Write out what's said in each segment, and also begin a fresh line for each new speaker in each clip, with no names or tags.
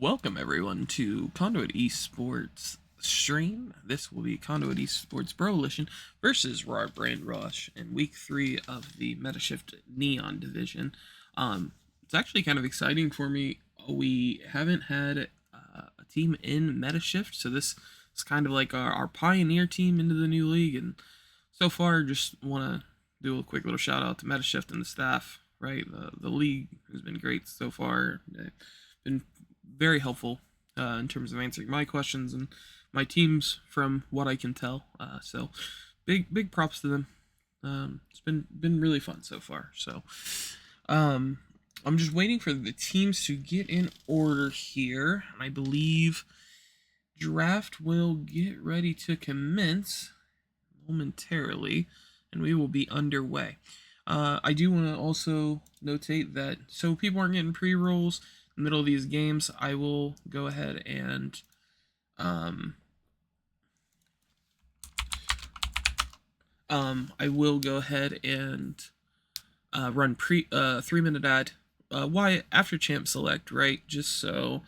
Welcome everyone to Conduit Esports stream. This will be Conduit Esports Broalition versus RAWR Brainwashed in week 3 of the Metashift Neon division. It's actually kind of exciting for me. We haven't had a team in Metashift, so this is kind of like our pioneer team into the new league. And so far, just want to do a quick little shout out to Metashift and the staff. Right, the league has been great so far. Been very helpful in terms of answering my questions and my teams from what I can tell. So big props to them. It's been really fun so far. So I'm just waiting for the teams to get in order here, and I believe draft will get ready to commence momentarily, and we will be underway. I do want to also notate that so people aren't getting pre-rolls in the middle of these games, I will go ahead and run 3-minute ad why after champ select, right? Just so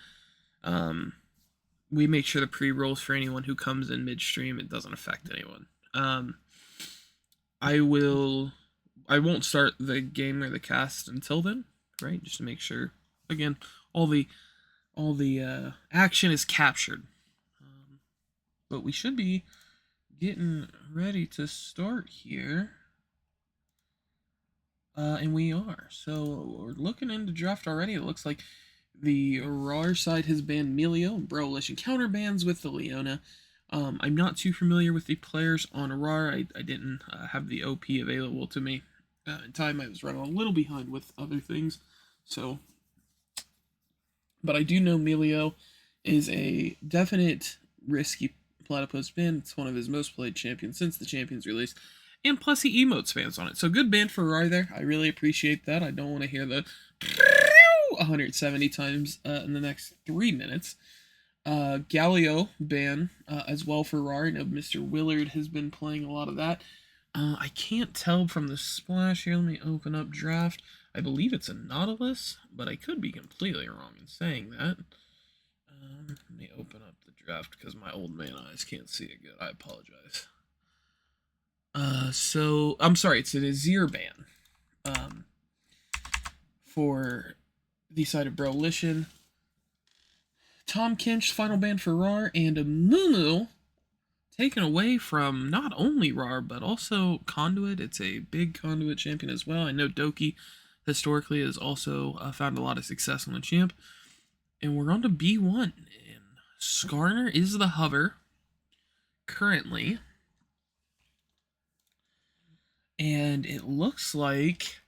we make sure the pre-rolls for anyone who comes in midstream, it doesn't affect anyone. I won't start the game or the cast until then, right? Just to make sure, again, all the action is captured. But we should be getting ready to start here. And we are. So we're looking into draft already. It looks like the RAWR side has banned Melio and Broalition counterbans with the Leona. I'm not too familiar with the players on RAWR. I didn't have the OP available to me in time. I was running a little behind with other things. So, but I do know Melio is a definite risky platypus ban. It's one of his most played champions since the champions release. And plus he emotes fans on it. So good ban for RAWR there. I really appreciate that. I don't want to hear the 170 times in the next 3 minutes. Galio ban as well for RAWR. I know Mr. Willard has been playing a lot of that. I can't tell from the splash here. Let me open up draft. I believe it's a Nautilus, but I could be completely wrong in saying that. Let me open up the draft because my old man eyes can't see it good. I apologize. So I'm sorry, it's an Azir ban. For the side of Broalition. Tom Kinch, final ban for RAWR, and a Mumu taken away from not only RAWR, but also Conduit. It's a big Conduit champion as well. I know Doki historically has also found a lot of success on the champ. And we're on to B1. And Skarner is the hover currently. And it looks like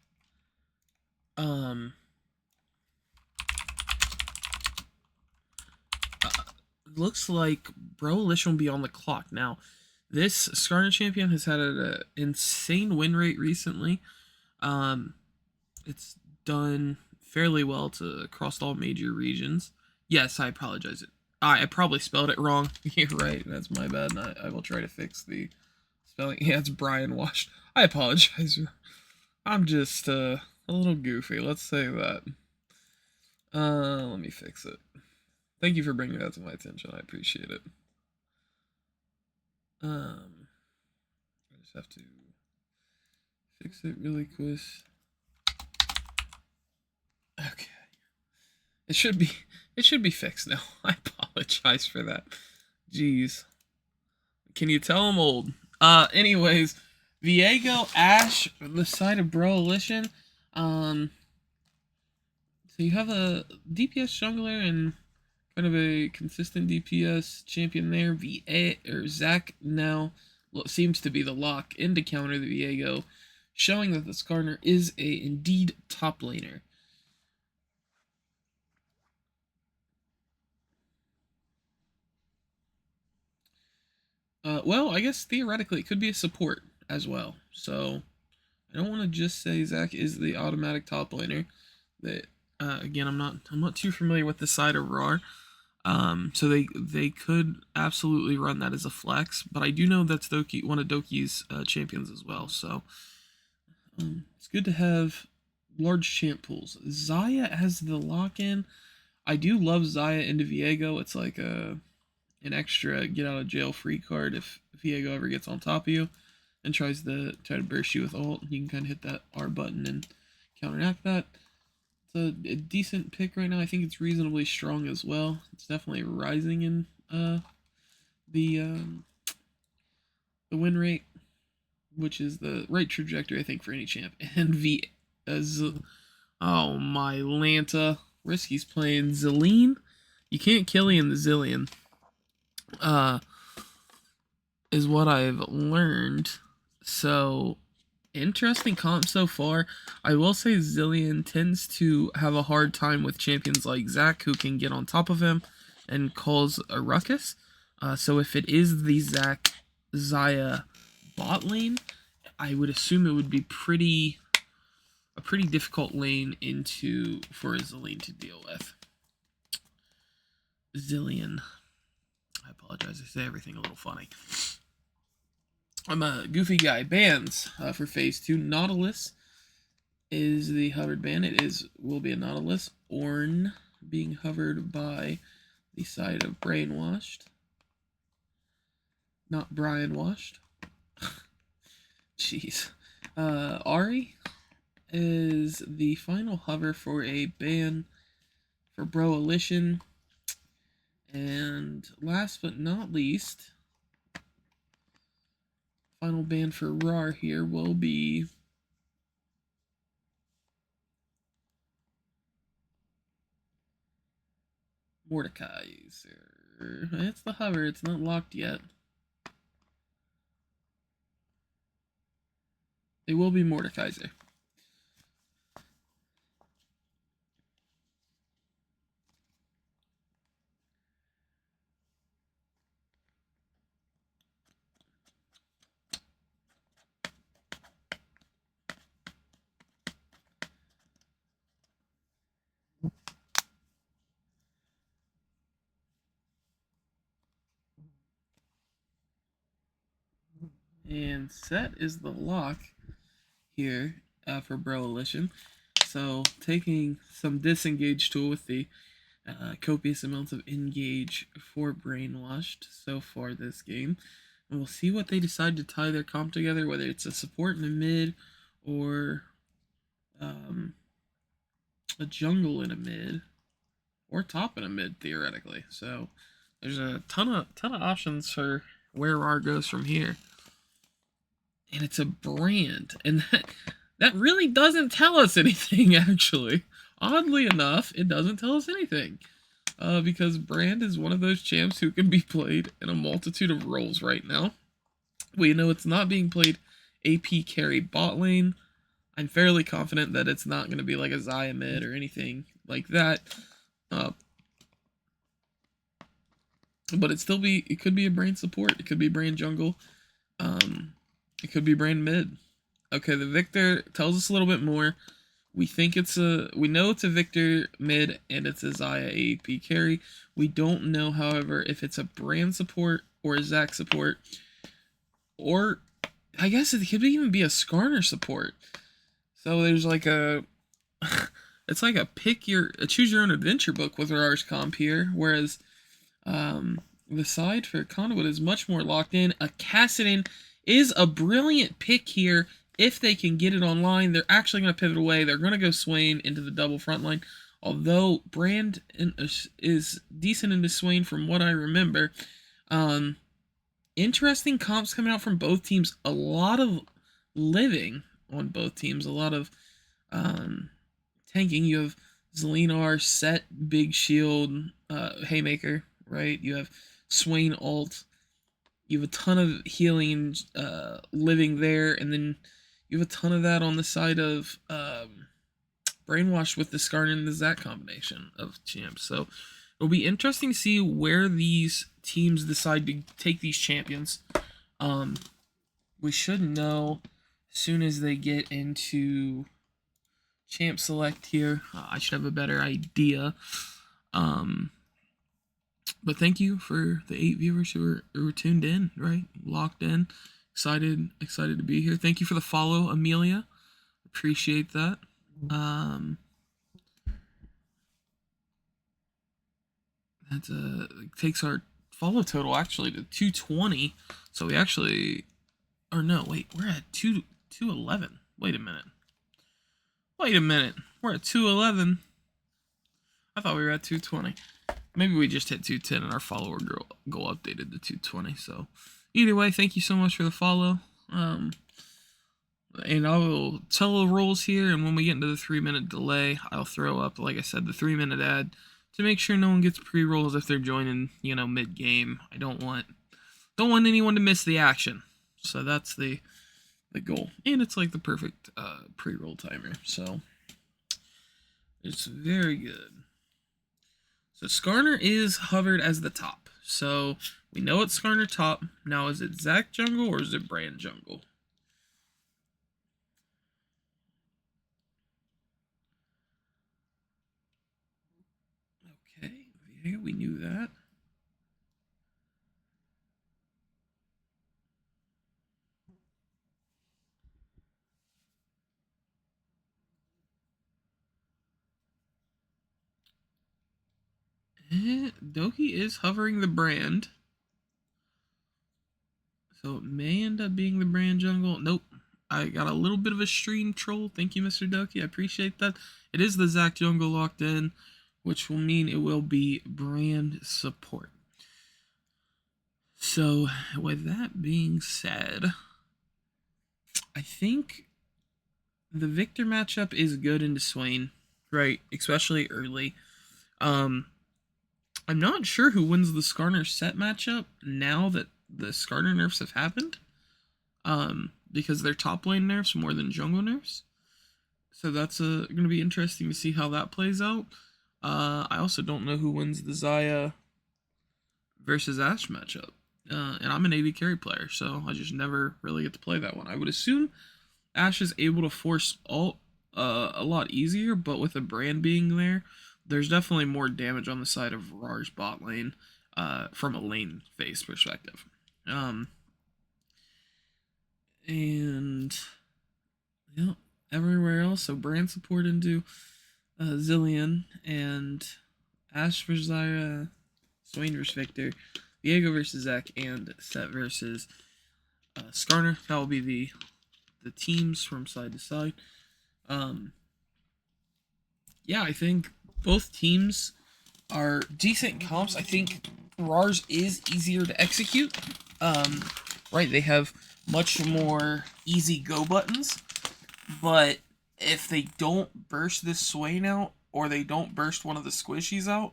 Broalition will be on the clock. Now, this Skarner champion has had an insane win rate recently. It's done fairly well across all major regions. Yes, I apologize. I probably spelled it wrong. You're right. That's my bad. And I will try to fix the spelling. Yeah, it's Brainwashed. I apologize. I'm just a little goofy. Let's say that. Let me fix it. Thank you for bringing that to my attention. I appreciate it. I just have to fix it really quick. Okay. It should be fixed now. I apologize for that. Jeez. Can you tell I'm old? Anyways, Viego, Ash, the side of Broalition. So you have a DPS jungler and kind of a consistent DPS champion there. Zach now seems to be the lock in to counter the Viego, showing that the Skarner is indeed top laner. Well, I guess theoretically it could be a support as well. So I don't want to just say Zach is the automatic top laner. That again, I'm not too familiar with the side of RAWR. So they could absolutely run that as a flex, but I do know that's one of Doki's champions as well. So it's good to have large champ pools. Xayah as the lock-in. I do love Xayah into Viego. It's like an extra get out of jail free card if Viego ever gets on top of you and tries to burst you with ult. You can kind of hit that R button and counteract that. It's a decent pick right now. I think it's reasonably strong as well. It's definitely rising in the win rate, which is the right trajectory I think for any champ. And oh my Lanta, Risky's playing Zillion. You can't kill him the Zillion. Is what I've learned. So interesting comp so far. I will say Zillion tends to have a hard time with champions like Zach, who can get on top of him and cause a ruckus. So if it is the Zach Xayah bot lane, I would assume it would be a pretty difficult lane for Zillion to deal with. Zillion. I apologize. I say everything a little funny. I'm a goofy guy. Bans for phase 2. Nautilus is the hovered band. Will be a Nautilus. Orn being hovered by the side of Brainwashed. Not Brian Washed. Jeez. Ari is the final hover for a ban for Broalition. And last but not least, final ban for RAWR here will be Mordekaiser. It's the hover, it's not locked yet. It will be Mordekaiser. And set is the lock here for Broalition. So taking some disengage tool with the copious amounts of engage for Brainwashed so far this game. And we'll see what they decide to tie their comp together, whether it's a support in a mid or a jungle in a mid or top in a mid theoretically. So there's a ton of options for where RAWR goes from here. And it's a brand, and that really doesn't tell us anything, actually. Oddly enough, it doesn't tell us anything. Because Brand is one of those champs who can be played in a multitude of roles right now. We know it's not being played AP carry bot lane. I'm fairly confident that it's not going to be like a Xayah mid or anything like that. But it could be a Brand support. It could be Brand jungle. It could be Brand mid. Okay, the Victor tells us a little bit more. We know it's a Victor mid and it's a Xayah AAP carry. We don't know, however, if it's a Brand support or a Zac support, or I guess it could even be a Skarner support. So there's like it's like a choose your own adventure book with RAWR's comp here, whereas the side for Conduit is much more locked in. A Kassadin is a brilliant pick here if they can get it online. They're actually going to pivot away. They're going to go Swain into the double front line. Although Brand is decent into Swain from what I remember. Interesting comps coming out from both teams. A lot of living on both teams. A lot of tanking. You have Zelinar, Set, Big Shield, Haymaker, right? You have Swain ult. You have a ton of healing living there, and then you have a ton of that on the side of Brainwashed with the Skarner and the Zac combination of champs. So it'll be interesting to see where these teams decide to take these champions. We should know as soon as they get into champ select here. I should have a better idea. But thank you for the 8 viewers who were tuned in, right? Locked in. Excited to be here. Thank you for the follow, Amelia. Appreciate that. That takes our follow total actually to 220. So we actually, or no, wait, we're at 211. Wait a minute. We're at 211. I thought we were at 220. Maybe we just hit 210 and our follower goal updated to 220. So either way, thank you so much for the follow. And I will tell the rules here, and when we get into the 3-minute delay, I'll throw up, like I said, the 3-minute ad to make sure no one gets pre-rolls if they're joining, mid-game. I don't want anyone to miss the action. So that's the goal. And it's like the perfect pre-roll timer. So it's very good. So Skarner is hovered as the top. So we know it's Skarner top. Now is it Zac jungle or is it Brand jungle? Okay, yeah, we knew that. Doki is hovering the brand. So it may end up being the brand jungle. Nope. I got a little bit of a stream troll. Thank you, Mr. Doki. I appreciate that. It is the Zac jungle locked in, which will mean it will be brand support. So with that being said, I think the Victor matchup is good into Swain, right? Especially early. I'm not sure who wins the Skarner set matchup now that the Skarner nerfs have happened. Because they're top lane nerfs more than jungle nerfs. So that's going to be interesting to see how that plays out. I also don't know who wins the Xayah versus Ashe matchup. And I'm an AD carry player, so I just never really get to play that one. I would assume Ashe is able to force ult a lot easier, but with a brand being there, there's definitely more damage on the side of RAWR's bot lane from a lane phase perspective. And yeah, everywhere else, so brand support into Zilean and Ashe versus Xayah, Swain versus Victor, Diego versus Zac, and Set versus Skarner. That will be the teams from side to side. Yeah, I think both teams are decent comps. I think RAWR's is easier to execute. Right, they have much more easy go buttons, but if they don't burst this Swain out, or they don't burst one of the squishies out,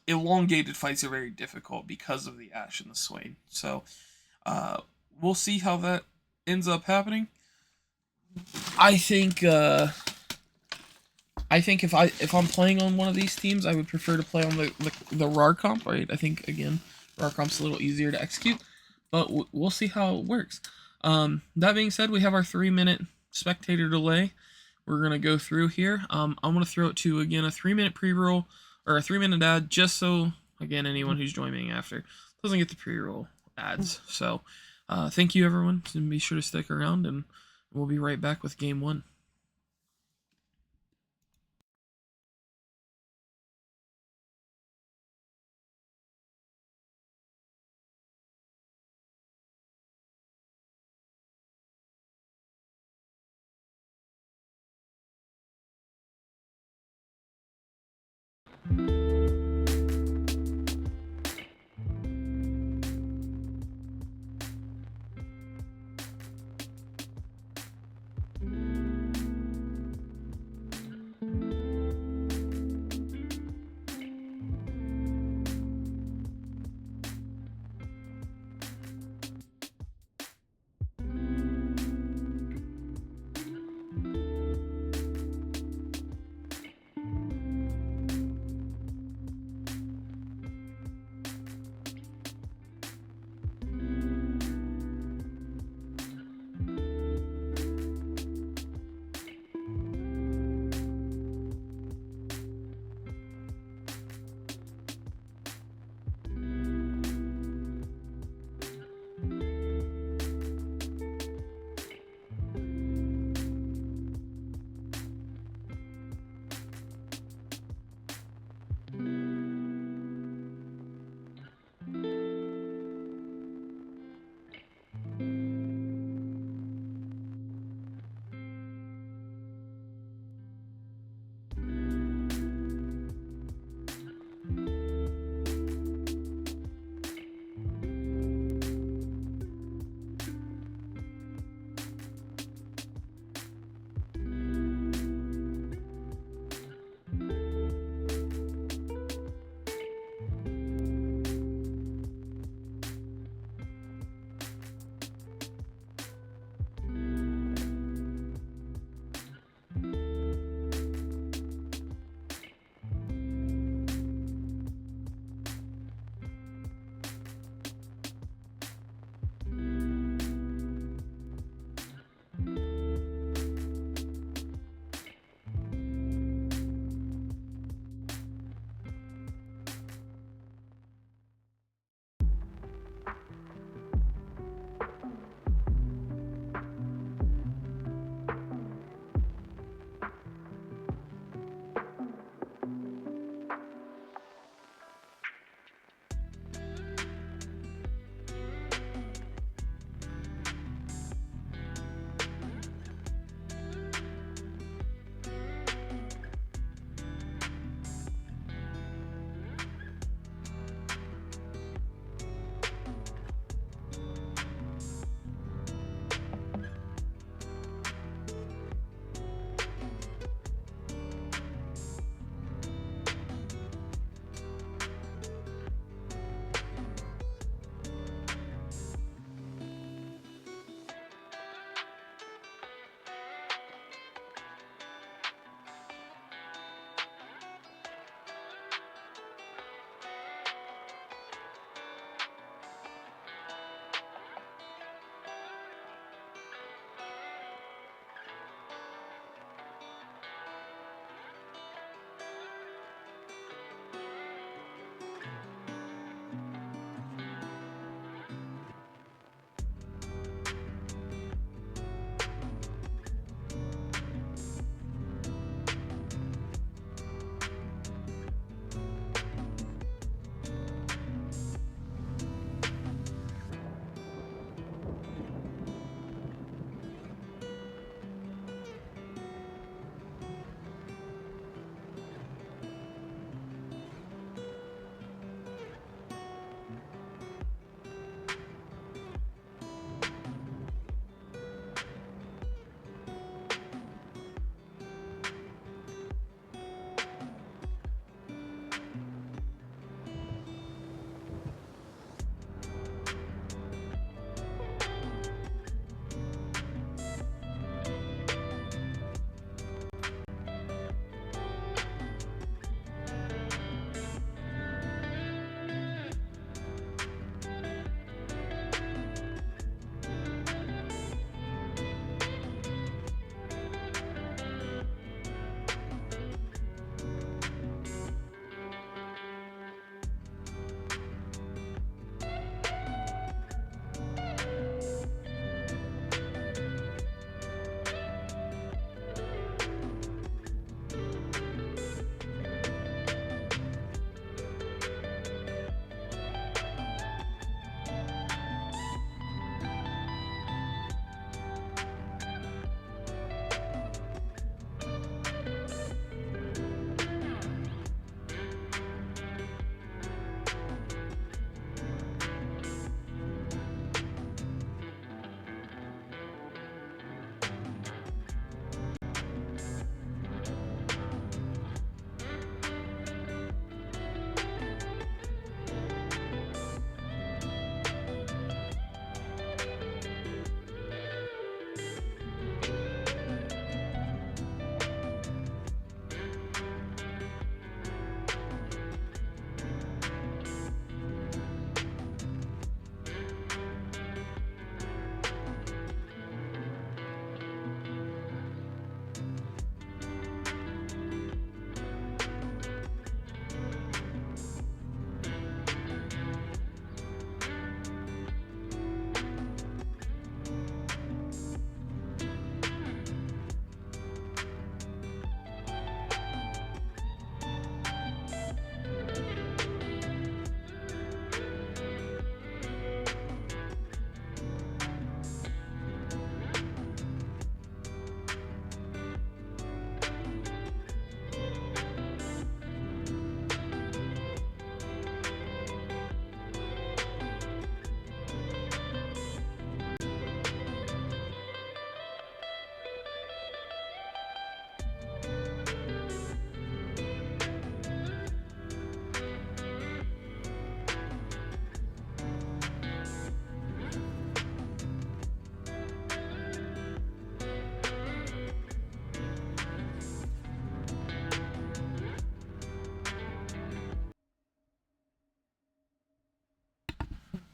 elongated fights are very difficult because of the Ashe and the Swain. So, we'll see how that ends up happening. I think if I'm playing on one of these teams, I would prefer to play on the RAWR comp, right? I think again, RAWR comp's a little easier to execute, but we'll see how it works. That being said, we have our 3-minute spectator delay. We're gonna go through here. I'm gonna throw it to again a 3-minute pre-roll or a 3-minute ad, just so again anyone who's joining after doesn't get the pre-roll ads. So thank you everyone, and be sure to stick around, and we'll be right back with game 1.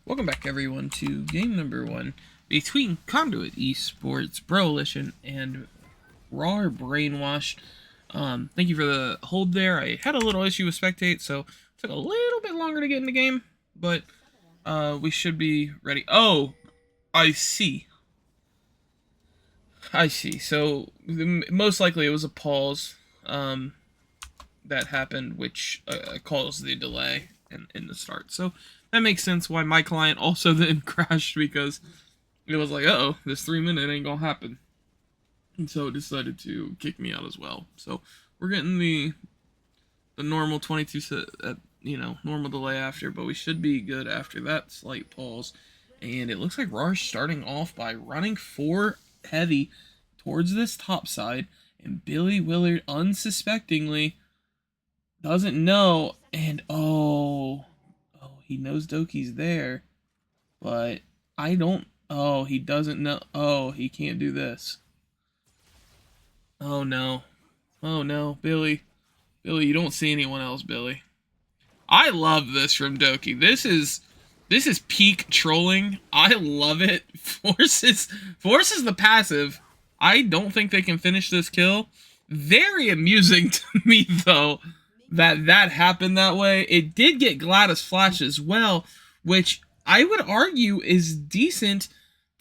Welcome back, everyone, to game number 1 between Conduit Esports, Broalition, and RAWR Brainwashed. Thank you for the hold there. I had a little issue with spectate, so it took a little bit longer to get in the game, but we should be ready. Oh, I see. So most likely it was a pause that happened, which caused the delay in the start. So that makes sense why my client also then crashed, because it was like, uh-oh, this 3-minute ain't gonna happen. And so it decided to kick me out as well. So we're getting the normal 22 normal delay after, but we should be good after that slight pause. And it looks like RAWR's starting off by running 4 heavy towards this top side, and Billy Willard unsuspectingly doesn't know, and he knows Doki's there, but he doesn't know. He can't do this. Oh no, Billy, you don't see anyone else, Billy. I love this from Doki. This is peak trolling. I love it. Forces the passive. I don't think they can finish this kill. Very amusing to me, though, that happened that way. It did get Gladys Flash as well, which I would argue is decent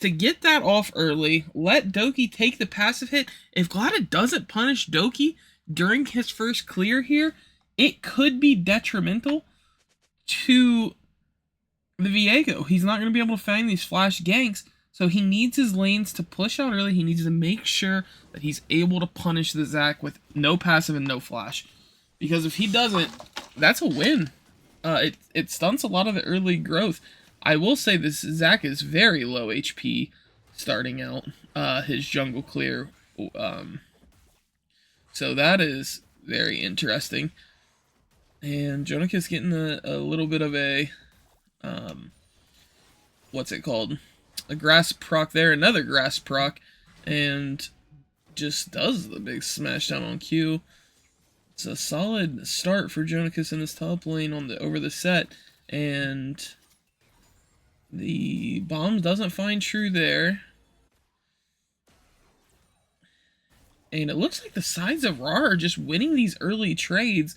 to get that off early. Let Doki take the passive hit. If Gladys doesn't punish Doki during his first clear here, it could be detrimental to the Viego. He's not going to be able to find these flash ganks, so he needs his lanes to push out early. He needs to make sure that he's able to punish the Zac with no passive and no flash. Because if he doesn't, that's a win. It stunts a lot of the early growth. I will say this Zac is very low HP starting out his jungle clear. So that is very interesting. And Jonikis getting a little bit of a what's it called? A grass proc there, another grass proc, and just does the big smash down on Q. It's a solid start for Jonikis in his top lane over the set, and the bomb doesn't find True there. And it looks like the sides of RAWR are just winning these early trades,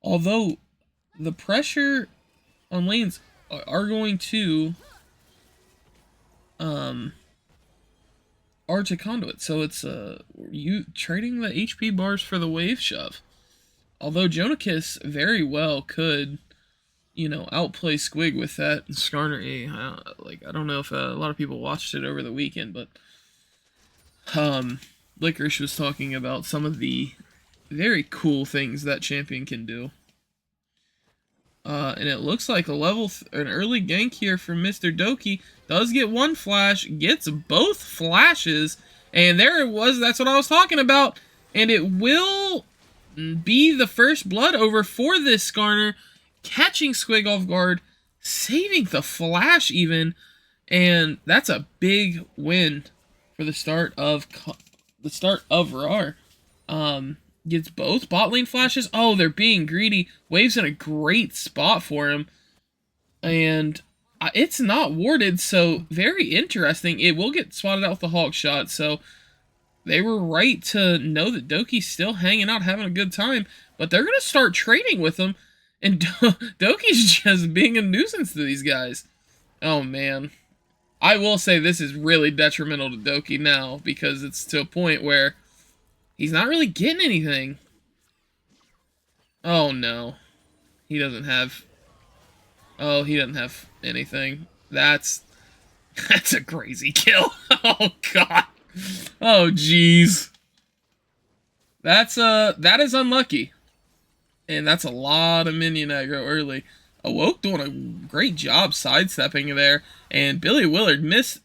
although the pressure on lanes are going to to Conduit. So it's you trading the HP bars for the wave shove. Although Jonikis very well could, outplay Squig with that Skarner E. I don't know if a lot of people watched it over the weekend, but Licorice was talking about some of the very cool things that champion can do. And it looks like an early gank here from Mr. Doki. Does get one flash, gets both flashes, and there it was. That's what I was talking about. And it will be the first blood over for this Skarner, catching Squig off guard, saving the flash even, and that's a big win for the start of RAWR. Gets both bot lane flashes. Oh, they're being greedy. Wave's in a great spot for him. And it's not warded, so very interesting. It will get swatted out with the Hawk shot, so they were right to know that Doki's still hanging out, having a good time. But they're going to start trading with him, and Doki's just being a nuisance to these guys. Oh, man. I will say this is really detrimental to Doki now, because it's to a point where he's not really getting anything. Oh, no. He doesn't have anything. That's a crazy kill. Oh, God. Oh, jeez. That is unlucky. And that's a lot of minion aggro early. Awoke doing a great job sidestepping there. And Billy Willard missed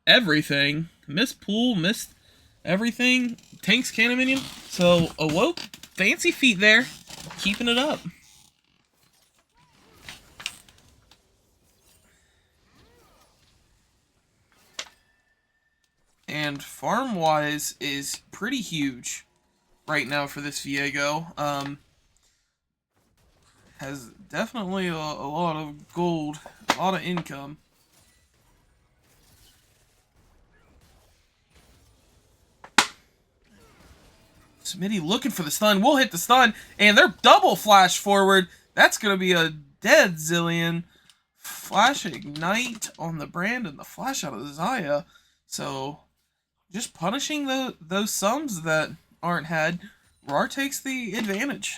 everything. Missed pool, missed everything. Tanks cannon minion. So Awoke, fancy feet there, keeping it up. And farm-wise is pretty huge right now for this Viego. Has definitely a lot of gold, a lot of income. Smitty looking for the stun. We'll hit the stun, and they're double flash forward. That's going to be a dead zillion. Flash Ignite on the Brand and the flash out of Zaya. So, just punishing those sums that aren't had. RAWR takes the advantage.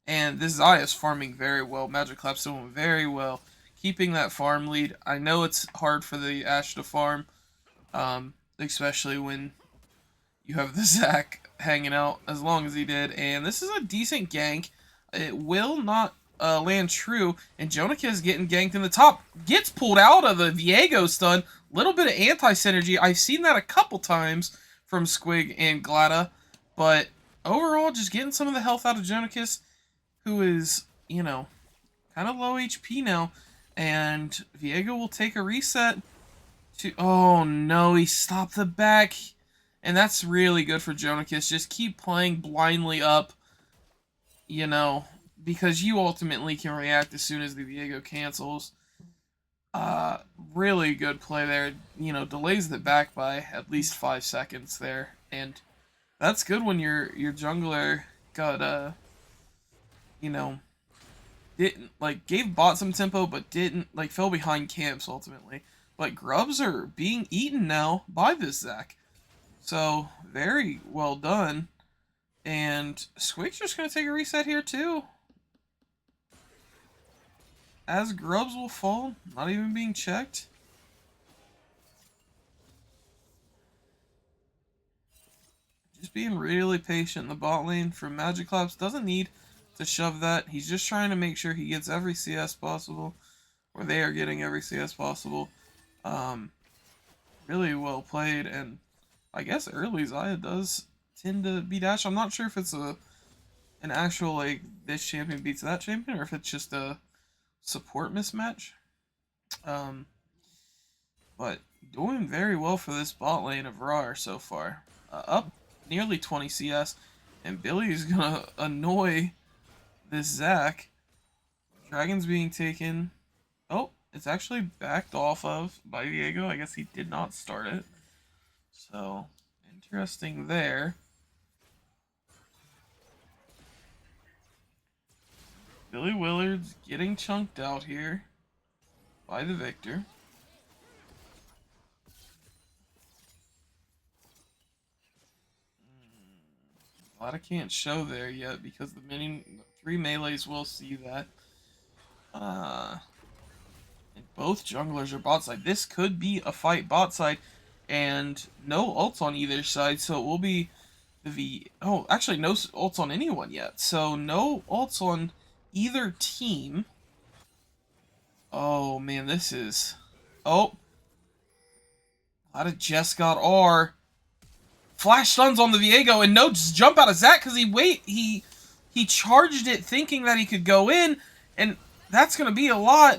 And this Zaya's farming very well. Magic Clap's doing very well. Keeping that farm lead. I know it's hard for the Ashe to farm. Especially when you have the Zac hanging out as long as he did. And this is a decent gank. It will not land true. And Jonica is getting ganked in the top. Gets pulled out of the Viego stun. Little bit of anti-synergy. I've seen that a couple times from Squig and Glada. But overall, just getting some of the health out of Jonicus, who is, you know, kind of low HP now. And Viego will take a reset to... Oh, no, he stopped the back. And that's really good for Jonicus. Just keep playing blindly up, you know, because you ultimately can react as soon as the Viego cancels. Really good play there. You know, delays the back by at least 5 seconds there. And that's good when your jungler got, you know, didn't, like, gave bot some tempo, but didn't, like, fell behind camps ultimately. But grubs are being eaten now by this Zac. So, very well done. And Squig's just going to take a reset here, too. As grubs will fall, not even being checked. Just being really patient in the bot lane from Magic Claps. Doesn't need to shove that. He's just trying to make sure he gets every CS possible. Or they are getting every CS possible. Really well played. And I guess early Zaya does tend to beat Ashe. I'm not sure if it's an actual, like, this champion beats that champion, or if it's just a support mismatch. But doing very well for this bot lane of RAWR so far. Up nearly 20 CS, and Billy is gonna annoy this Zac. Dragon's being taken. Oh, it's actually backed off of by Viego. I guess he did not start it. So, interesting there. Billy Willard's getting chunked out here by the Victor. Glada can't show there yet because the 3 melees will see that. And both junglers are bot side. This could be a fight bot side, and no ults on either side, so it will be the Oh, actually, no ults on anyone yet. So no ults on either team. Oh man, this is... Oh, Glada just got R. Flash stuns on the Viego, and no just jump out of Zac because he charged it thinking that he could go in, and that's gonna be a lot.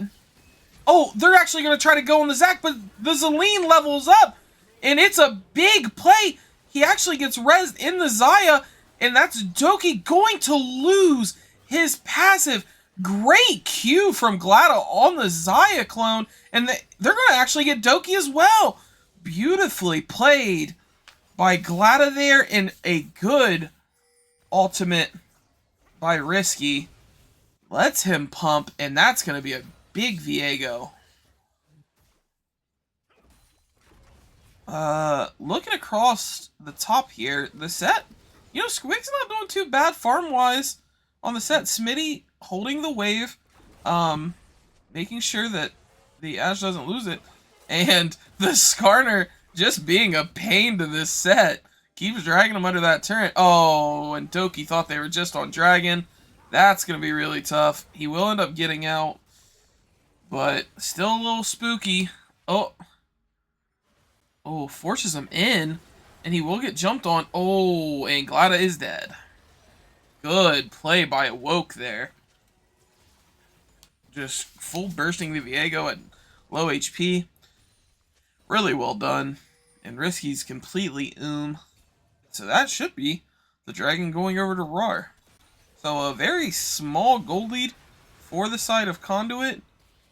Oh, they're actually gonna try to go on the Zac, but the Zillion levels up, and it's a big play. He actually gets rezzed in the Zaya, and that's Doki going to lose his passive. Great Q from Glada on the Zaya clone, and they're gonna actually get Doki as well. Beautifully played by Glada there, and a good ultimate by Risky. Lets him pump, and that's going to be a big Viego. Looking across the top here, the set, you know, Squig's not doing too bad farm-wise on the set. Smitty holding the wave, making sure that the Ashe doesn't lose it, and the Skarner just being a pain to this set. Keeps dragging him under that turret. Oh, and Doki thought they were just on Dragon. That's going to be really tough. He will end up getting out, but still a little spooky. Oh, forces him in, and he will get jumped on. Oh, and Glada is dead. Good play by Awoke there. Just full bursting the Viego at low HP. Really well done. And Risky's completely So that should be the Dragon going over to RAWR. So a very small gold lead for the side of Conduit.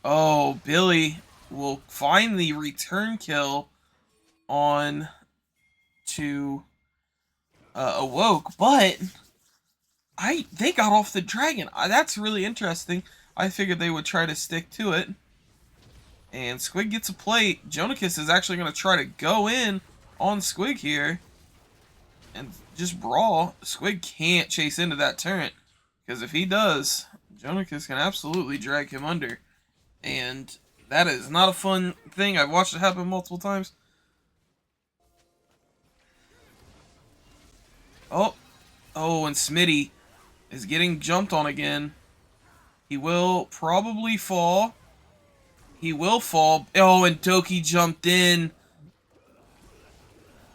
Oh, Billy will find the return kill on to awoke, but they got off the dragon. That's really interesting. I figured they would try to stick to it. And Squig gets a plate. Jonacus is actually going to try to go in on Squig here and just brawl. Squig can't chase into that turret, because if he does, Jonacus can absolutely drag him under. And that is not a fun thing. I've watched it happen multiple times. Oh, and Smitty is getting jumped on again. He will probably fall. He will fall. Oh, and Doki jumped in.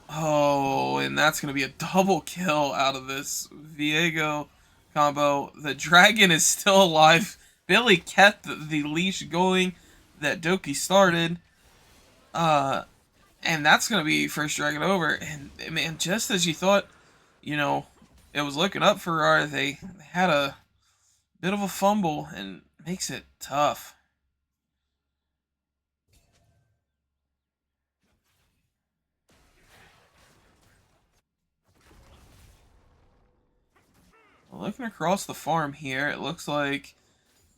Oh, and that's going to be a double kill out of this Viego combo. The dragon is still alive. Billy kept the leash going that Doki started. And that's going to be first dragon over. And, man, just as you thought, you know, it was looking up for RAWR, they had a bit of a fumble and makes it tough. Looking across the farm here, it looks like,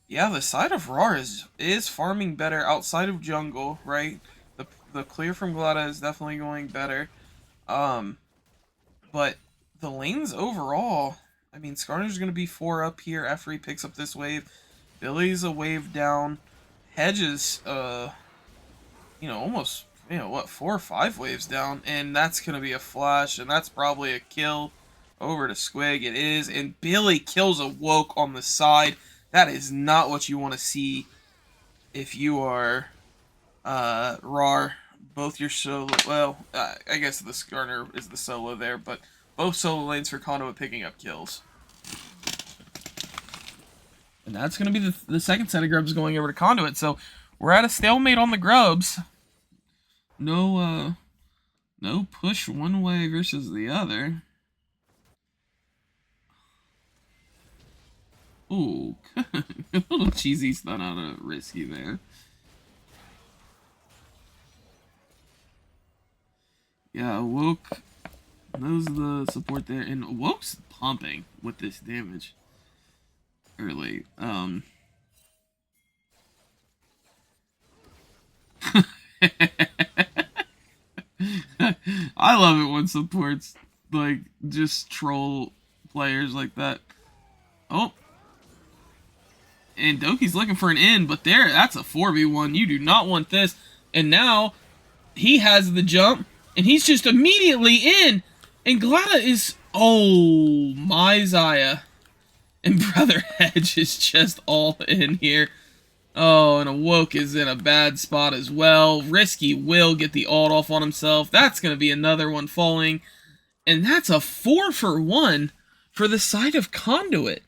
yeah, the side of RAWR is farming better outside of jungle, right? The clear from Glada is definitely going better. But the lanes overall, I mean, Skarner's going to be 4 up here after he picks up this wave. Billy's a wave down. Hedges, almost, what, 4 or 5 waves down. And that's going to be a flash, and that's probably a kill. Over to Squig, it is, and Billy kills a Woke on the side. That is not what you want to see if you are RAWR. Both your solo, well, I guess the Skarner is the solo there, but both solo lanes for Conduit picking up kills. And that's going to be the second set of grubs going over to Conduit, so we're at a stalemate on the grubs. No push one way versus the other. Ooh, a little cheesy stun out of Risky there. Yeah, Woke knows the support there, and Woke's pumping with this damage early. I love it when supports like just troll players like that. Oh, and Doki's looking for an in, but that's a 4v1. You do not want this. And now he has the jump, and he's just immediately in. And Glada is, oh my Zaya. And Brother Hedge is just all in here. Oh, and Awoke is in a bad spot as well. Risky will get the ult off on himself. That's going to be another one falling. And that's a 4-for-1 for the side of Conduit.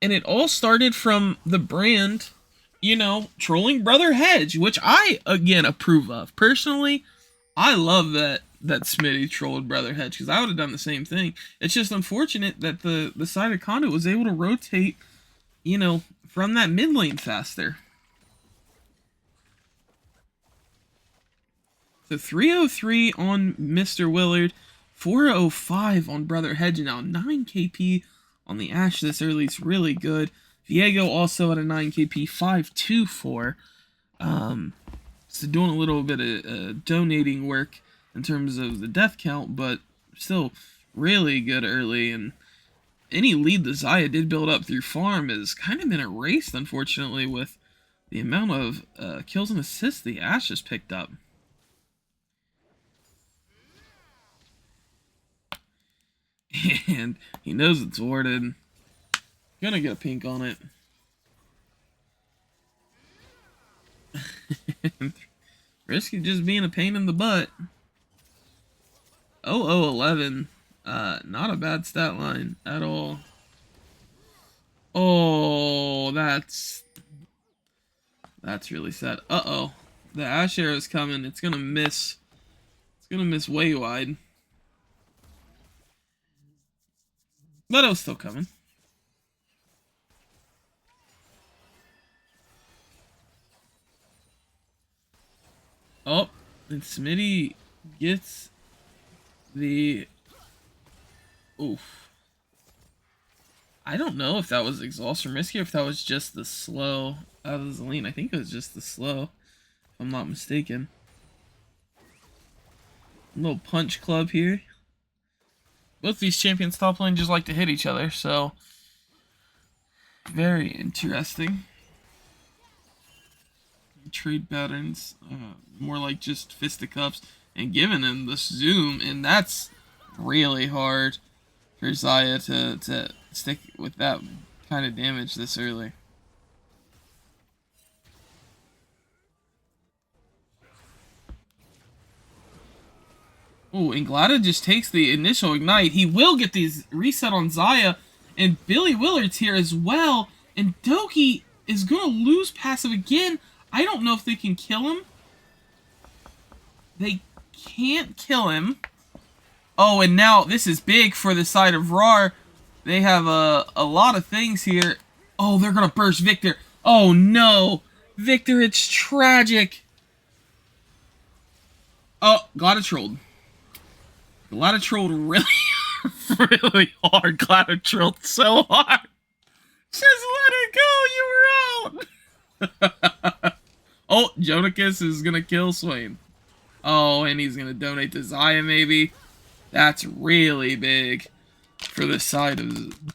And it all started from the brand, trolling Brother Hedge, which I, again, approve of. Personally, I love that Smitty trolled Brother Hedge, because I would have done the same thing. It's just unfortunate that the side of Conduit was able to rotate, from that mid lane faster. So 303 on Mr. Willard, 405 on Brother Hedge, now 9 KP on the Ashe this early. It's really good. Viego also at a 9 KP, 524. So doing a little bit of donating work in terms of the death count, but still really good early. And any lead the Zaya did build up through farm has kind of been erased, unfortunately, with the amount of kills and assists the Ashe has picked up. And he knows it's warded. Gonna get a pink on it. Risky just being a pain in the butt. 0011. Not a bad stat line at all. Oh, that's really sad. Uh-oh. The Ashe arrow is coming. It's gonna miss. It's gonna miss way wide. But it was still coming. Oh, and Smitty gets the Oof. I don't know if that was exhaust or risky, or if that was just the slow out of the lane. I think it was just the slow, if I'm not mistaken. Little punch club here. Both these champions top lane just like to hit each other, so very interesting. Trade patterns, more like just fisticuffs, and giving him the zoom, and that's really hard for Xayah to stick with that kind of damage this early. Oh, and Glada just takes the initial ignite. He will get these reset on Xayah, and Billy Willard's here as well, and Doki is going to lose passive again. I don't know if they can kill him. They can't kill him. Oh, and now this is big for the side of RAWR. They have a lot of things here. Oh, they're going to burst Victor. Oh, no. Victor, it's tragic. Oh, Glada trolled. Glada trolled really, really hard. Glada trolled so hard. Just let it go. You were out. Oh, Jonicus is going to kill Swain. Oh, and he's going to donate to Xayah, maybe. That's really big for the side of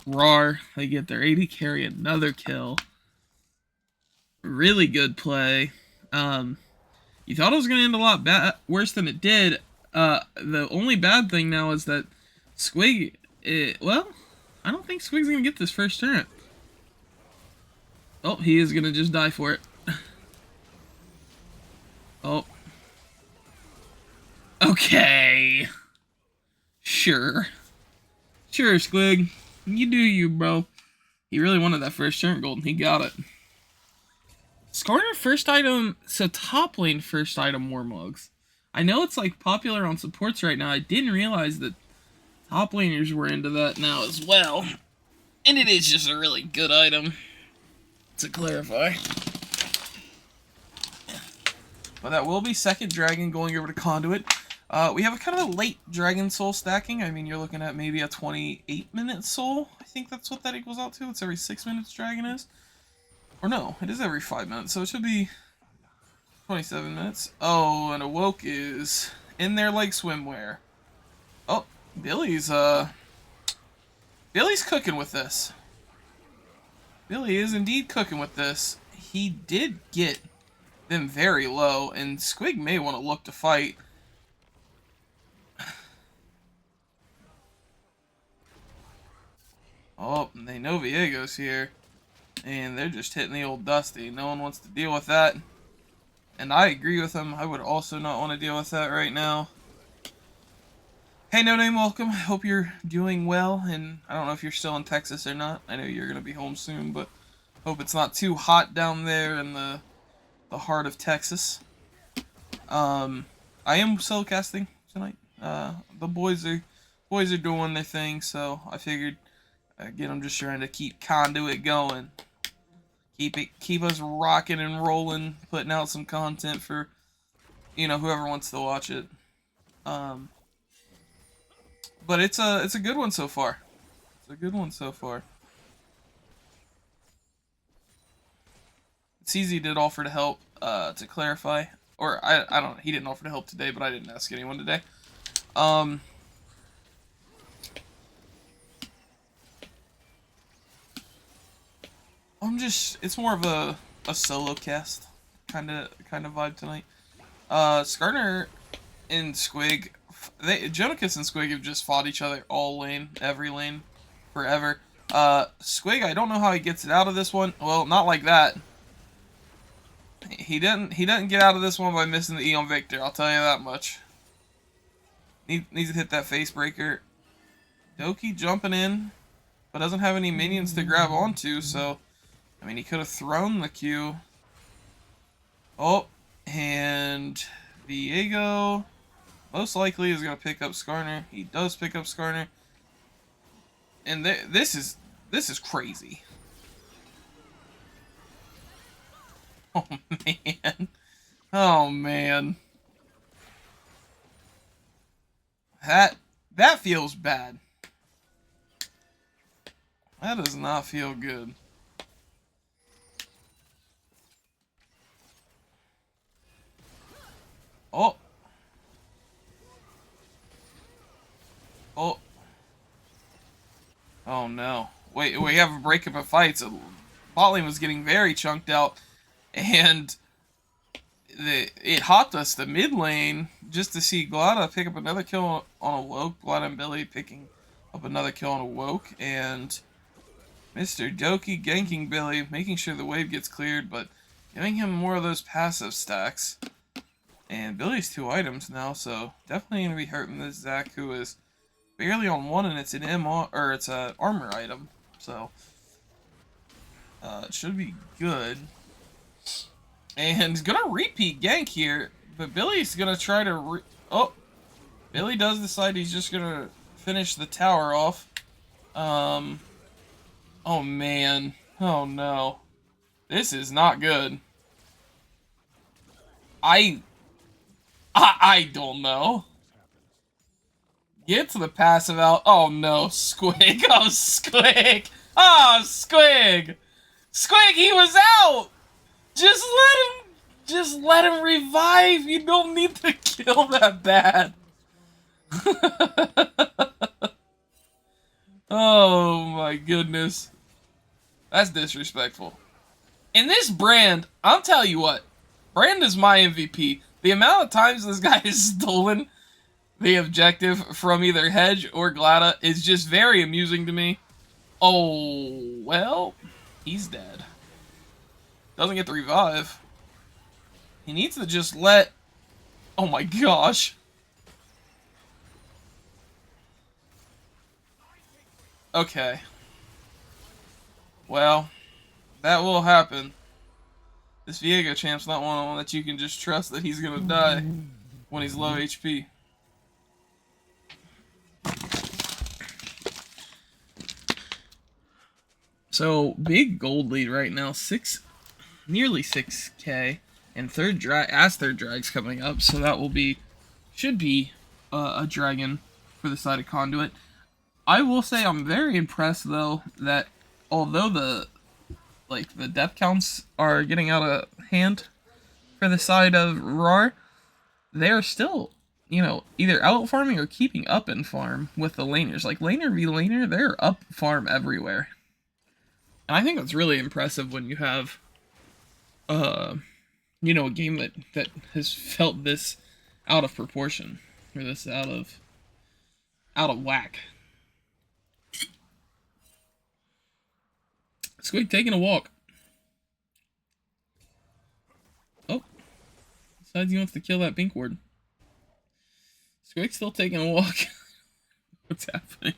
RAWR. They get their AD carry, another kill. Really good play. You thought it was going to end a lot worse than it did. The only bad thing now is that Squig... well, I don't think Squig's going to get this first turn. Oh, he is going to just die for it. Oh. Okay. Sure. Sure, Squig. You do you, bro. He really wanted that first turn gold, and he got it. Skarner first item, so top lane first item Warmugs. I know it's like popular on supports right now. I didn't realize that top laners were into that now as well. And it is just a really good item, to clarify. But that will be second dragon going over to Conduit. We have a kind of a late dragon soul stacking. I mean, you're looking at maybe a 28-minute soul. I think that's what that equals out to. It's every 6 minutes dragon is. Or no, it is every 5 minutes, so it should be 27 minutes. Oh, and Awoke is in there like swimwear. Oh, Billy's cooking with this. Billy is indeed cooking with this. He did get them very low, and Squig may want to look to fight. Oh, they know Viego's here. And they're just hitting the old Dusty. No one wants to deal with that. And I agree with them. I would also not want to deal with that right now. Hey, No Name, welcome. Hope you're doing well. And I don't know if you're still in Texas or not. I know you're going to be home soon, but hope it's not too hot down there in the heart of Texas. I am solo casting tonight. The boys are doing their thing, so I figured, again, I'm just trying to keep Conduit going. Keep us rocking and rolling, putting out some content for, whoever wants to watch it. But it's a good one so far. It's a good one so far. CZ did offer to help, to clarify. Or, I don't know, he didn't offer to help today, but I didn't ask anyone today. It's more of a solo cast kind of vibe tonight. Skarner and Squig, Jonicus and Squig have just fought each other all lane, every lane, forever. Squig, I don't know how he gets it out of this one. Well, not like that. He doesn't get out of this one by missing the E on Victor, I'll tell you that much. Needs to hit that face breaker. Doki jumping in, but doesn't have any minions to grab onto, so I mean, he could have thrown the Q. Oh, and Viego most likely is going to pick up Skarner. He does pick up Skarner. And this is crazy. Oh, man. Oh, man. That feels bad. That does not feel good. Oh. Oh. Oh no. Wait, we have a breakup of fights. Bot lane was getting very chunked out, and it hopped us to mid lane just to see Glada pick up another kill on a Woke. Glada and Billy picking up another kill on a Woke, and Mr. Doki ganking Billy, making sure the wave gets cleared, but giving him more of those passive stacks. And Billy's 2 items now, so definitely going to be hurting this Zac, who is barely on 1, and it's an it's an armor item, so it should be good. And he's gonna repeat gank here, but Billy's gonna try to oh, Billy does decide he's just gonna finish the tower off. Oh man, oh no, this is not good. I don't know. Get to the passive out. Oh no, Squig. Oh, Squig. Oh, Squig. Squig, he was out. Just let him revive. You don't need to kill that bad. Oh my goodness. That's disrespectful. In this Brand, I'll tell you what. Brand is my MVP. The amount of times this guy has stolen the objective from either Hedge or Glada is just very amusing to me. Oh, well, he's dead. Doesn't get the revive. He needs to just let... Oh my gosh. Okay. Well, that will happen. This Viego champ's not one that you can just trust that he's gonna die when he's low HP. So, big gold lead right now, nearly 6k, and third drag's coming up, so that should be a dragon for the side of Conduit. I will say I'm very impressed though that although the death counts are getting out of hand for the side of RAWR, they're still, either out farming or keeping up in farm with the laners. Like laner v laner, they're up farm everywhere. And I think that's really impressive when you have, a game that has felt this out of proportion, or this out of whack. Squig taking a walk. Oh, decides he wants to kill that pink ward. Squig's still taking a walk. What's happening?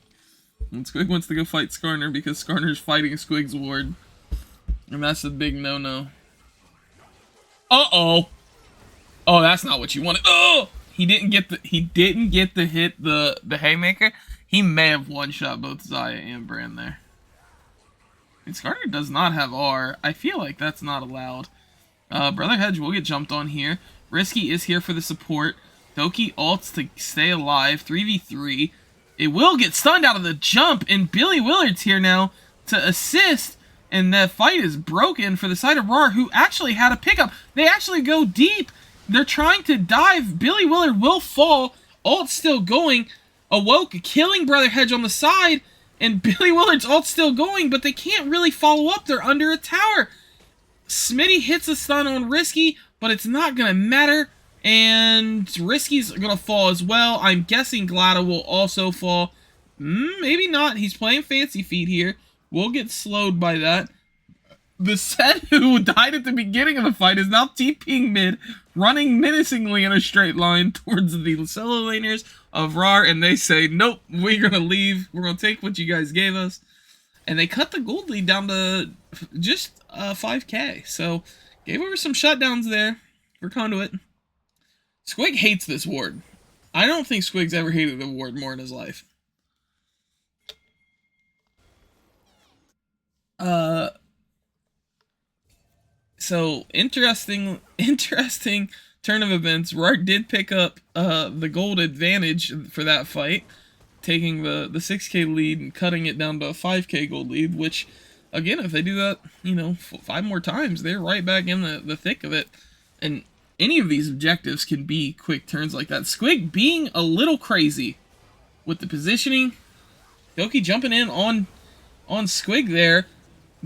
And Squig wants to go fight Skarner because Skarner's fighting Squig's ward. And that's a big no-no. Uh-oh! Oh, that's not what you wanted. Oh! He didn't get to hit the haymaker. He may have one-shot both Xayah and Brand there. And Skarner does not have R. I feel like that's not allowed. Brother Hedge will get jumped on here. Risky is here for the support. Doki ults to stay alive. 3v3. It will get stunned out of the jump, and Billy Willard's here now to assist, and that fight is broken for the side of RAWR, who actually had a pickup. They actually go deep. They're trying to dive. Billy Willard will fall. Ult's still going. Awoke killing Brother Hedge on the side, and Billy Willard's ult's still going, but they can't really follow up. They're under a tower. Smitty hits a stun on Risky, but it's not going to matter. And Risky's going to fall as well. I'm guessing Glada will also fall. Maybe not. He's playing Fancy Feet here. We'll get slowed by that. The Set who died at the beginning of the fight is now TPing mid, running menacingly in a straight line towards the solo laners of RAWR, and they say, nope, we're going to leave. We're going to take what you guys gave us. And they cut the gold lead down to just 5k. So, gave over some shutdowns there for Conduit. Squig hates this ward. I don't think Squig's ever hated a ward more in his life. So interesting turn of events. RAWR did pick up the gold advantage for that fight. taking the 6K lead and cutting it down to a 5K gold lead, which, again, if they do that, 5 more times, they're right back in the thick of it. And any of these objectives can be quick turns like that. Squig being a little crazy with the positioning. Doki jumping in on Squig there.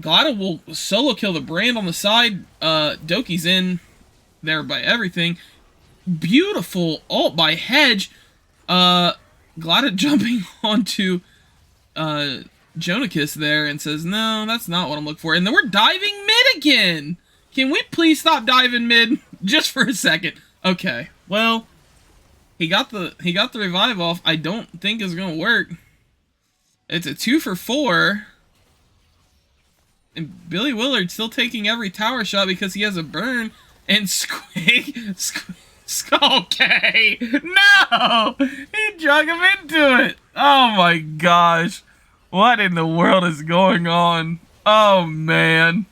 Glada will solo kill the brand on the side. Doki's in there by everything. Beautiful ult by Hedge. Glada jumping onto Jonakis there and says, no, that's not what I'm looking for. And then we're diving mid again. Can we please stop diving mid just for a second? Okay, well, he got the revive off. I don't think it's gonna work. It's a 2 for 4. And Billy Willard still taking every tower shot because he has a burn. And Squig, okay, no, he drug him into it. Oh my gosh, what in the world is going on? Oh man.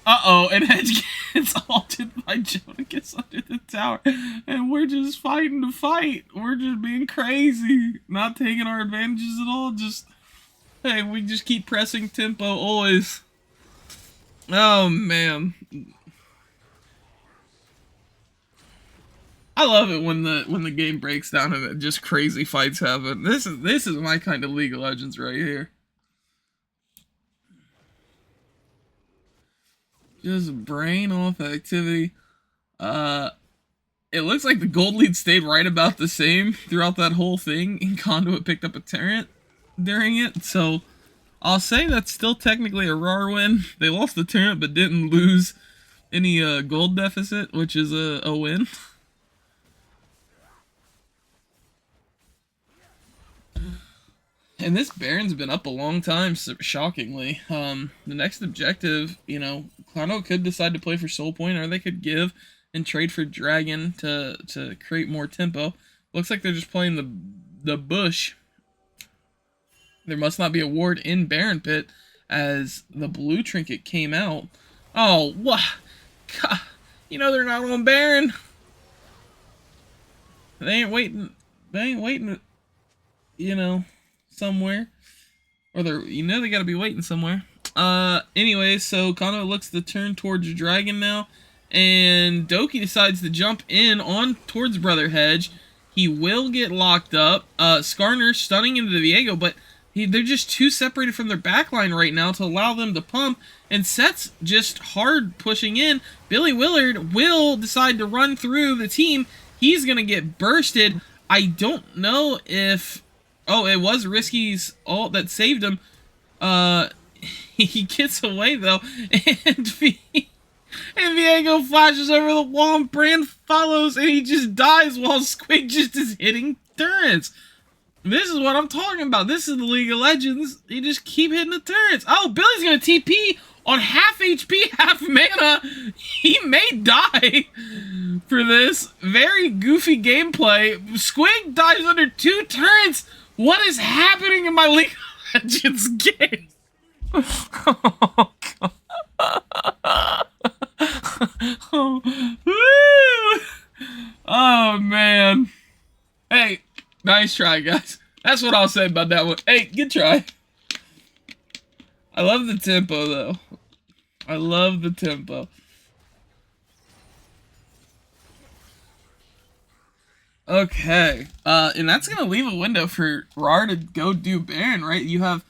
Uh-oh, and Hedge gets ulted by Jonakis under the tower. And we're just fighting to fight. We're just being crazy. Not taking our advantages at all. Just, hey, we just keep pressing tempo always. Oh, man. I love it when the game breaks down and just crazy fights happen. This is my kind of League of Legends right here. Just brain off activity. It looks like the gold lead stayed right about the same throughout that whole thing, and Conduit picked up a turret during it, so I'll say that's still technically a RAWR win. They lost the turret but didn't lose any gold deficit, which is a win. And this Baron's been up a long time, shockingly. The next objective, Clono could decide to play for Soul Point, or they could give and trade for Dragon to create more tempo. Looks like they're just playing the bush. There must not be a ward in Baron Pit as the blue trinket came out. Oh, what? God, they're not on Baron. They ain't waiting, somewhere. Or they gotta be waiting somewhere. Anyway, so Kano looks to turn towards Dragon now. And Doki decides to jump in towards Brother Hedge. He will get locked up. Skarner stunning into the Viego, but they're just too separated from their backline right now to allow them to pump. And Set's just hard pushing in. Billy Willard will decide to run through the team. He's gonna get bursted. I don't know if... Oh, it was Risky's ult that saved him. He gets away, though. And Viego flashes over the wall, and Brand follows, and he just dies while Squig just is hitting turrets. This is what I'm talking about. This is the League of Legends. You just keep hitting the turrets. Oh, Billy's gonna TP on half HP, half mana. He may die for this. Very goofy gameplay. Squig dies under 2 turrets. What is happening in my League of Legends game? Oh, God. Oh, man. Hey, nice try, guys. That's what I'll say about that one. Hey, good try. I love the tempo, though. I love the tempo. Okay, and that's gonna leave a window for RAWR to go do Baron, right? You have,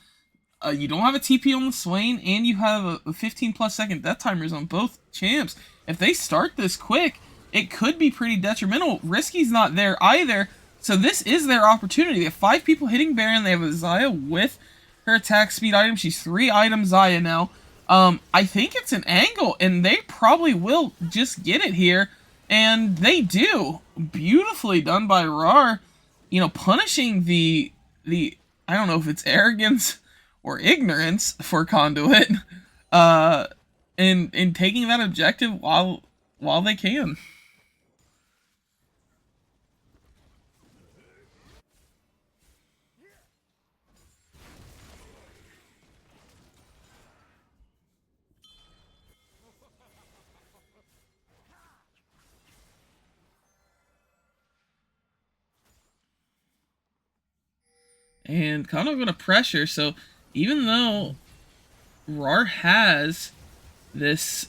you don't have a TP on the Swain, and you have a 15+ second death timers on both champs. If they start this quick, it could be pretty detrimental. Risky's not there either, so this is their opportunity. They have 5 people hitting Baron. They have a Xayah with her attack speed item. She's 3-item Xayah now. I think it's an angle, and they probably will just get it here. And they do. Beautifully done by RAWR. Punishing the I don't know if it's arrogance or ignorance for Conduit. In taking that objective while they can. And Conduit going to pressure, so even though RAWR has this,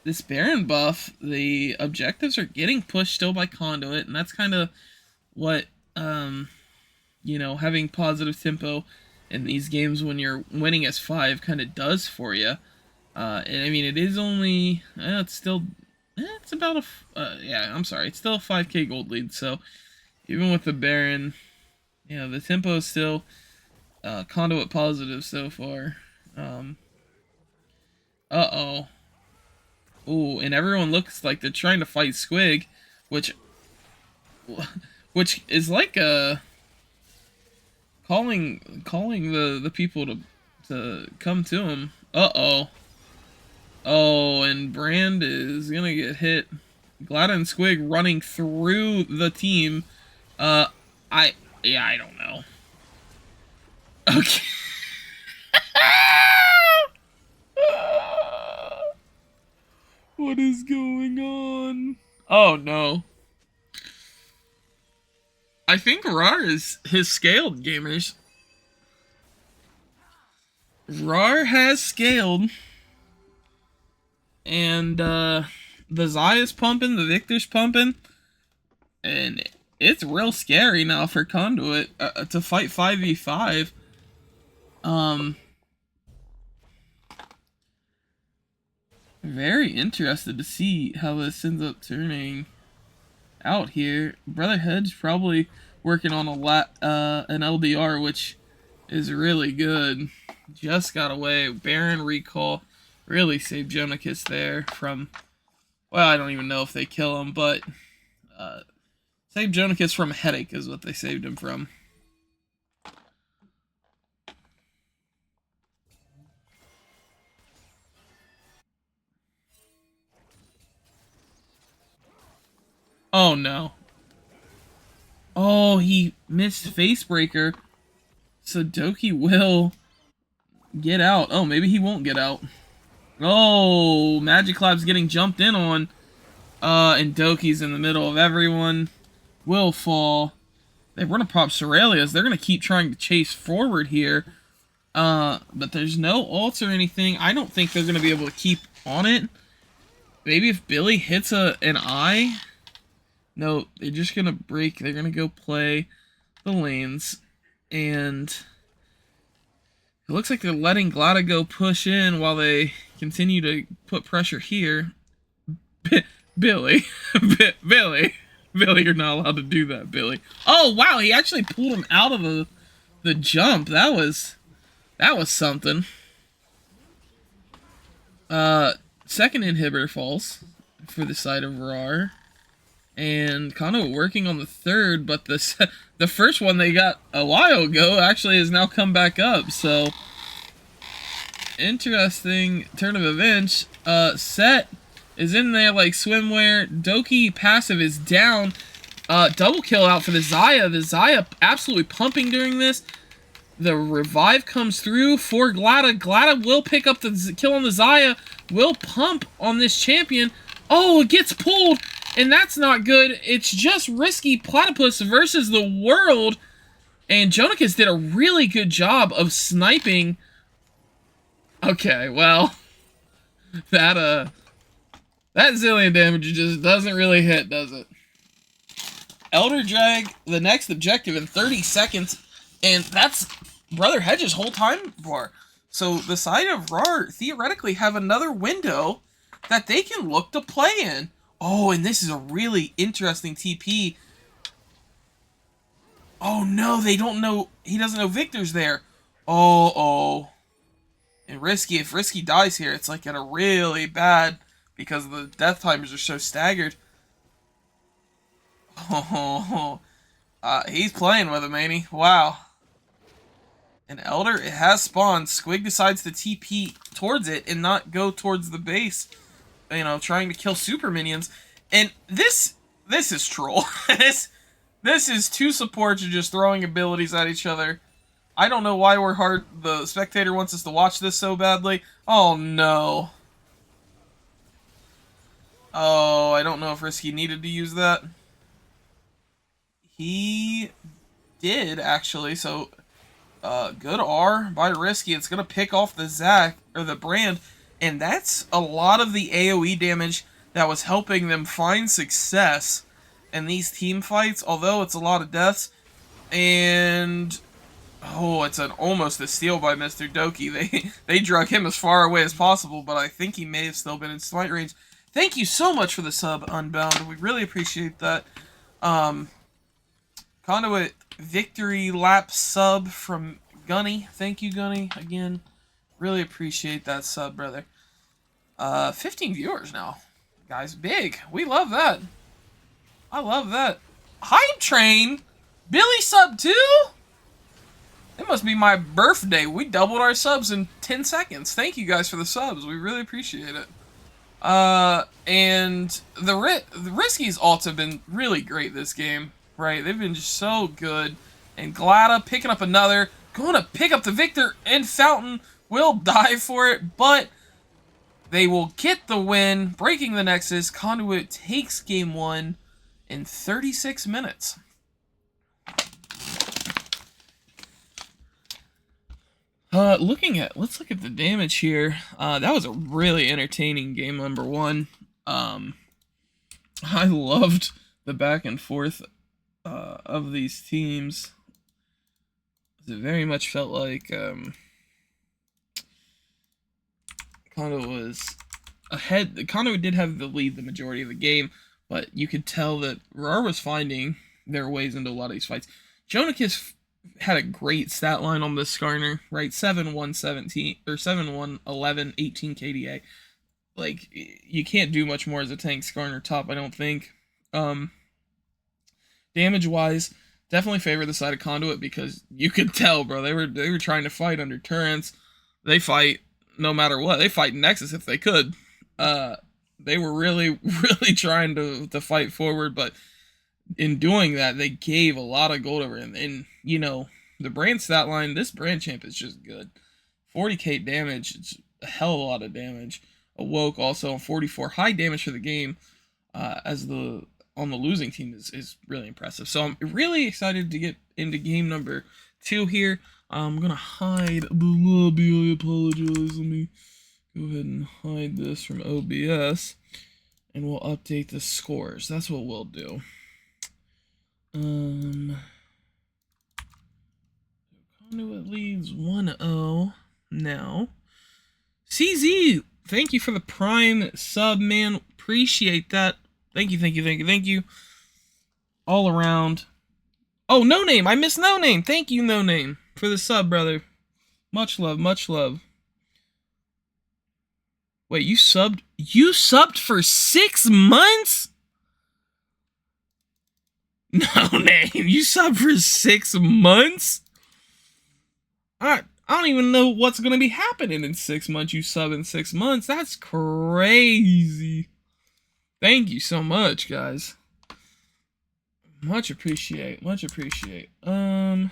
this Baron buff, the objectives are getting pushed still by Conduit, and that's kind of what, you know, having positive tempo in these games when you're winning as 5 kind of does for you. And I mean, it is only, it's still, it's about a, yeah, I'm sorry, it's still a 5k gold lead, so even with the Baron, you know, the tempo is still Conduit positive so far. Uh-oh. Ooh, and everyone looks like they're trying to fight Squig, which is like calling the people to come to him. Uh-oh. Oh, and Brand is gonna get hit. Glad and Squig running through the team. I don't know. Okay. What is going on? Oh no. I think RAWR is his scaled, gamers. RAWR has scaled. And the Zaya's pumping, the Victor's pumping. And it's real scary now for Conduit to fight 5v5. Very interested to see how this ends up turning out here. Brother Hedge probably working on an LDR, which is really good. Just got away. Baron recall really saved Jonikis there from, well, I don't even know if they kill him, but saved Jonikis from a headache is what they saved him from. Oh no. Oh, he missed Facebreaker. So Doki will get out. Oh, maybe he won't get out. Oh, Magic Lab's getting jumped in on. And Doki's in the middle of everyone. Will fall. They want to pop Ceralias. They're going to keep trying to chase forward here. But there's no ults or anything. I don't think they're going to be able to keep on it. Maybe if Billy hits an eye. No, they're just going to break. They're going to go play the lanes. And it looks like they're letting Glada go push in while they continue to put pressure here. Billy. Billy, you're not allowed to do that, Billy. Oh, wow, he actually pulled him out of the jump. That was something. Second inhibitor falls for the side of RAWR. And Conduit working on the third, but the first one they got a while ago actually has now come back up, so interesting turn of events. Set is in there like swimwear. Doki passive is down. Double kill out for the Zaya. The Zaya absolutely pumping during this. The revive comes through for Glada. Glada will pick up the kill on the Zaya. Will pump on this champion. Oh, it gets pulled. And that's not good. It's just risky Platypus versus the world. And Jonikis did a really good job of sniping. Okay, well, that zillion damage just doesn't really hit, does it? Elder Drag, the next objective in 30 seconds. And that's Brother Hedge's whole time bar. So the side of RAWR theoretically have another window that they can look to play in. Oh, and this is a really interesting TP. Oh no, they don't know. He doesn't know Victor's there. Oh. And Risky, if Risky dies here, it's like at a really bad, because the death timers are so staggered. Oh, he's playing with him, ain't he? Wow. And Elder, it has spawned. Squig decides to TP towards it and not go towards the base. You know, trying to kill super minions. And this is troll. this is two supports just throwing abilities at each other. I don't know why the spectator wants us to watch this so badly. Oh no. Oh, I don't know if Risky needed to use that. He did, actually. So, good R by Risky. It's going to pick off the Zac, or the Brand. And that's a lot of the AoE damage that was helping them find success in these team fights. Although it's a lot of deaths. And... oh, it's almost a steal by Mr. Doki. They drug him as far away as possible, but I think he may have still been in smite range. Thank you so much for the sub, Unbound. We really appreciate that. Conduit Victory Lap sub from Gunny. Thank you, Gunny. Again, really appreciate that sub, brother. 15 viewers now. Guys, big. We love that. I love that. Hype Train! Billy sub too? It must be my birthday. We doubled our subs in 10 seconds. Thank you guys for the subs. We really appreciate it. And the Riskies ults have been really great this game, right? They've been just so good. And Glada picking up another. Going to pick up the Victor, and Fountain will die for it, but they will get the win, breaking the Nexus. Conduit takes game 1 in 36 minutes. Let's look at the damage here. That was a really entertaining game number 1. I loved the back and forth of these teams. It very much felt like Conduit was ahead. Conduit did have the lead the majority of the game, but you could tell that RAWR was finding their ways into a lot of these fights. Jonikis had a great stat line on this Skarner, right? 7-1-17 or 7-1-11, 18 KDA. Like, you can't do much more as a tank Skarner top, I don't think. Damage wise, definitely favor the side of Conduit, because you could tell, bro, they were trying to fight under turrets. They fight no matter what. They fight Nexus if they could. They were really trying to fight forward, but in doing that, they gave a lot of gold over him. And, you know, the Brand stat line, this Brand champ is just good. 40k damage, it's a hell of a lot of damage. Awoke also on 44. High damage for the game on the losing team is really impressive. So I'm really excited to get into game number 2 here. I'm going to hide the lobby. I apologize. Let me go ahead and hide this from OBS. And we'll update the scores. That's what we'll do. Conduit leads 1-0 now. CZ, thank you for the Prime sub, man. Appreciate that. Thank you. All around. Oh, No Name. I missed No Name. Thank you, No Name, for the sub, brother. Much love, much love. Wait, you subbed? You subbed for 6 months? No Name, you subbed for 6 months? I don't even know what's gonna be happening in 6 months. You sub in 6 months? That's crazy. Thank you so much, guys. Much appreciate. I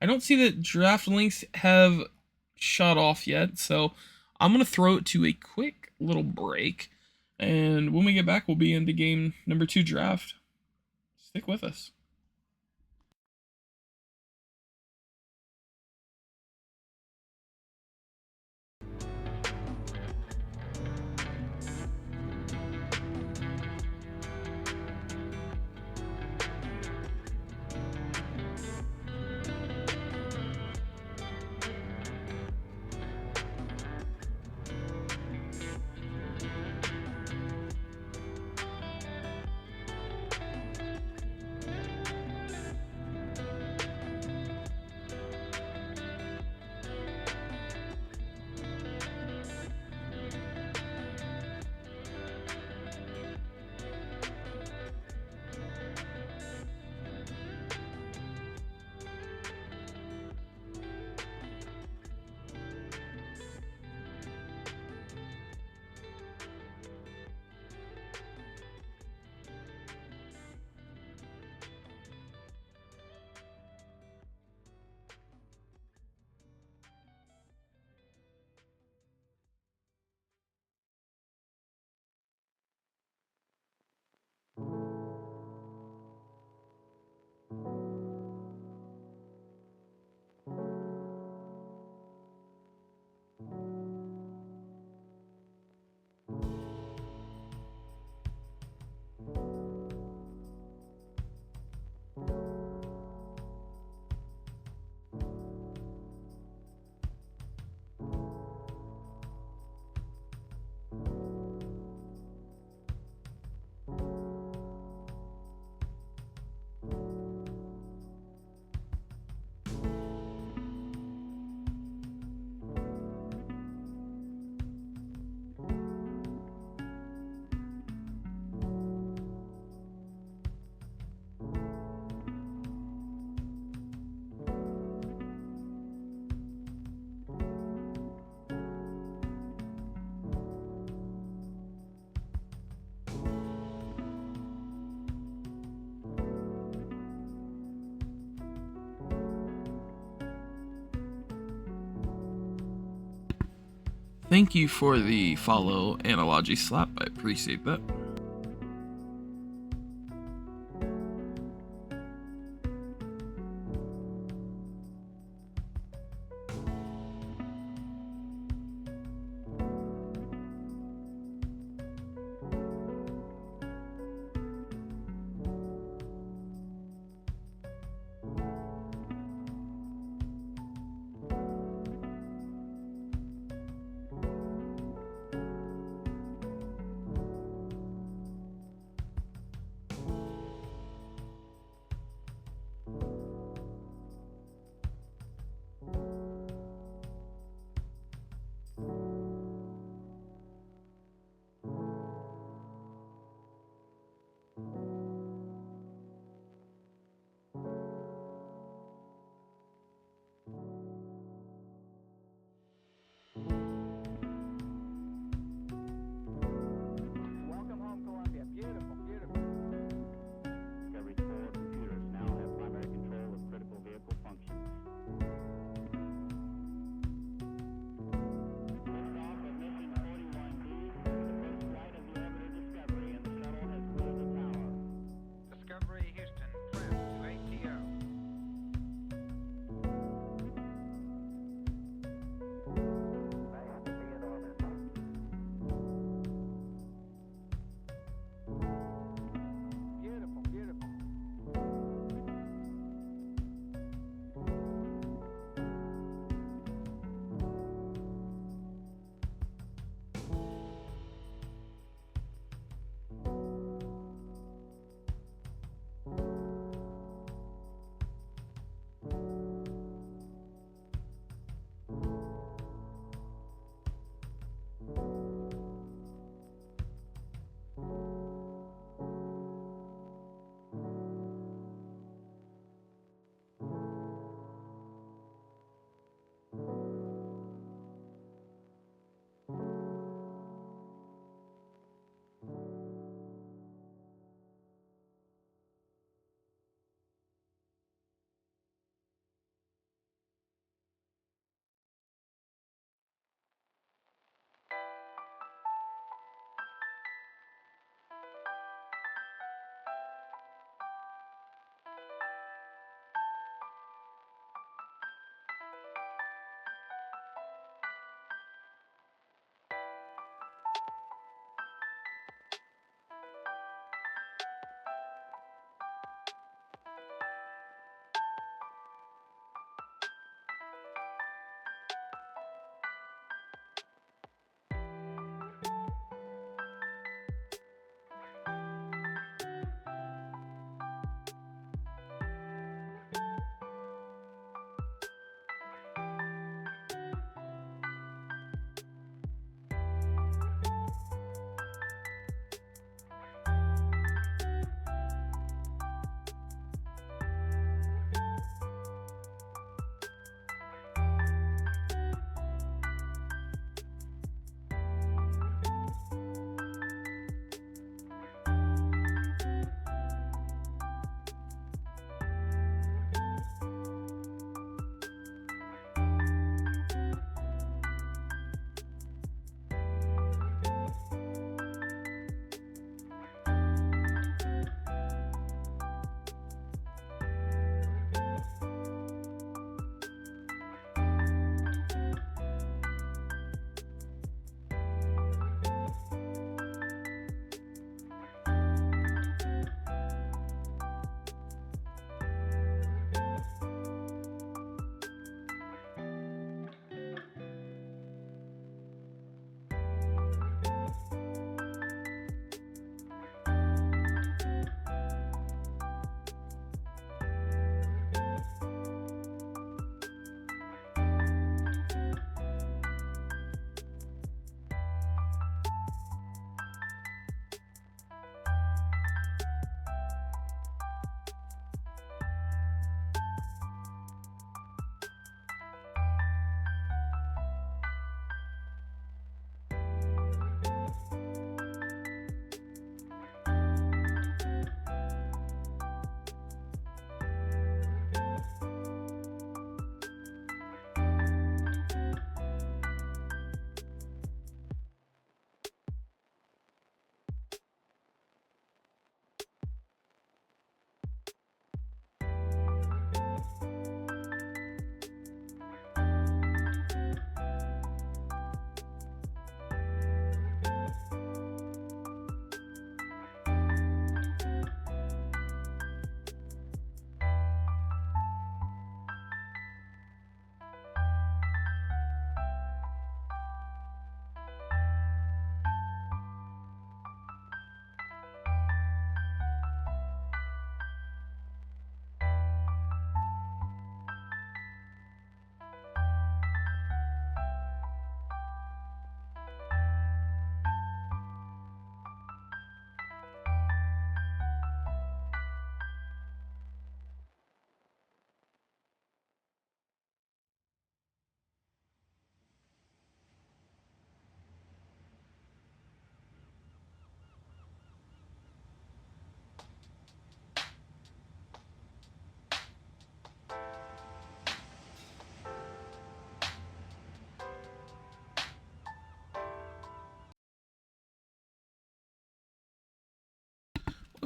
don't see that draft links have shut off yet, so I'm gonna throw it to a quick little break, and when we get back, we'll be into game number 2 draft. Stick with us. Thank you for the follow, Analogy Slap. I appreciate that.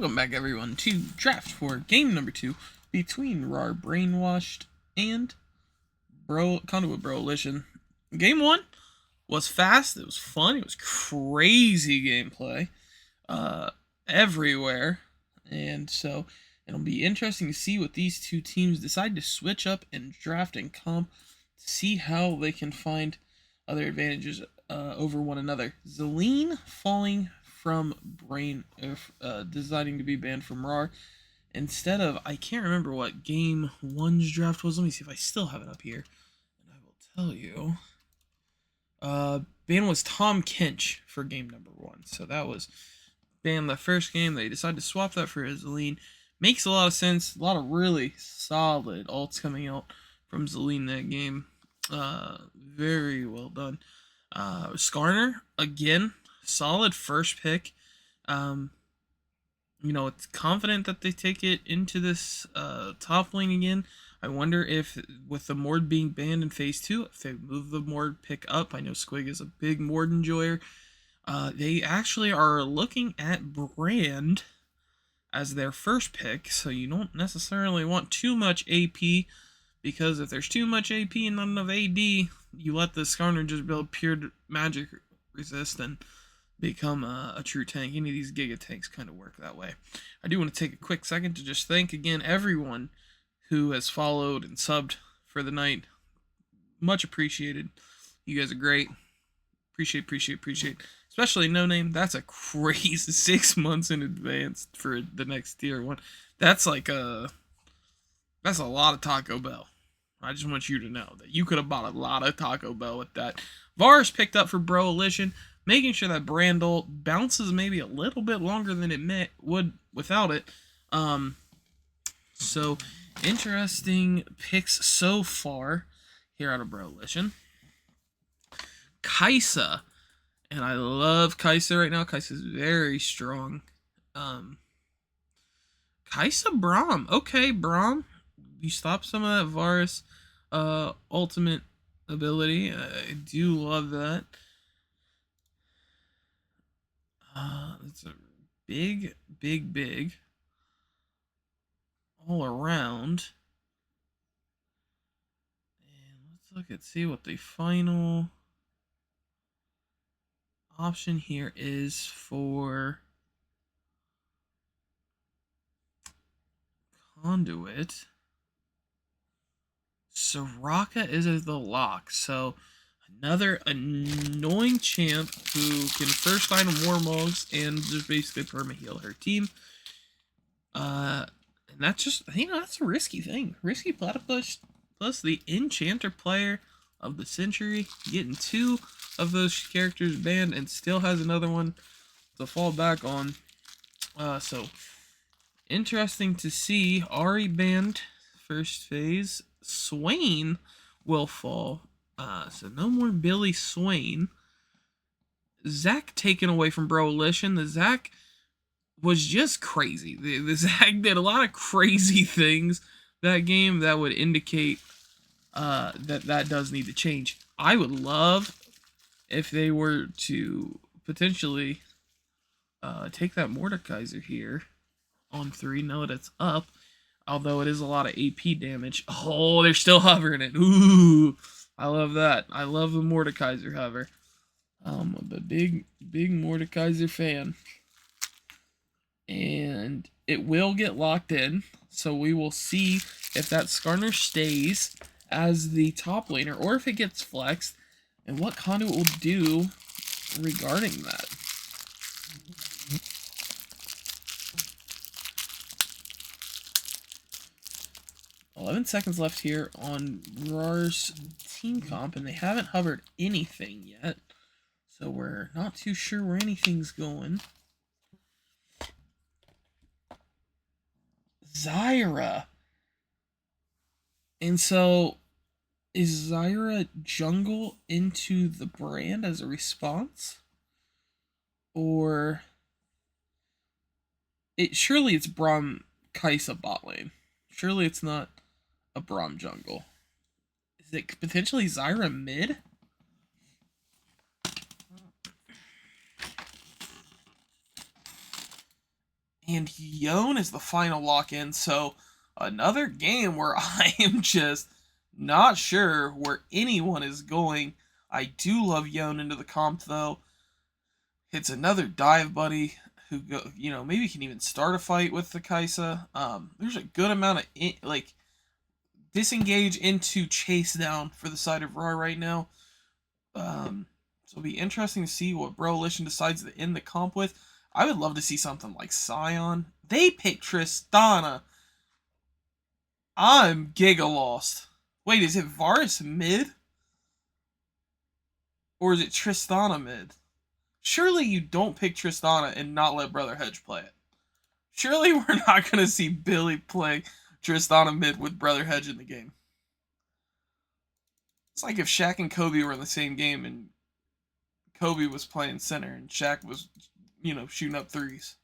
Welcome back, everyone, to Draft for game number 2 between RAWR Brainwashed and Conduit Broalition. Game 1 was fast, it was fun, it was crazy gameplay everywhere, and so it'll be interesting to see what these two teams decide to switch up and draft and comp to see how they can find other advantages over one another. Zeline falling from deciding to be banned from RAWR instead of, I can't remember what game 1's draft was. Let me see if I still have it up here, and I will tell you. Ban was Tom Kinch for game number 1, so that was banned the first game. They decided to swap that for Zeline. Makes a lot of sense. A lot of really solid ults coming out from Zeline that game. Very well done. Skarner, again, solid first pick. It's confident that they take it into this top lane again. I wonder if, with the Mord being banned in Phase 2, if they move the Mord pick up. I know Squig is a big Mord enjoyer. They actually are looking at Brand as their first pick, so you don't necessarily want too much AP, because if there's too much AP and not enough AD, you let the Skarner just build pure magic resist and become a true tank. Any of these Giga tanks kind of work that way. I do want to take a quick second to just thank again everyone who has followed and subbed for the night. Much appreciated. You guys are great. Appreciate. Especially No Name. That's a crazy 6 months in advance for the next tier 1. That's like that's a lot of Taco Bell. I just want you to know that you could have bought a lot of Taco Bell with that. VAR is picked up for Broalition, making sure that Brand ult bounces maybe a little bit longer than it would without it. So interesting picks so far here out of Broalition. Kaisa, and I love Kaisa right now. Kaisa's very strong. Kaisa Braum. Okay, Braum, you stop some of that Varus ultimate ability. I do love that. It's a big all around. And let's see what the final option here is for Conduit. Soraka is the lock, so another annoying champ who can first item Warmogs and just basically perma-heal her team. And that's just, that's a risky thing. Risky platypus plus the enchanter player of the century, getting 2 of those characters banned and still has another one to fall back on. So interesting to see. Ari banned first phase. Swain will fall. So no more Billy Swain. Zach taken away from Broalition. The Zach was just crazy. The Zach did a lot of crazy things that game that would indicate that does need to change. I would love if they were to potentially take that Mordekaiser here on 3. Now that it's up, although it is a lot of AP damage. Oh, they're still hovering it. Ooh, I love that. I love the Mordekaiser hover. I'm a big Mordekaiser fan. And it will get locked in, so we will see if that Skarner stays as the top laner or if it gets flexed, and what Conduit will do regarding that. $11 seconds left here on RAWR's team comp, and they haven't hovered anything yet, so we're not too sure where anything's going. Zyra. And so, is Zyra jungle into the Brand as a response? Or surely it's Braum Kaisa bot lane. Surely it's not a Braum jungle. Is it potentially Zyra mid? And Yone is the final lock-in, so another game where I am just not sure where anyone is going. I do love Yone into the comp, though. It's another dive buddy who maybe can even start a fight with the Kaisa. There's a good amount of disengage into chase down for the side of RAWR right now. So it'll be interesting to see what Broalition decides to end the comp with. I would love to see something like Scion. They picked Tristana. I'm giga lost. Wait, is it Varus mid? Or is it Tristana mid? Surely you don't pick Tristana and not let Brother Hedge play it. Surely we're not going to see Billy play Tristana mid with Brother Hedge in the game. It's like if Shaq and Kobe were in the same game and Kobe was playing center and Shaq was, shooting up threes.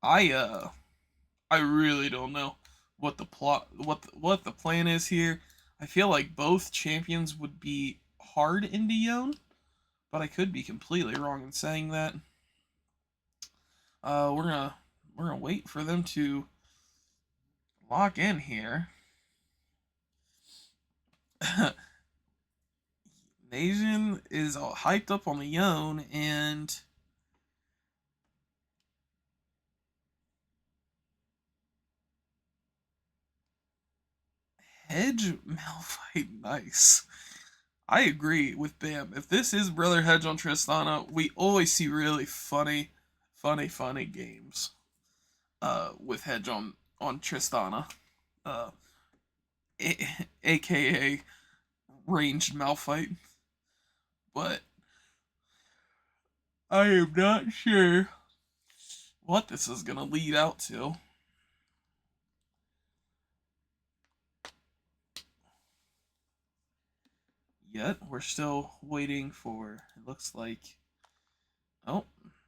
I really don't know what the what the plan is here. I feel like both champions would be hard into Yone, but I could be completely wrong in saying that. We're gonna wait for them to lock in here. Nation is all hyped up on the Yone, and Hedge Malphite, nice. I agree with Bam. If this is Brother Hedge on Tristana, we always see really funny games. With Hedge on Tristana, aka ranged Malphite. But I am not sure what this is gonna lead out to. Yet we're still waiting for. It looks like. Oh,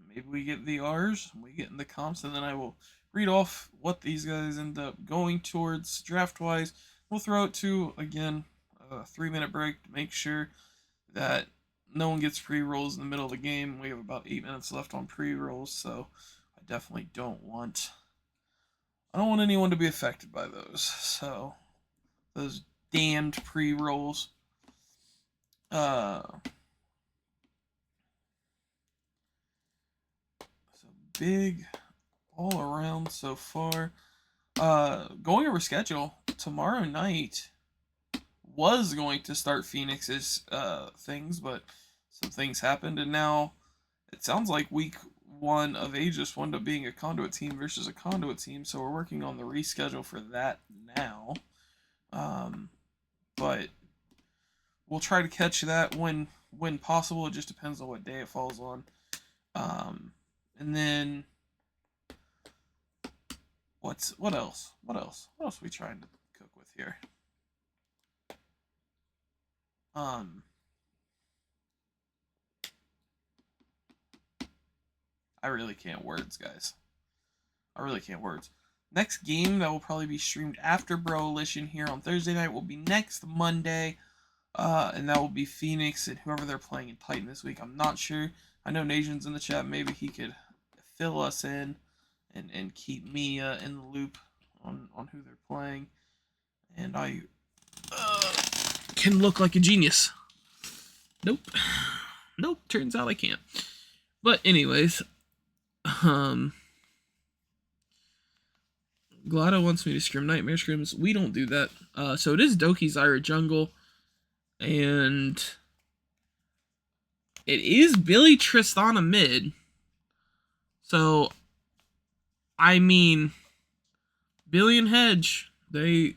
maybe we get the R's, we get in the comps, and then I will read off what these guys end up going towards draft wise. We'll throw it to again a 3-minute break to make sure that no one gets pre-rolls in the middle of the game. We have about 8 minutes left on pre-rolls, so I definitely don't want anyone to be affected by those. So those damned pre-rolls. So big all around so far. Going over schedule, tomorrow night was going to start Phoenix's things, but some things happened, and now it sounds like week 1 of Aegis wound up being a Conduit team versus a Conduit team, so we're working on the reschedule for that now. But we'll try to catch that when possible. It just depends on what day it falls on. And then what else? What else are we trying to cook with here? I really can't words, guys. I really can't words. Next game that will probably be streamed after Broalition here on Thursday night will be next Monday. And that will be Phoenix and whoever they're playing in Titan this week. I'm not sure. I know Nation's in the chat. Maybe he could fill us in and keep me in the loop on who they're playing. And I can look like a genius. Nope. Nope, turns out I can't. But anyways, Glado wants me to scrim Nightmare Scrims. We don't do that. So it is Doki Zyra Jungle. And it is Billy Tristana mid. So, I mean, Billy and Hedge, they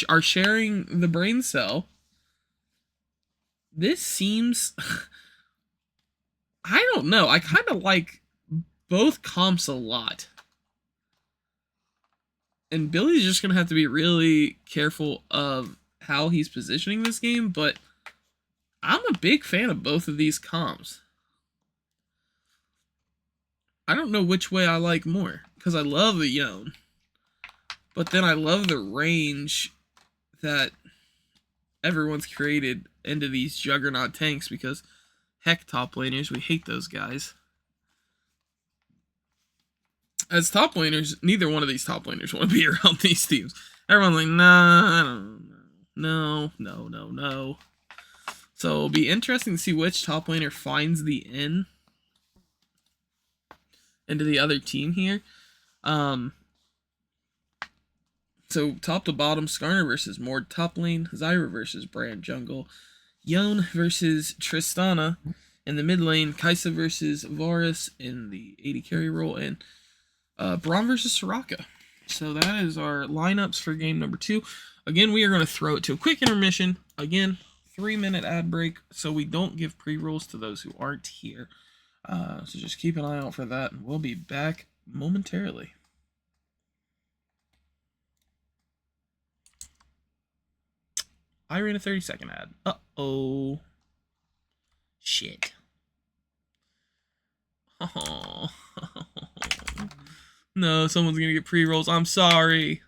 are sharing the brain cell. This seems... I don't know. I kind of like both comps a lot. And Billy's just going to have to be really careful of how he's positioning this game, but I'm a big fan of both of these comps. I don't know which way I like more, because I love the Yone, but then I love the range that everyone's created into these juggernaut tanks because, heck, top laners, we hate those guys. As top laners, neither one of these top laners want to be around these teams. Everyone's like, nah, I don't know. No. So it'll be interesting to see which top laner finds the in into the other team here. So top to bottom, Skarner versus Mord top lane, Zyra versus Brand jungle, Yone versus Tristana in the mid lane, Kai'Sa versus Varus in the AD carry role, and Braum versus Soraka. So that is our lineups for game number 2. Again, we are going to throw it to a quick intermission. Again, 3-minute ad break, so we don't give pre-rolls to those who aren't here. So just keep an eye out for that, and we'll be back momentarily. I ran a 30-second ad. Uh-oh. Shit. Oh. No, someone's gonna get pre-rolls. I'm sorry.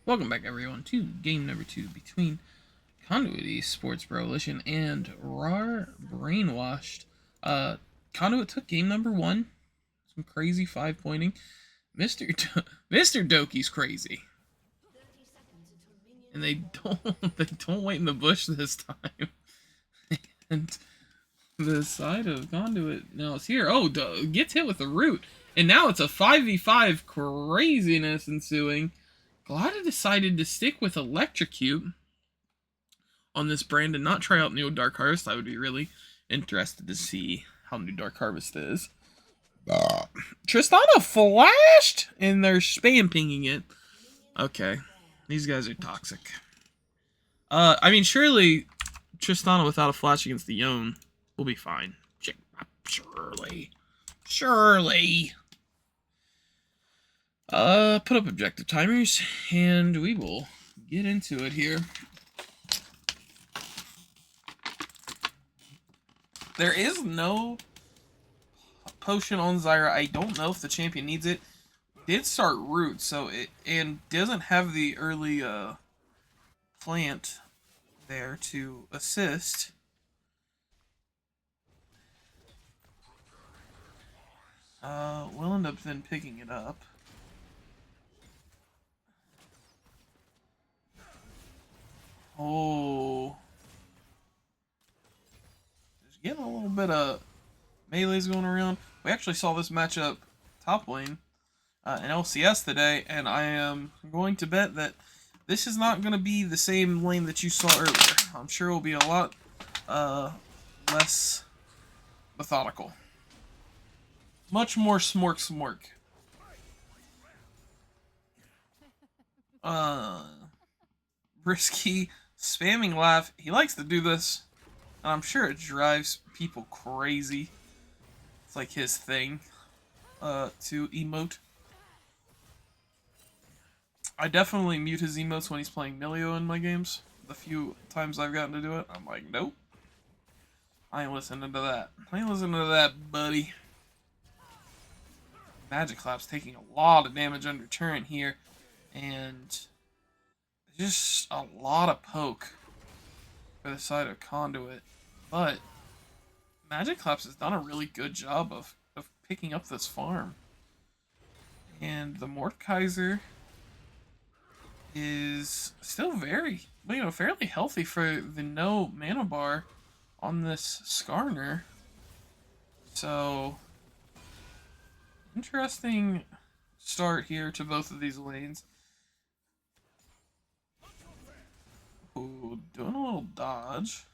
Welcome back, everyone, to game number 2 between Conduit Esports Broalition and RAWR Brainwashed. Conduit took game number 1. Some crazy 5-pointing. Mr. Doki's crazy. And they don't wait in the bush this time. And The side of Conduit now is here. Oh, gets hit with the root. And now it's a 5v5 craziness ensuing. Glada decided to stick with Electrocute on this brand and not try out New Dark Harvest. I would be really interested to see how New Dark Harvest is. Tristana flashed, and they're spam pinging it. Okay, these guys are toxic. I mean, surely Tristana without a flash against the Yone will be fine. Surely. Put up objective timers, and we will get into it here. There is no potion on Zyra. I don't know if the champion needs it. Did start root, so and doesn't have the early plant there to assist. We'll end up then picking it up. Oh. Just getting a little bit of melees going around. We actually saw this matchup top lane in LCS today, and I am going to bet that this is not going to be the same lane that you saw earlier. I'm sure it will be a lot less methodical. Much more smork. Risky spamming laugh. He likes to do this, and I'm sure it drives people crazy. It's like his thing to emote. I definitely mute his emotes when he's playing Milio in my games. The few times I've gotten to do it, I'm like, nope. I ain't listening to that. I ain't listening to that, buddy. Magic Clap's taking a lot of damage under turret here, and just a lot of poke for the side of Conduit. But Magic Claps has done a really good job of picking up this farm. And the Mordekaiser is still very, fairly healthy for the no mana bar on this Skarner. So, interesting start here to both of these lanes. Ooh, doing a little dodge.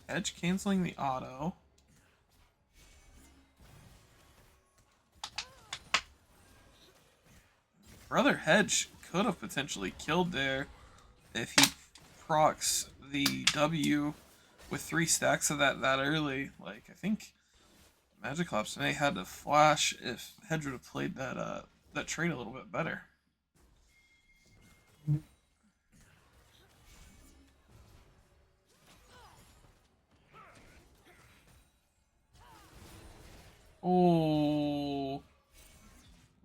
Hedge canceling the auto. Brother Hedge could have potentially killed there if he procs the W with 3 stacks of that early. Like, I think Magic-Clops may have had to flash if Hedge would have played that trade a little bit better. Oh,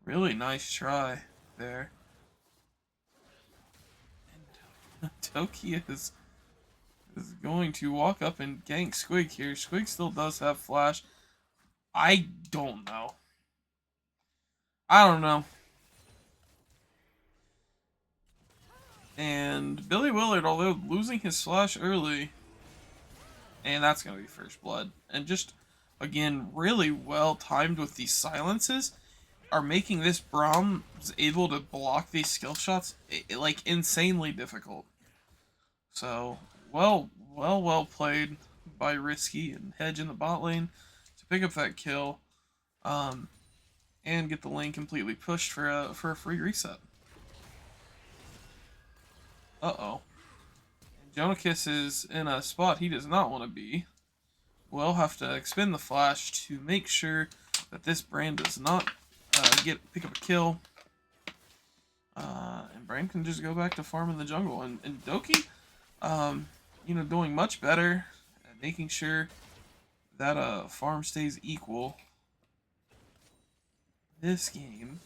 really nice try there. And Toki is going to walk up and gank Squig here. Squig still does have flash. I don't know. And Billy Willard, although losing his flash early, and that's going to be first blood. And just, again, really well timed with these silences, are making this Braum able to block these skill shots like insanely difficult. So well played by Risky and Hedge in the bot lane to pick up that kill, and get the lane completely pushed for a free reset. Uh-oh. Jonakis is in a spot he does not want to be. We'll have to expend the flash to make sure that this Brand does not pick up a kill. And Brand can just go back to farming the jungle. And Doki, doing much better at making sure that farm stays equal this game.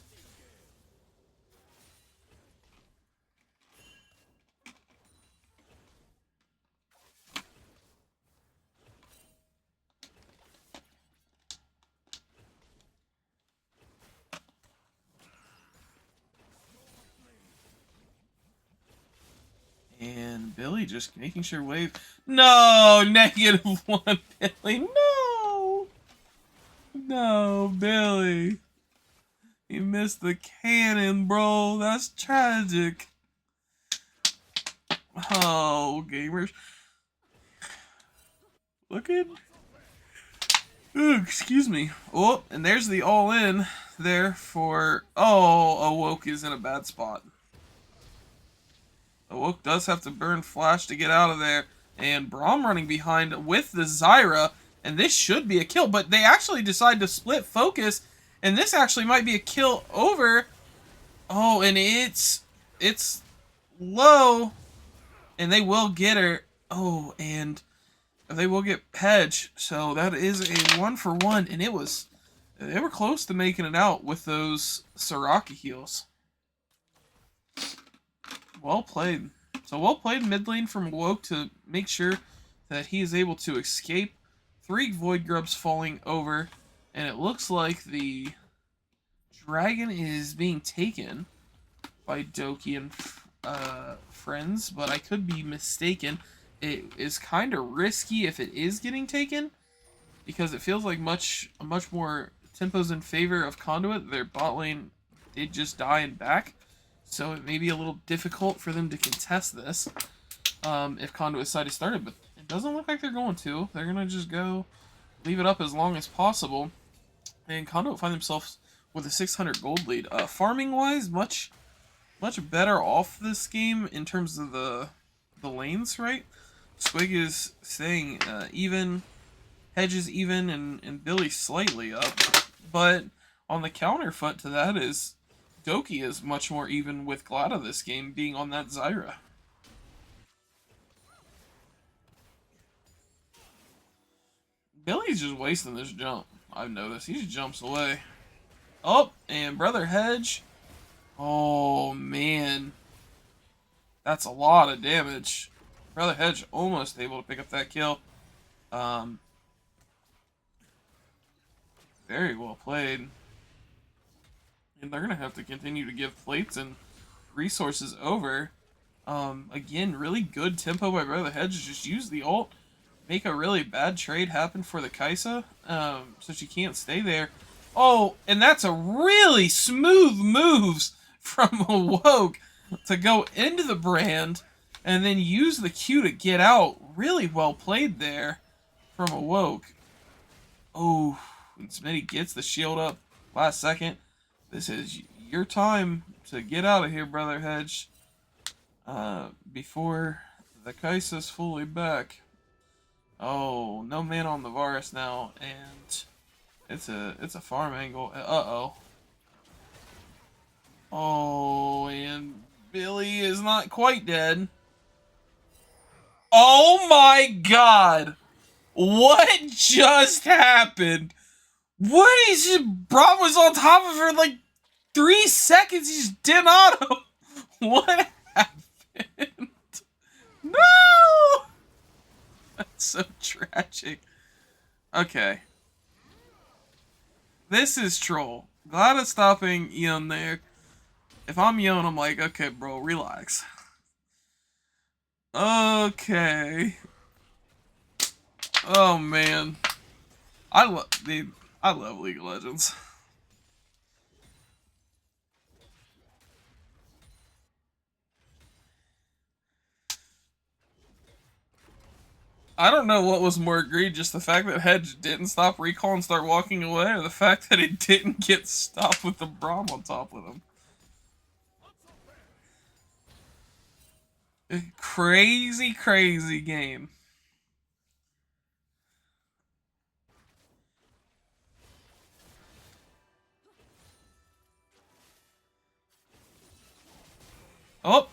And Billy just making sure wave. No, -1, Billy. No, no, Billy. You missed the cannon, bro. That's tragic. Oh, gamers. Look at. Ooh, excuse me. Oh, and there's the all-in there for... Oh, Awoke is in a bad spot. Awoke does have to burn Flash to get out of there. And Braum running behind with the Zyra. And this should be a kill. But they actually decide to split focus. And this actually might be a kill over. Oh, and it's low. And they will get her. Oh, and they will get Hedge. So that is a 1-for-1. And they were close to making it out with those Soraka heals. Well played. So well played mid lane from Woke to make sure that he is able to escape. 3 Void Grubs falling over. And it looks like the dragon is being taken by Doki and friends, but I could be mistaken. It is kind of risky if it is getting taken, because it feels like much more tempos in favor of Conduit. Their bot lane did just die and back, so it may be a little difficult for them to contest this if Conduit's side is started, but it doesn't look like they're going to. They're going to just go leave it up as long as possible, and Conduit find themselves with a 600 gold lead. Farming-wise, much better off this game in terms of the lanes, right? Swig is staying even, Hedge is even, and Billy slightly up. But on the counterfoot to that is Doki is much more even with Glada this game, being on that Zyra. Billy's just wasting this jump, I've noticed. He just jumps away. Oh, and Brother Hedge. Oh, man. That's a lot of damage. Brother Hedge almost able to pick up that kill. Very well played. And they're going to have to continue to give plates and resources over. Again, really good tempo by Brother Hedge. Just use the ult. Make a really bad trade happen for the Kaisa. So she can't stay there. Oh, and that's a really smooth moves from Awoke to go into the brand and then use the Q to get out. Really well played there from Awoke. Oh, and Smitty gets the shield up last second. This is your time to get out of here, Brother Hedge, before the Kaisa's fully back. Oh, no man on the Varus now, and it's a farm angle. Uh-oh. Oh, and Billy is not quite dead. Oh my god! What just happened? What is it? Braum was on top of her like 3 seconds. He just did auto. What happened? No! That's so tragic. Okay. This is troll. Glad it's stopping Eon there. If I'm Eon, I'm like, okay, bro, relax. Okay. Oh man. I love League of Legends. I don't know what was more egregious, the fact that Hedge didn't stop recall and start walking away, or the fact that it didn't get stopped with the Braum on top of him. Crazy, crazy game. Oh,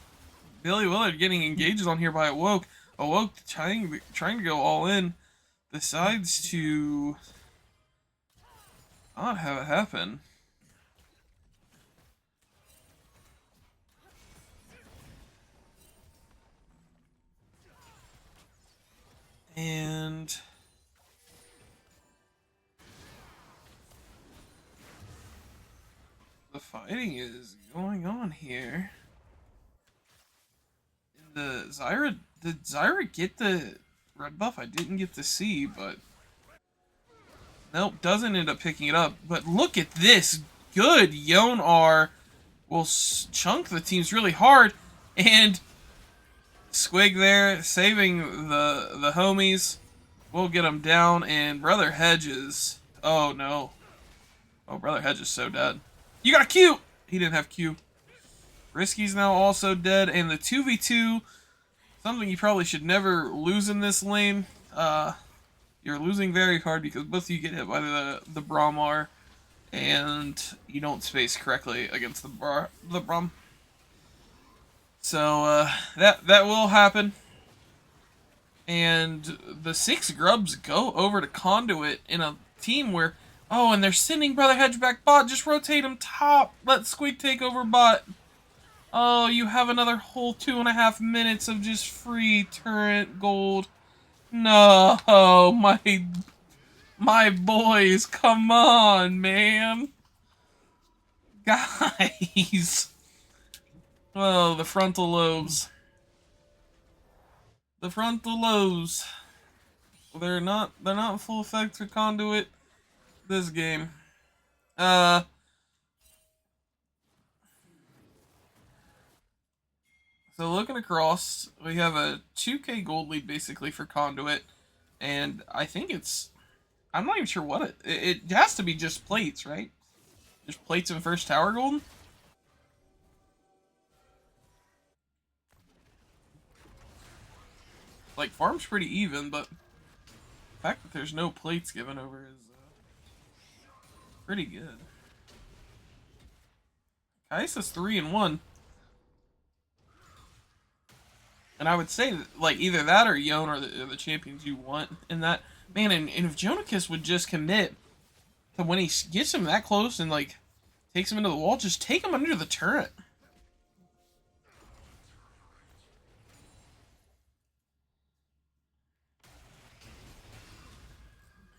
Billy Willard getting engaged on here by Awoke. Awoke trying to go all in, decides to not have it happen. And the fighting is going on here Did Zyra get the red buff? I didn't get to see, but nope, doesn't end up picking it up. But look at this. Good. Yone R will chunk the teams really hard. And Squig there saving the homies. We'll get him down. And Brother Hedges. Oh, no. Oh, Brother Hedges is so dead. You got a Q! He didn't have Q. Risky's now also dead. And the 2v2, something you probably should never lose in this lane. You're losing very hard because both of you get hit by the RAWR, and you don't space correctly against the Braum. So that will happen. And the 6 grubs go over to Conduit in a team where, oh, and they're sending Brother Hedge back bot. Just rotate him top. Let Squig take over bot. Oh, you have another whole 2.5 minutes of just free turret gold. No, my boys, come on, man. Guys. Oh, the frontal lobes. The frontal lobes. They're not full effect for Conduit this game. So looking across, we have a 2k gold lead basically for Conduit, and I think I'm not even sure what it has to be just plates, right? Just plates and first tower gold? Like, farm's pretty even, but the fact that there's no plates given over is pretty good. Kaisa's 3-1. And I would say, that, like, either that or Yone are the champions you want. And that, man, and if Jonakis would just commit to when he gets him that close and, like, takes him into the wall, just take him under the turret.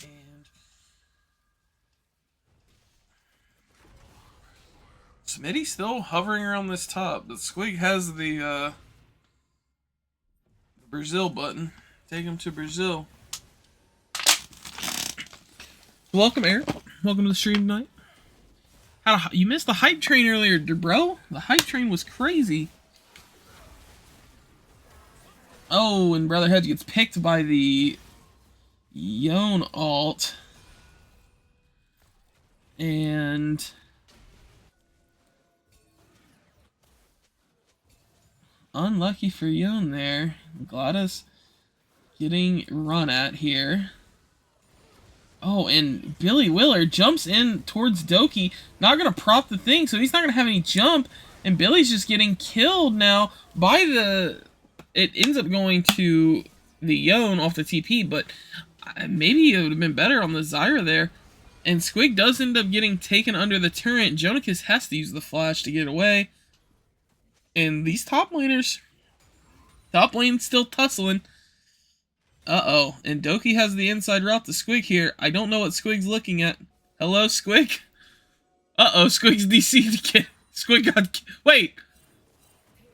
And Smitty's still hovering around this top, but Squig has the Brazil button. Take him to Brazil. Welcome, Eric. Welcome to the stream tonight. You missed the hype train earlier, bro. The hype train was crazy. Oh, and Brother Hedge gets picked by the Yone alt. And unlucky for Yone there. Gladys getting run at here. Oh, and Billy Willard jumps in towards Doki. Not going to prop the thing, so he's not going to have any jump. And Billy's just getting killed now by the... It ends up going to the Yone off the TP, but maybe it would have been better on the Zyra there. And Squig does end up getting taken under the turret. Jonakis has to use the flash to get away. And these top laners... Top lane still tussling. Uh-oh. And Doki has the inside route to Squig here. I don't know what Squig's looking at. Hello, Squig? Uh-oh, Squig's DC'd again. Squig got... Wait!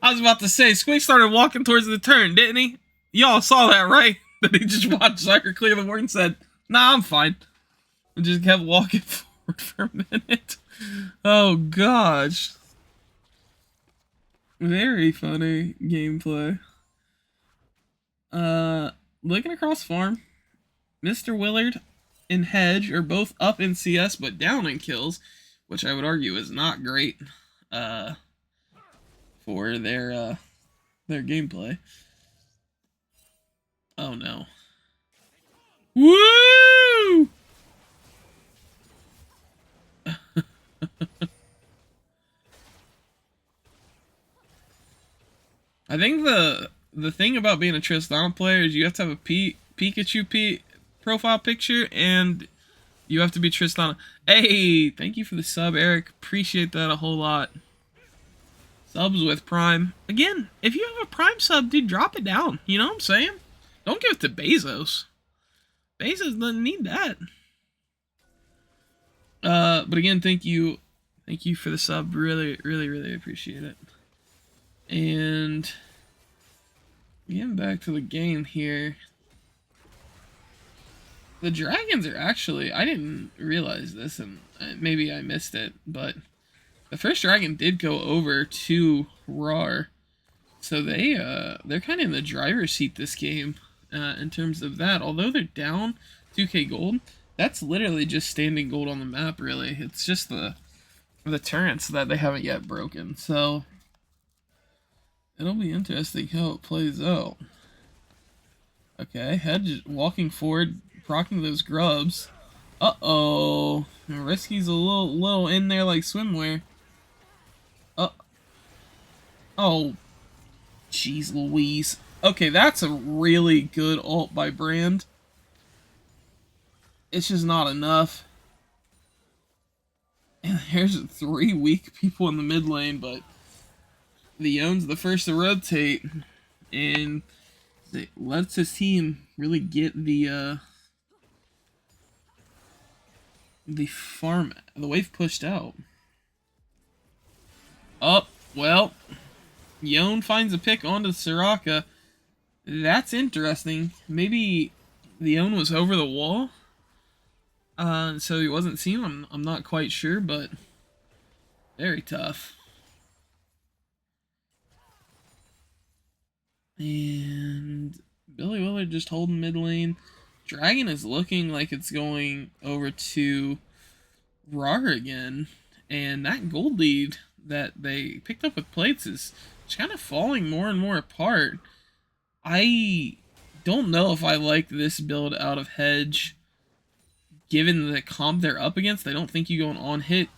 I was about to say, Squig started walking towards the turn, didn't he? Y'all saw that, right? That he just watched Zyra clear the board and said, nah, I'm fine. And just kept walking forward for a minute. Oh, gosh. Very funny gameplay. Looking across farm, Mr. Willard and Hedge are both up in CS but down in kills, which I would argue is not great for their gameplay. Oh no. Woo! I think the thing about being a Tristana player is you have to have a Pikachu profile picture, and you have to be Tristana. Hey, thank you for the sub, Eric. Appreciate that a whole lot. Subs with Prime. Again, if you have a Prime sub, dude, drop it down. You know what I'm saying? Don't give it to Bezos. Bezos doesn't need that. But again, thank you. Thank you for the sub. Really, really, really appreciate it. And... Getting back to the game here. The dragons are actually, I didn't realize this, and maybe I missed it, but the first dragon did go over to RAWR. So they're kind of in the driver's seat this game in terms of that. Although they're down 2k gold, that's literally just standing gold on the map, really. It's just the turrets that they haven't yet broken. So it'll be interesting how it plays out. Okay, Hedge walking forward, procking those grubs. Uh-oh. Risky's a little in there like swimwear. Oh, jeez Louise. Okay, that's a really good ult by Brand. It's just not enough. And there's 3 weak people in the mid lane, but the Yone's the first to rotate, and it lets his team really get the wave pushed out. Oh, well, Yone finds a pick onto Soraka. That's interesting. Maybe the Yone was over the wall, so he wasn't seen. I'm not quite sure, but very tough. And Billy Willard just holding mid lane. Dragon is looking like it's going over to RAWR again, and that gold lead that they picked up with plates is just kind of falling more and more apart. I don't know if I like this build out of Hedge, given the comp they're up against. I don't think you go an on-hit,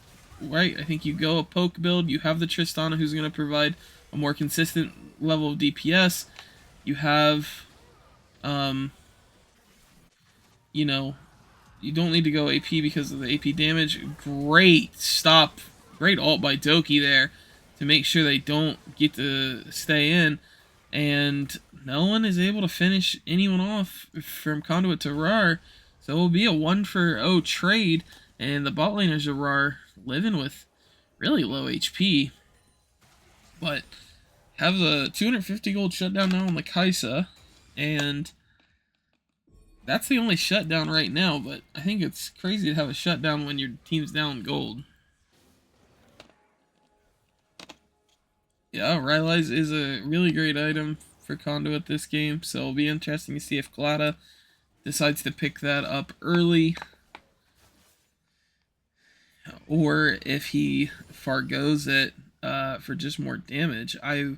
right? I think you go a poke build. You have the Tristana, who's going to provide a more consistent level of DPS. You have, you know, you don't need to go AP because of the AP damage. Great ult by Doki there to make sure they don't get to stay in. And no one is able to finish anyone off from Conduit to RAWR. So it will be a 1-for-0 trade. And the bot laners of RAWR living with really low HP. But have a 250 gold shutdown now on the Kaisa. And that's the only shutdown right now. But I think it's crazy to have a shutdown when your team's down gold. Yeah, Rylai's is a really great item for Conduit this game, so it'll be interesting to see if Glada decides to pick that up early, or if he forgoes it for just more damage. I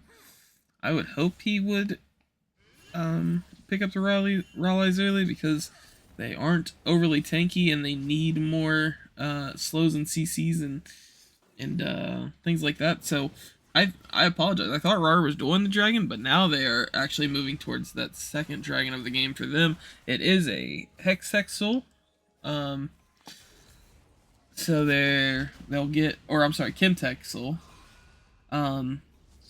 would hope he would pick up the Rylai's early, because they aren't overly tanky and they need more slows and CCs and things like that. So I apologize. I thought RAWR was doing the dragon, but now they are actually moving towards that second dragon of the game for them. It is a Hextech so they'll get, or I'm sorry, Chemtech Soul. So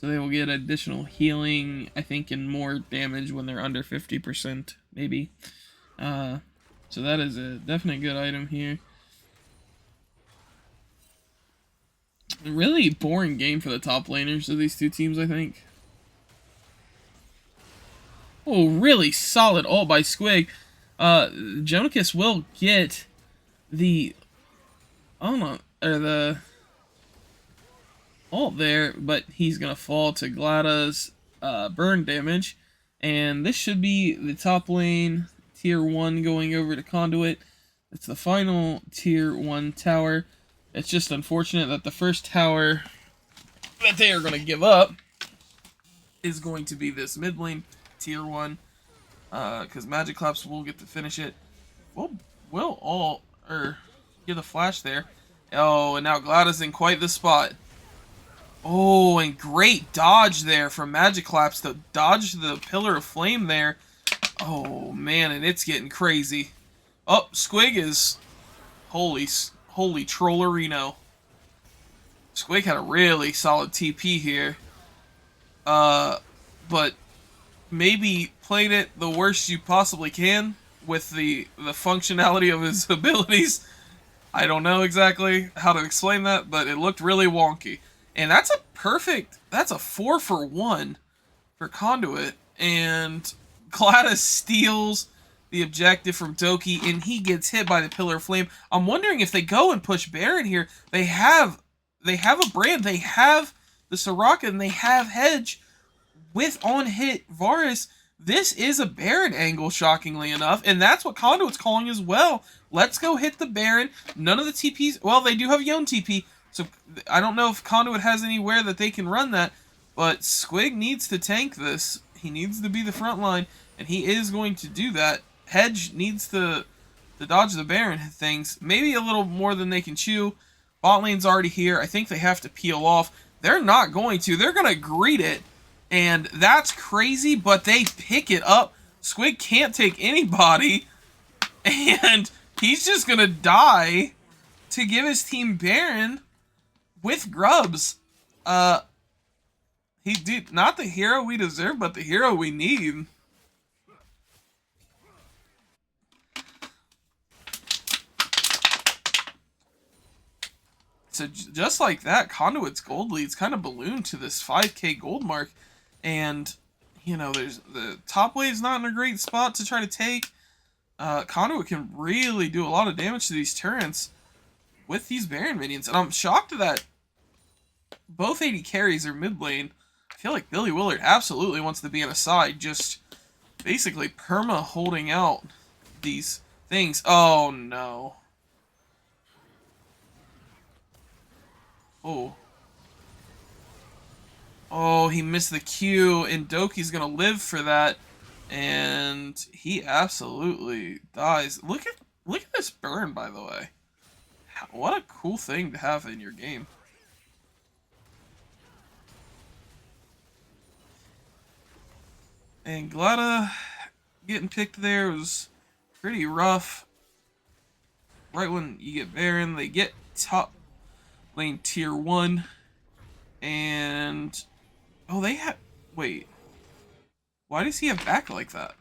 they will get additional healing, I think, and more damage when they're under 50%, maybe. So that is a definitely good item here. Really boring game for the top laners of these two teams, I think. Oh, really solid ult by Squig. Jonikis will get the the ult there, but he's gonna fall to Glada's burn damage. And this should be the top lane, tier 1 going over to Conduit. It's the final tier 1 tower. It's just unfortunate that the first tower that they are going to give up is going to be this mid lane tier 1, because Magic Claps will get to finish it. We'll all get a flash there. Oh, and now Glada's in quite the spot. Oh, and great dodge there from Magic Claps to dodge the Pillar of Flame there. Oh man, and it's getting crazy. Oh, Squig is holy trollerino. Squig had a really solid TP here. But maybe played it the worst you possibly can with the functionality of his abilities. I don't know exactly how to explain that, but it looked really wonky. And that's a 4-for-1 for Conduit. And Gladys steals the objective from Doki, and he gets hit by the Pillar of Flame. I'm wondering if they go and push Baron here. They have a brand, they have the Soraka, and they have Hedge with on-hit Varus. This is a Baron angle, shockingly enough, and that's what Conduit's calling as well. Let's go hit the Baron. None of the TPs... Well, they do have Yone TP, so I don't know if Conduit has anywhere that they can run that, but Squig needs to tank this. He needs to be the front line, and he is going to do that. Hedge needs to dodge the Baron things. Maybe a little more than they can chew. Bot lane's already here. I think they have to peel off. They're not going to. They're going to greet it. And that's crazy, but they pick it up. Squig can't take anybody. And he's just going to die to give his team Baron with grubs. He did not the hero we deserve, but the hero we need. So just like that, Conduit's gold leads kind of ballooned to this 5k gold mark. And, you know, there's the top wave's not in a great spot to try to take. Conduit can really do a lot of damage to these turrets with these Baron minions. And I'm shocked that both AD carries are mid lane. I feel like Billy Willard absolutely wants to be on a side, just basically perma holding out these things. Oh, no. Oh. Oh, he missed the Q, and Doki's gonna live for that, and he absolutely dies. Look at this burn, by the way. What a cool thing to have in your game. And Glada getting picked there was pretty rough. Right when you get Baron, they get top lane tier 1. And... oh, they have... wait. Why does he have back like that?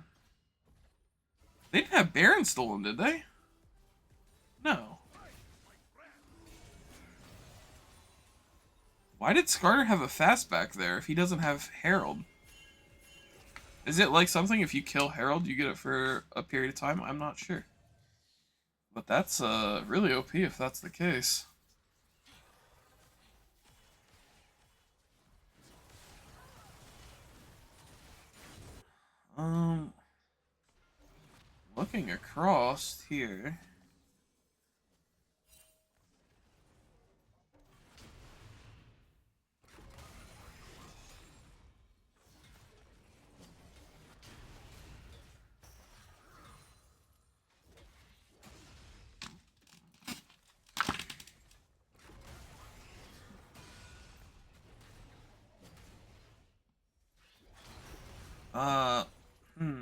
They didn't have Baron stolen, did they? No. Why did Skarner have a fast back there if he doesn't have Herald? Is it like something if you kill Herald, you get it for a period of time? I'm not sure. But that's really OP if that's the case. Looking across here.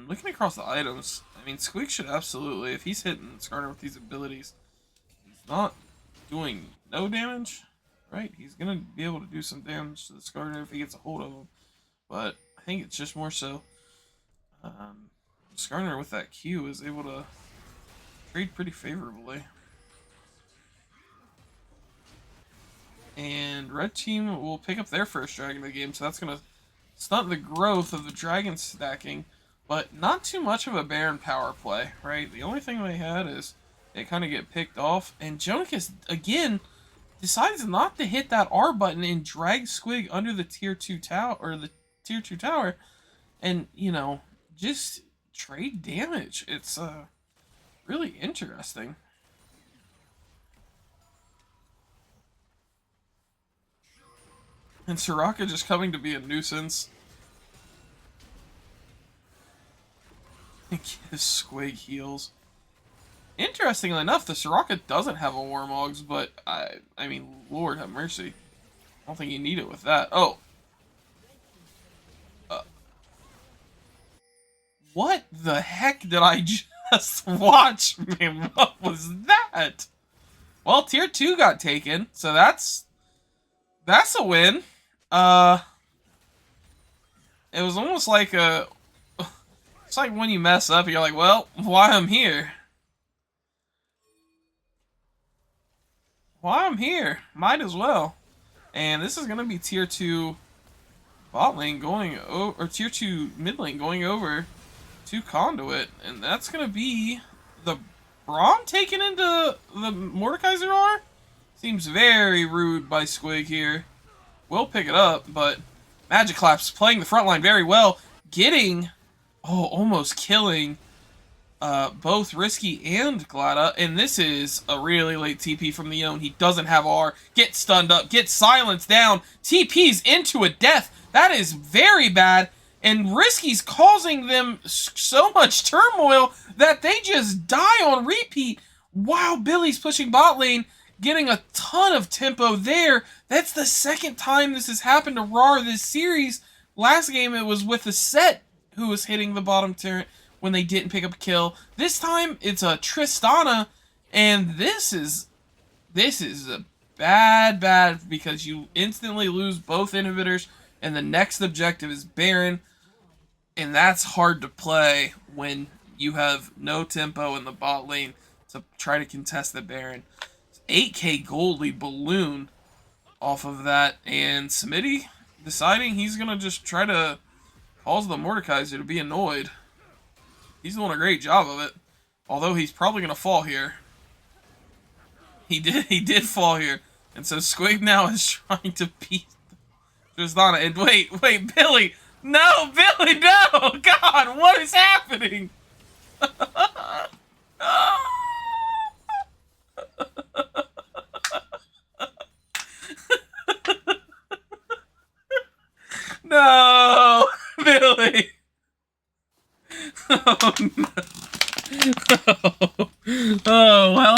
Looking across the items, I mean, Squeak should absolutely, if he's hitting Skarner with these abilities, he's not doing no damage, right? He's gonna be able to do some damage to the Skarner if he gets a hold of him, but I think it's just more so, Skarner with that Q is able to trade pretty favorably. And red team will pick up their first dragon of the game, so that's gonna stunt the growth of the dragon stacking. But not too much of a Baron power play, right? The only thing they had is they kind of get picked off. And Jonicus, again, decides not to hit that R button and drag Squig under the tier 2 tower, or the tier 2 tower. And, you know, just trade damage. It's really interesting. And Soraka just coming to be a nuisance. Gives Squig heals. Interestingly enough, the Soraka doesn't have a Warmogs, but I mean, Lord have mercy. I don't think you need it with that. Oh. What the heck did I just watch, man? What was that? Well, tier 2 got taken, so that's a win. It was almost like a... it's like when you mess up, you're like, well, why I'm here? Why I'm here? Might as well. And this is going to be tier 2 bot lane going over, or tier 2 mid lane going over to Conduit, and that's gonna be the Braum taken into the Mordekaiser R? Seems very rude by Squig here. Will pick it up, but Magiclap's playing the front line very well, getting, almost killing both Risky and Glada, and this is a really late TP from the Yone. He doesn't have R. Gets stunned up, gets silenced down, TP's into a death. That is very bad, and Risky's causing them so much turmoil that they just die on repeat. Wow, Billy's pushing bot lane, getting a ton of tempo there. That's the second time this has happened to RAWR this series. Last game it was with the Set who was hitting the bottom turret when they didn't pick up a kill. This time it's a Tristana, and this is a bad because you instantly lose both inhibitors, and the next objective is Baron, and that's hard to play when you have no tempo in the bot lane to try to contest the Baron. 8k gold lead balloon off of that, and Smitty deciding he's gonna just try to cause the Mordekaiser to be annoyed. He's doing a great job of it, although he's probably gonna fall here. He did fall here, and so Squig now is trying to beat Tristana. And wait, Billy, no, Billy, no, God, what is happening? No, Billy. Oh, no. Oh well,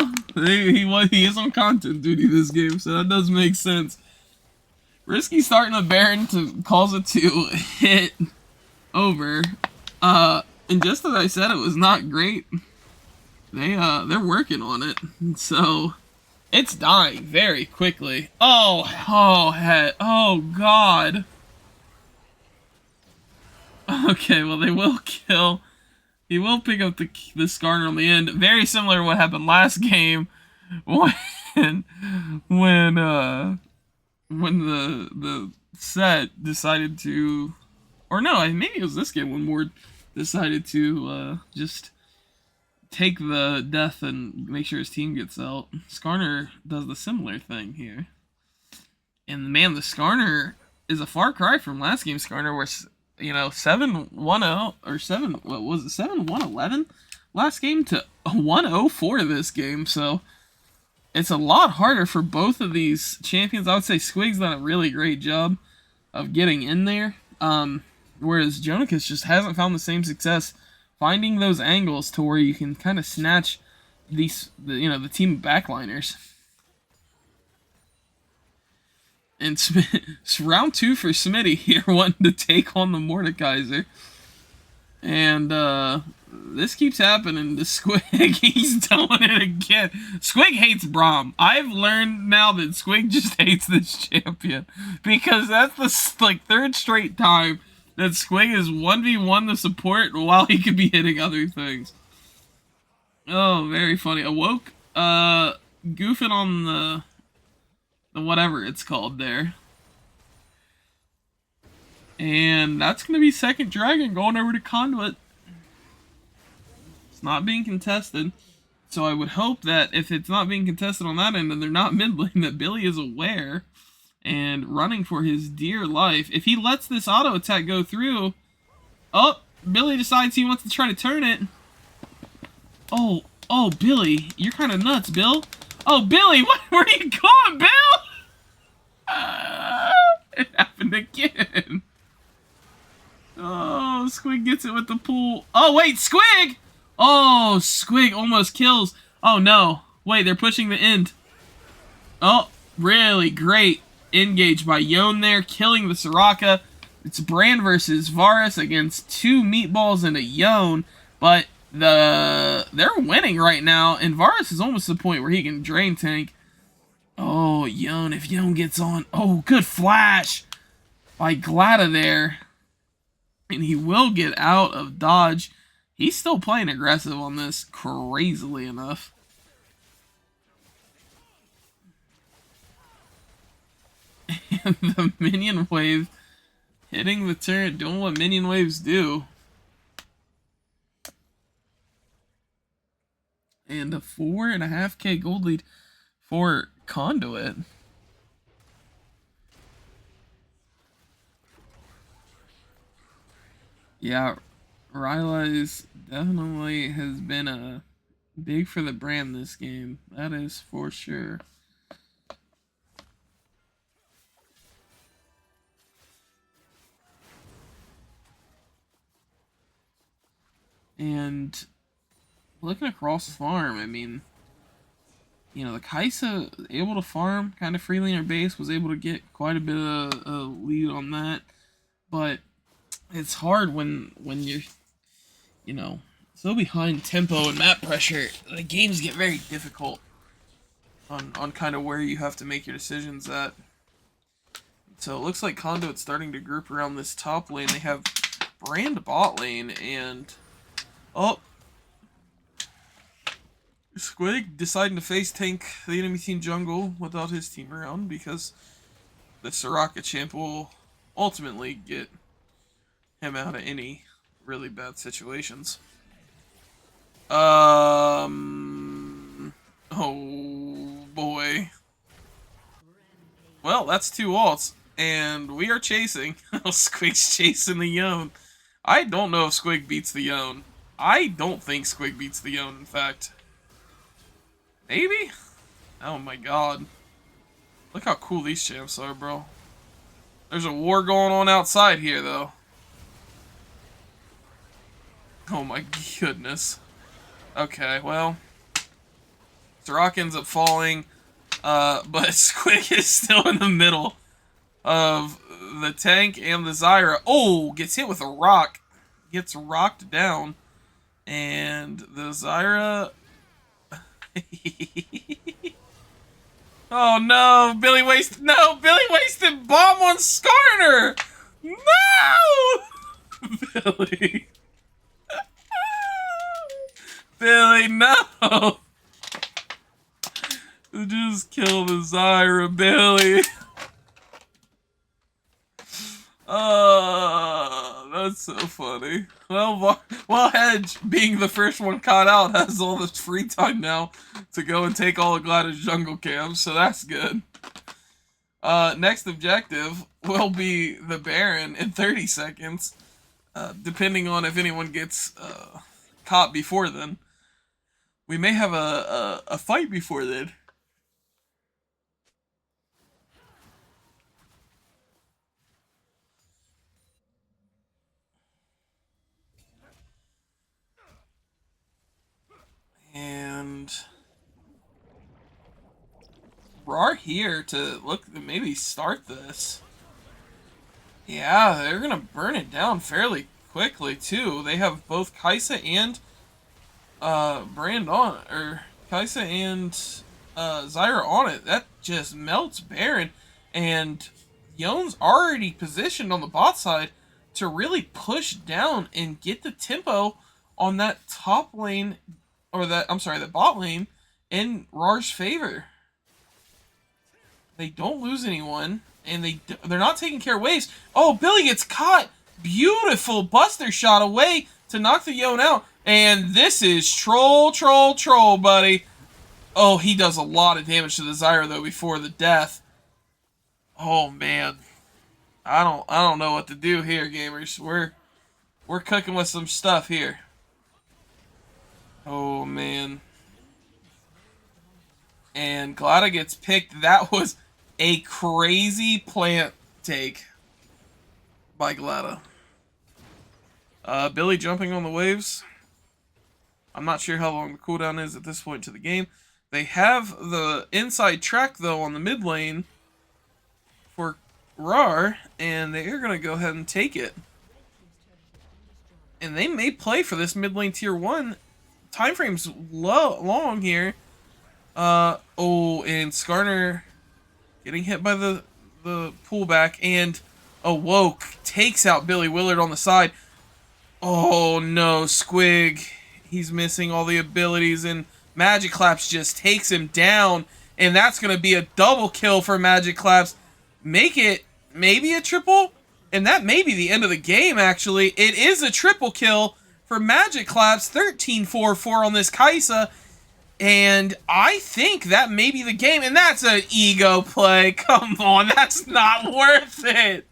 he is on content duty this game, so that does make sense. Risky starting a Baron to cause it to hit over. And just as I said, it was not great. They're working on it, so it's dying very quickly. Oh God. Okay, well they will kill. He will pick up the Skarner on the end. Very similar to what happened last game when the Set decided to, or no, maybe it was this game when Ward decided to just take the death and make sure his team gets out. Skarner does the similar thing here. And man, the Skarner is a far cry from last game Skarner, where, you know, 7-1-0 or 7-1-11 last game to 1-0-4 this game. So it's a lot harder for both of these champions. I would say Squig's done a really great job of getting in there, whereas Jonicus just hasn't found the same success finding those angles to where you can kind of snatch the team backliners. And round 2 for Smitty here, wanting to take on the Mordekaiser. And this keeps happening to Squig. He's doing it again. Squig hates Braum. I've learned now that Squig just hates this champion, because that's the third straight time that Squig is 1v1 the support while he could be hitting other things. Oh, very funny. Awoke goofing on the whatever it's called there. And that's going to be second dragon going over to Conduit. It's not being contested. So I would hope that if it's not being contested on that end and they're not mid lane, that Billy is aware and running for his dear life. If he lets this auto attack go through, oh, Billy decides he wants to try to turn it. Oh, Billy, you're kind of nuts, Bill. Oh, Billy, where are you going, Bill? It happened again. Oh, Squig gets it with the pull. Oh, wait, Squig! Oh, Squig almost kills. Oh, no. Wait, they're pushing the end. Oh, really great engage by Yone there, killing the Soraka. It's Brand versus Varus against 2 meatballs and a Yone, but they're winning right now, and Varus is almost to the point where he can drain tank. Oh, Yone, if Yone gets on. Oh, good flash by Glada there. And he will get out of dodge. He's still playing aggressive on this, crazily enough. And the minion wave Hitting the turret, doing what minion waves do. And a 4.5k gold lead for Conduit. Yeah, Rylai's definitely has been big for the brand this game. That is for sure. And looking across the farm, I mean, you know, the Kaisa able to farm kind of freely in her base, was able to get quite a bit of a lead on that. But it's hard when you're, you know, so behind tempo and map pressure. The games get very difficult on kind of where you have to make your decisions at. So it looks like Conduit's starting to group around this top lane. They have Brand bot lane, and oh, Squig deciding to face tank the enemy team jungle without his team around, because the Soraka champ will ultimately get him out of any really bad situations. Oh boy. Well, that's 2 ults, and we are chasing. Squig's chasing the Yone. I don't know if Squig beats the Yone. I don't think Squig beats the Yone, in fact. Maybe? Oh my god. Look how cool these champs are, bro. There's a war going on outside here, though. Oh my goodness. Okay, well. Soraka ends up falling, but Squig is still in the middle of the tank and the Zyra. Oh, gets hit with a rock. Gets rocked down. And the Zyra... Oh no, Billy wasted bomb on Skarner! No! Billy. Billy, no! Just kill the Zyra, Billy. That's so funny. Well, Hedge, being the first one caught out, has all this free time now to go and take all of Gladys jungle camps, so that's good. Next objective will be the Baron in 30 seconds, depending on if anyone gets caught before then. We may have a fight before then. And RAWR here to maybe start this. Yeah, they're gonna burn it down fairly quickly too. They have both Kaisa and Brand on, or Kaisa and Zyra on it. That just melts Baron, and Yone's already positioned on the bot side to really push down and get the tempo on that top lane, or that bot lane in RAWR's favor. They don't lose anyone, and they're not taking care of waves. Oh, Billy gets caught. Beautiful Buster shot away to knock the Yone out. And this is troll, buddy. Oh, he does a lot of damage to the Zyra, though, before the death. Oh, man. I don't know what to do here, gamers. We're cooking with some stuff here. Oh, man. And Glada gets picked. That was a crazy plant take by Glada. Billy jumping on the waves. I'm not sure how long the cooldown is at this point to the game. They have the inside track, though, on the mid lane for RAWR, and they are going to go ahead and take it. And they may play for this mid lane tier 1. Time frame's long here. Oh, and Skarner getting hit by the pullback, and Woke takes out Billy Willard on the side. Oh no, Squig. He's missing all the abilities, and Magic Claps just takes him down, and that's going to be a double kill for Magic Claps. Make it maybe a triple? And that may be the end of the game, actually. It is a triple kill for Magic Claps, 13-4-4 on this Kaisa. And I think that may be the game. And that's an ego play. Come on, that's not worth it.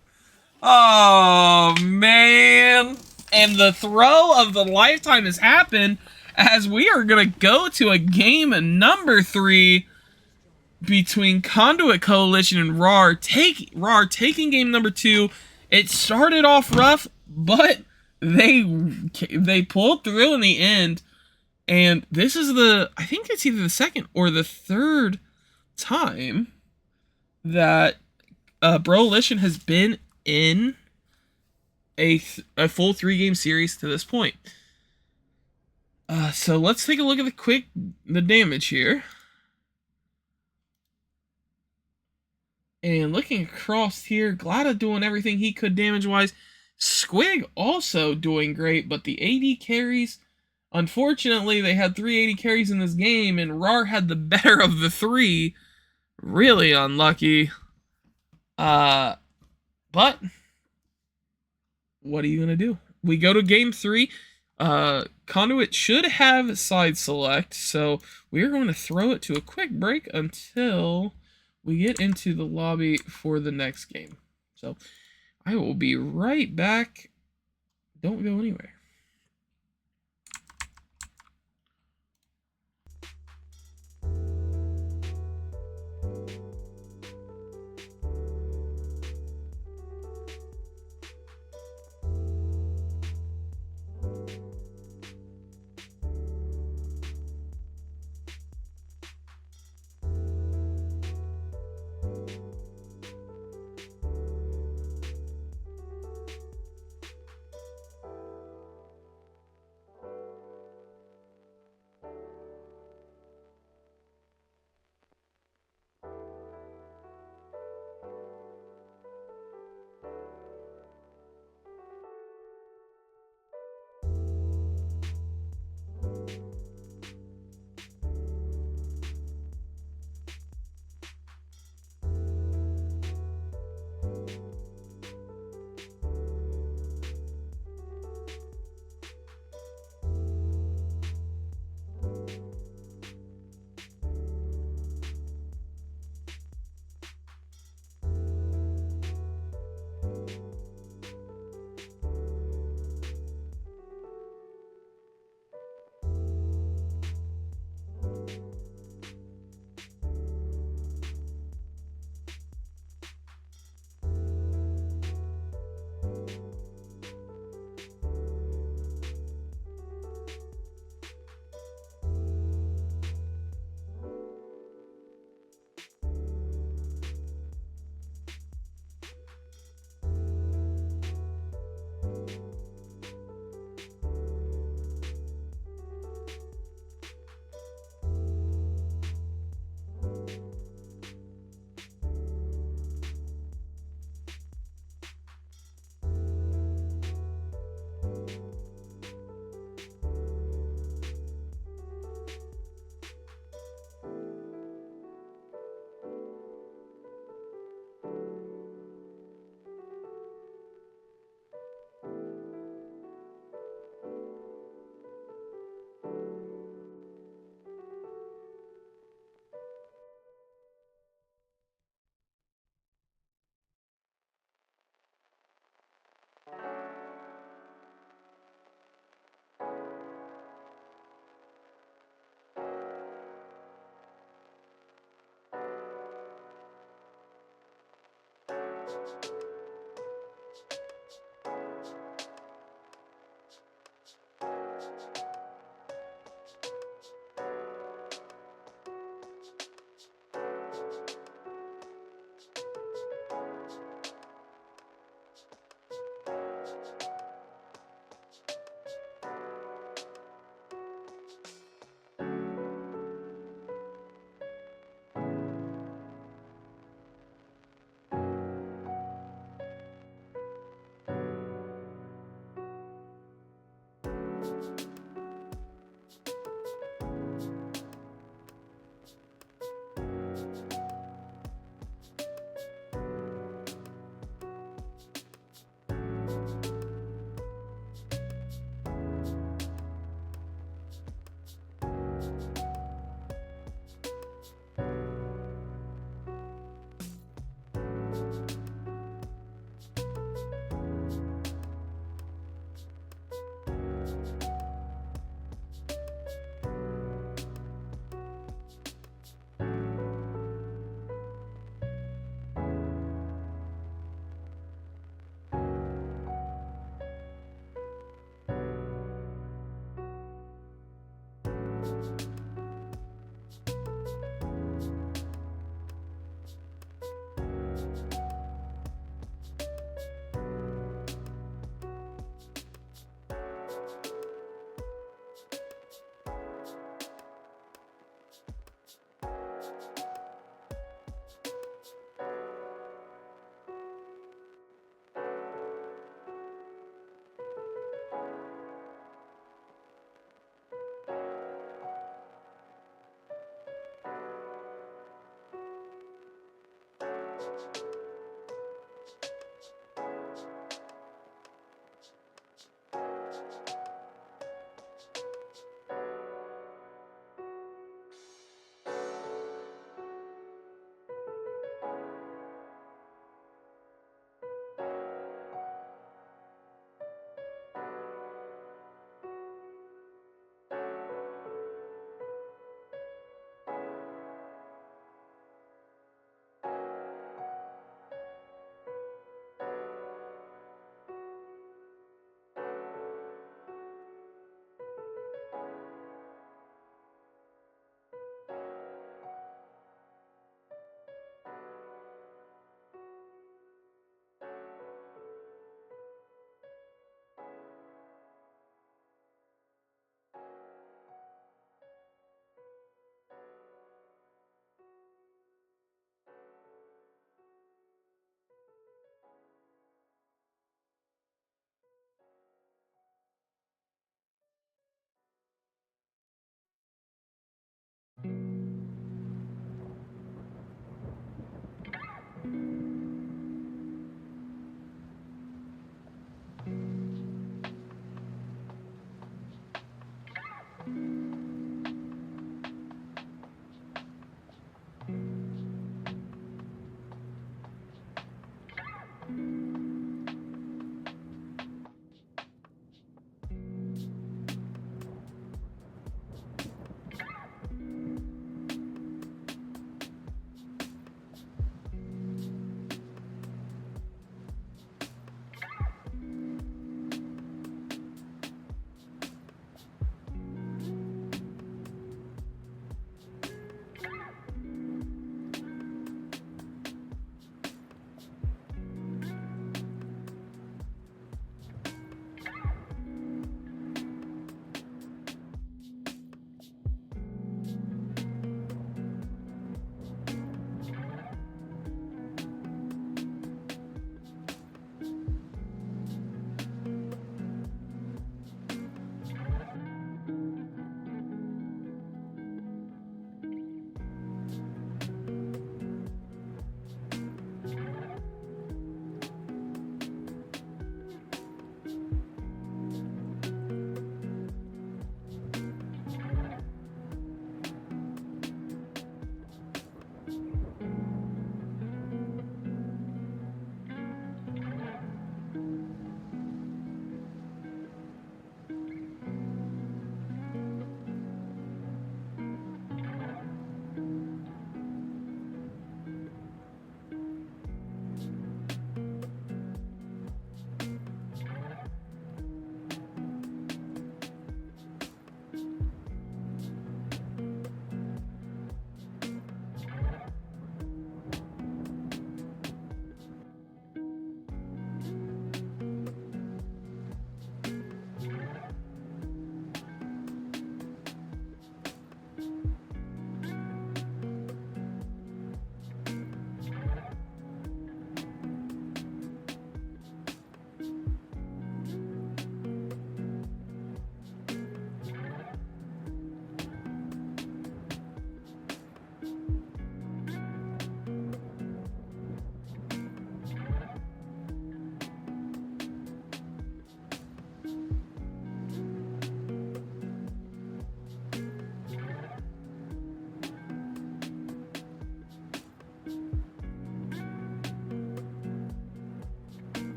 Oh, man. And the throw of the lifetime has happened as we are going to go to a game number 3 between Conduit Coalition and RAWR taking game number 2. It started off rough, but they pulled through in the end. And this is I think it's either the second or the third time that Broalition has been in a full 3-game series to this point. So let's take a look at the damage here. And looking across here, Glada doing everything he could damage-wise. Squig also doing great, but the AD carries, unfortunately, they had 3 AD carries in this game, and RAWR had the better of the 3. Really unlucky. But what are you going to do? We go to game 3. Conduit should have side select, so we're going to throw it to a quick break until we get into the lobby for the next game. So I will be right back. Don't go anywhere.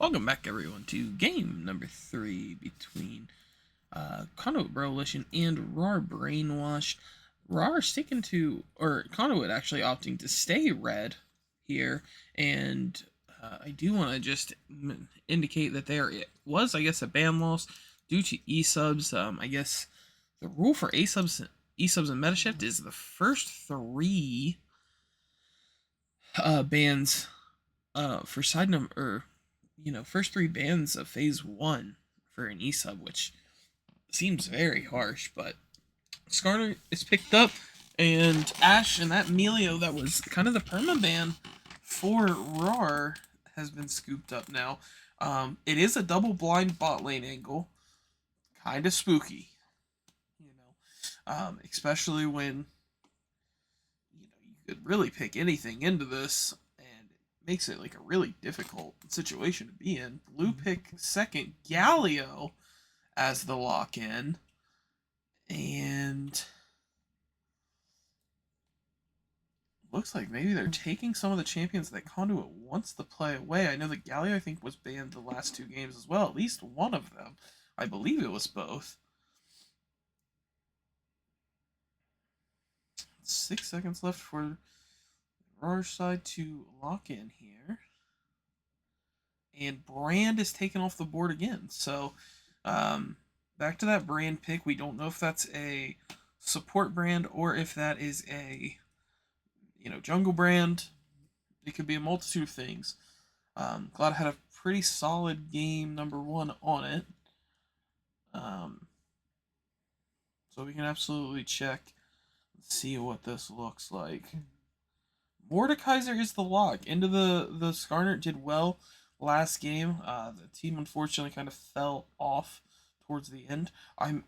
Welcome back, everyone, to game number 3 between Conduit Broalition and RAWR Brainwashed. RAWR sticking to, or Conduit actually opting to stay red here, and I do want to just indicate that there was, I guess, a ban loss due to E-subs. I guess the rule for E-subs and Metashift is the first 3 bans for side number, first 3 bans of phase 1 for an E-sub, which seems very harsh, but Skarner is picked up, and Ashe and that Melio that was kind of the permaban for RAWR has been scooped up now. It is a double blind bot lane angle, kind of spooky, especially when you could really pick anything into this, and it makes it like a really difficult situation to be in. Blue pick second Galio as the lock-in, and looks like maybe they're taking some of the champions that Conduit wants to play away. I know that Galio, I think, was banned the last 2 games as well, at least one of them. I believe it was both. 6 seconds left for RAWR side to lock in here. And Brand is taken off the board again. So, back to that Brand pick. We don't know if that's a support brand or if that is a, jungle brand. It could be a multitude of things. Glad I had a pretty solid game number 1 on it. So we can absolutely check and see what this looks like. Mordekaiser is the lock. Into the Skarner did well last game. The team unfortunately kind of fell off towards the end. I'm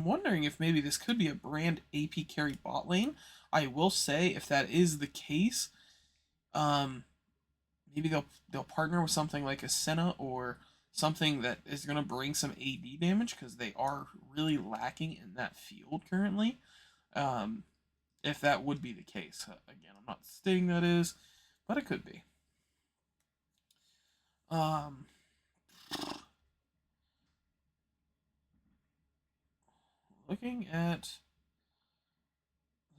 wondering if maybe this could be a Brand AP carry bot lane. I will say, if that is the case, maybe they'll partner with something like a Senna or something that is going to bring some AD damage, because they are really lacking in that field currently. If that would be the case. Again, I'm not stating that is, but it could be. Looking at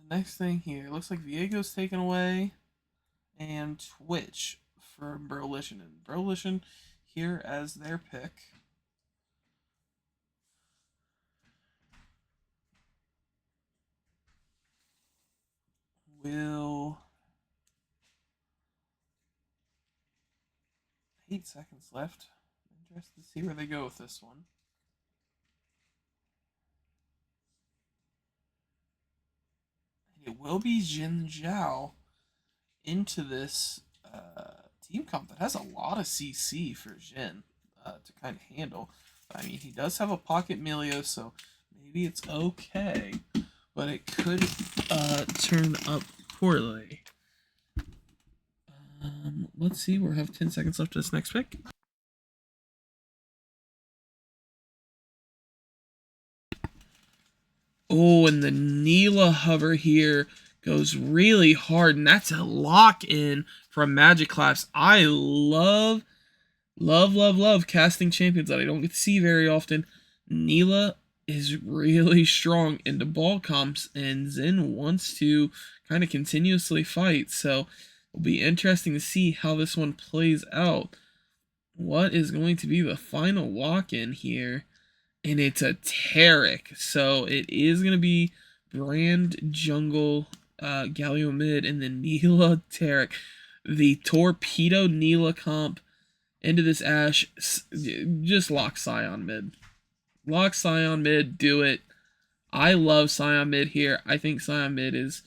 the next thing here, looks like Viego's taken away, and Twitch for Broalition. And Broalition here as their pick. Will 8 seconds left. Interested to see where they go with this one. And it will be Jin Zhao into this team comp that has a lot of CC for Jin to kind of handle. I mean, he does have a pocket Melio, so maybe it's okay, but it could turn up poorly. Let's see, we have 10 seconds left to this next pick. Oh, and the Neela hover here goes really hard, and that's a lock-in from Magic Claps. I love casting champions that I don't get to see very often. Neela is really strong into ball comps, and Zen wants to kind of continuously fight, so it'll be interesting to see how this one plays out. What is going to be the final lock-in here? And it's a Tarek, so it is going to be Brand Jungle Galio mid, and then Neela Tarek. The Torpedo Neela comp into this Ashe. Just lock Scion mid. Lock Scion mid, do it. I love Scion mid here. I think Scion mid is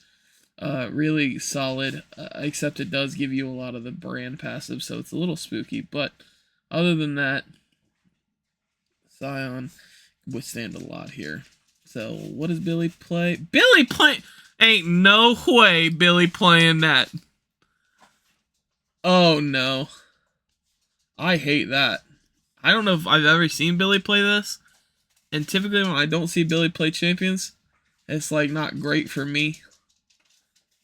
really solid, except it does give you a lot of the Brand passive, so it's a little spooky. But other than that, Scion withstand a lot here. So what does Billy play? Billy play? Ain't no way Billy playing that. Oh no. I hate that. I don't know if I've ever seen Billy play this. And typically when I don't see Billy play champions, it's like not great for me.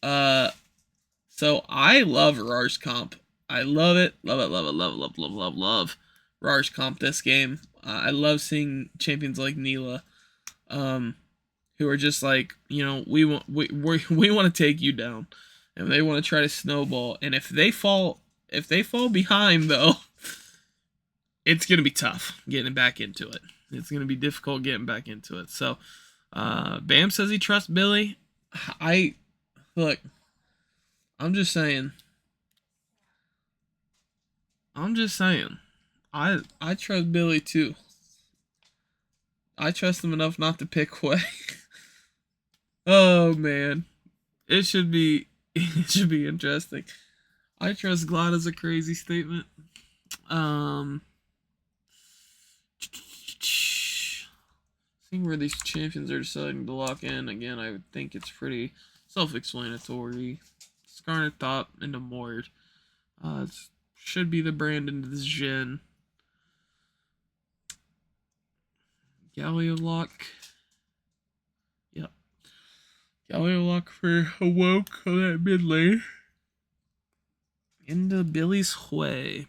So I love RAWR's comp. I love it. Love it, love it, love it, love, love, love, love. RAWR's comp this game. I love seeing champions like Neela, who are just like, you know, we want to take you down, and they want to try to snowball. And if they fall behind though, it's gonna be tough getting back into it. It's gonna be difficult getting back into it. So, Bam says he trusts Billy. Look. I'm just saying. I trust Billy too. I trust him enough not to pick Way. Oh man, it should be interesting. I trust Glad is a crazy statement. Seeing where these champions are deciding to lock in again, I would think it's pretty self-explanatory. Skarner top into Mord. It should be the brand into this gen. Galio lock. Yep. Galio lock for Awoke on that mid lane. Into Billy's Hway.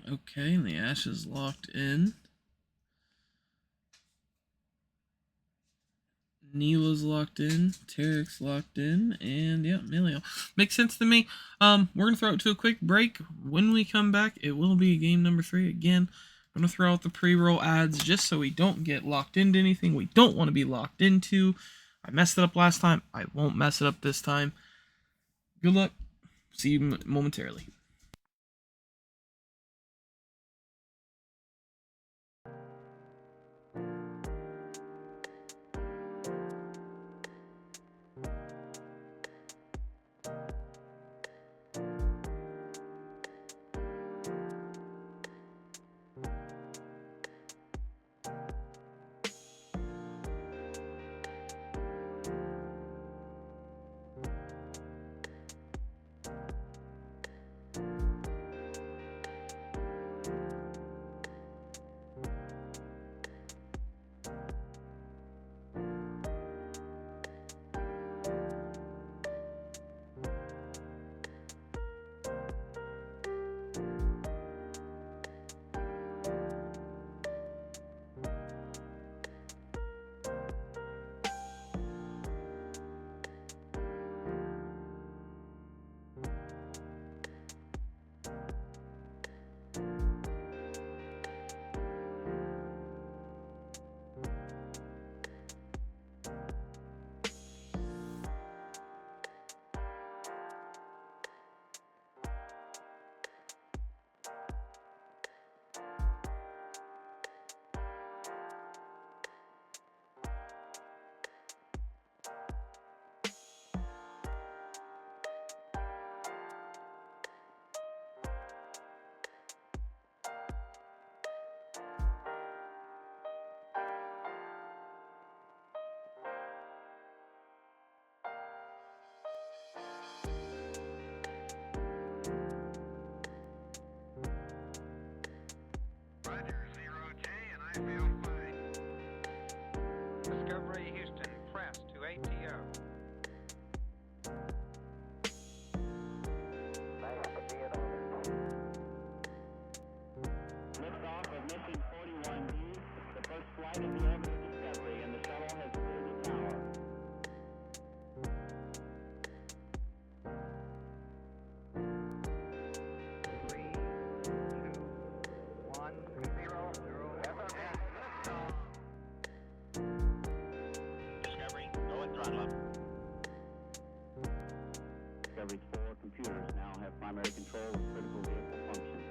Okay, and the Ash is locked in. Neela's locked in, Tarek's locked in, and yeah, Milio. Makes sense to me. We're gonna throw it to a quick break. When we come back, it will be game number 3 again. I'm gonna throw out the pre-roll ads just so we don't get locked into anything we don't want to be locked into. I messed it up last time. I won't mess it up this time. Good luck. See you momentarily.
Discovery Houston, press to ATO.
Liftoff of mission 41B, the first flight of the orbit of Discovery, and the shuttle has cleared the tower.
Discovery, go and throttle up.
Discovery's 4 computers now have primary control of critical vehicle functions.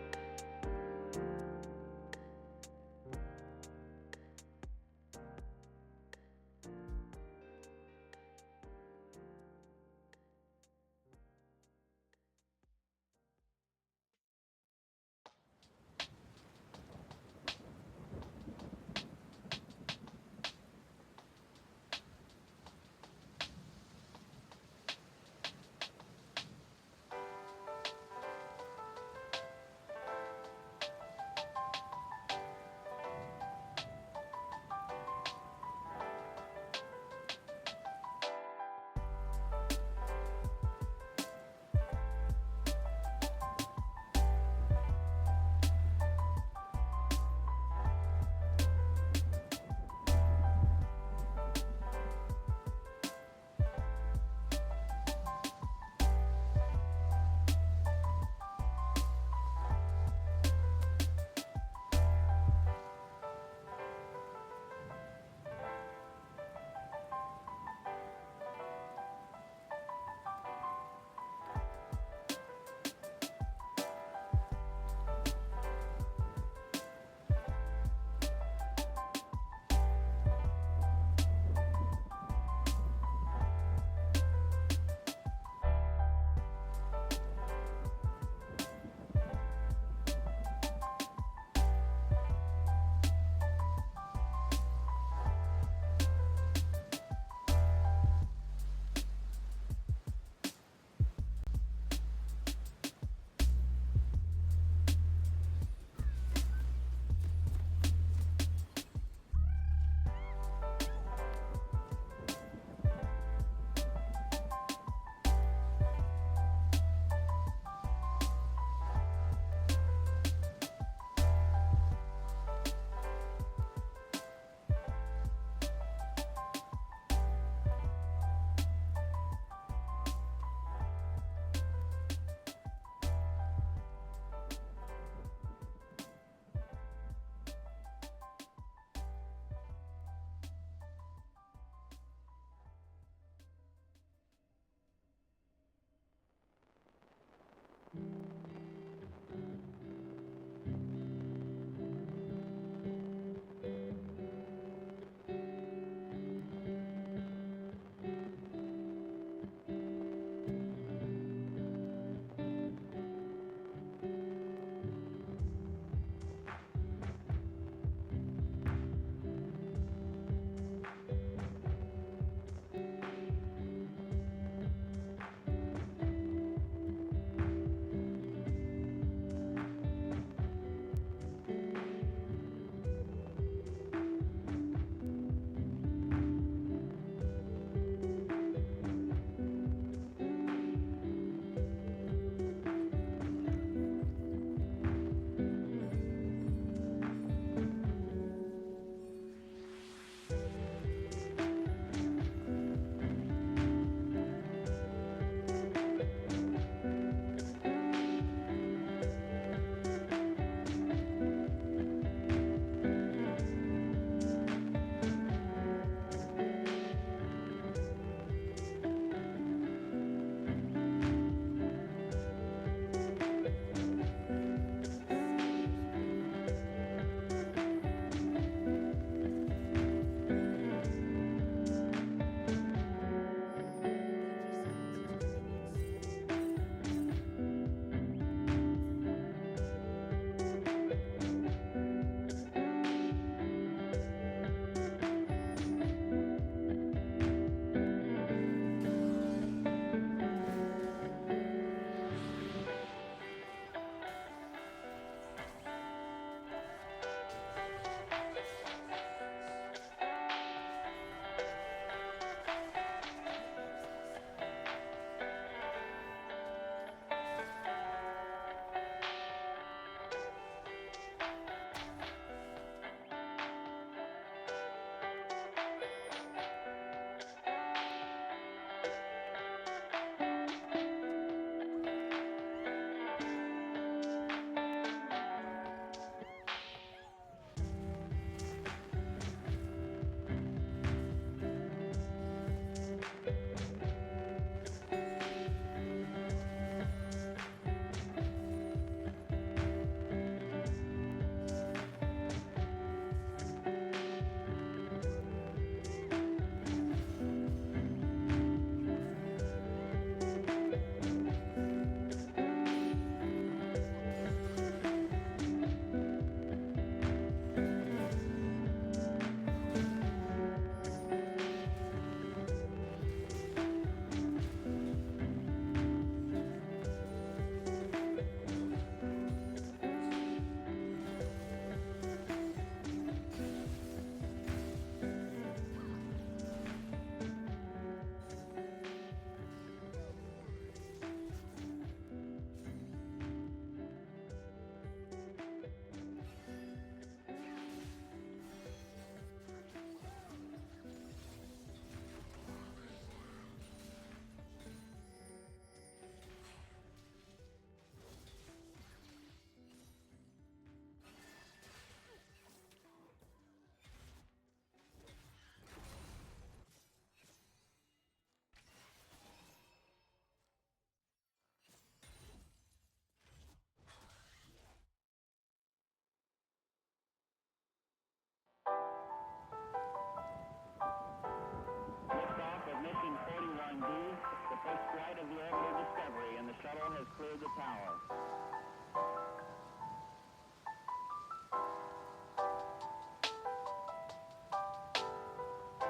cleared the tower.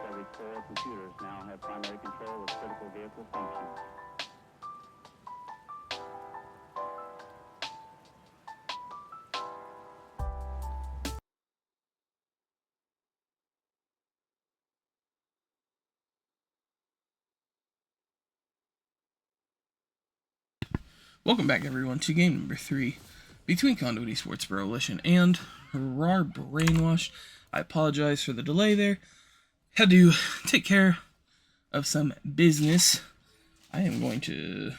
Every 4 computers now have primary control of critical vehicle functions.
Welcome back, everyone, to game number 3 between Conduit Esports, Broalition, and RAWR Brainwashed. I apologize for the delay there. Had to take care of some business. I am going to...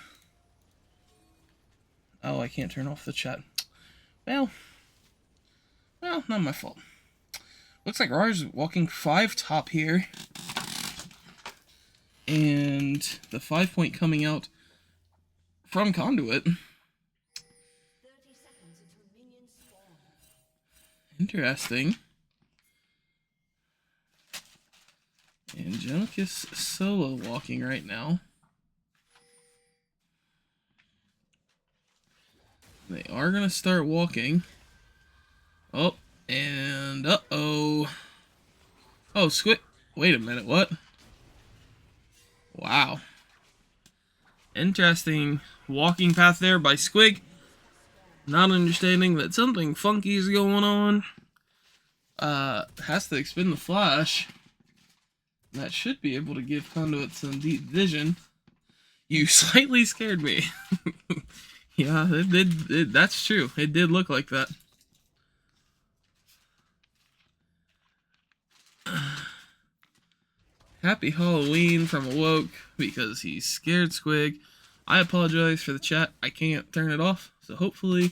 Oh, I can't turn off the chat. Well, not my fault. Looks like RAWR's walking 5 top here. And the 5-point coming out from Conduit. Interesting. Angelicus solo walking right now. They are going to start walking. Oh, and uh-oh. Oh, Squid. Wait a minute, what? Wow. Interesting walking path there by Squig. Not understanding that something funky is going on. Has to expend the flash. That should be able to give Conduit some deep vision. You slightly scared me. Yeah, it did. That's true. It did look like that. Happy Halloween from Awoke because he scared Squig. I apologize for the chat. I can't turn it off, so hopefully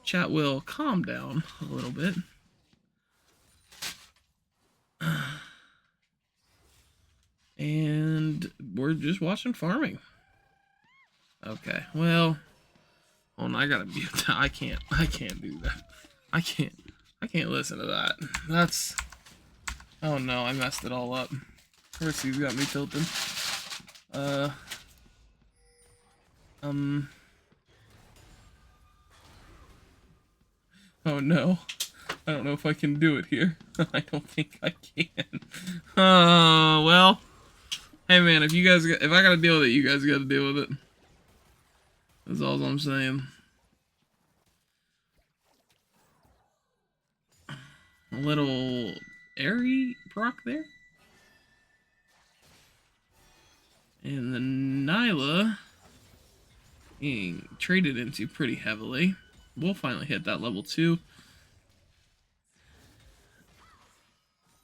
chat will calm down a little bit. And we're just watching farming. Okay, well, hold on, I gotta mute that. I can't do that. I can't listen to that. That's, oh no, I messed it all up. Percy's got me tilted. Oh no. I don't know if I can do it here. I don't think I can. Well. Hey man, if I gotta deal with it, you guys gotta deal with it. That's all I'm saying. A little airy proc there. And the Nyla being traded into pretty heavily. We'll finally hit that level 2.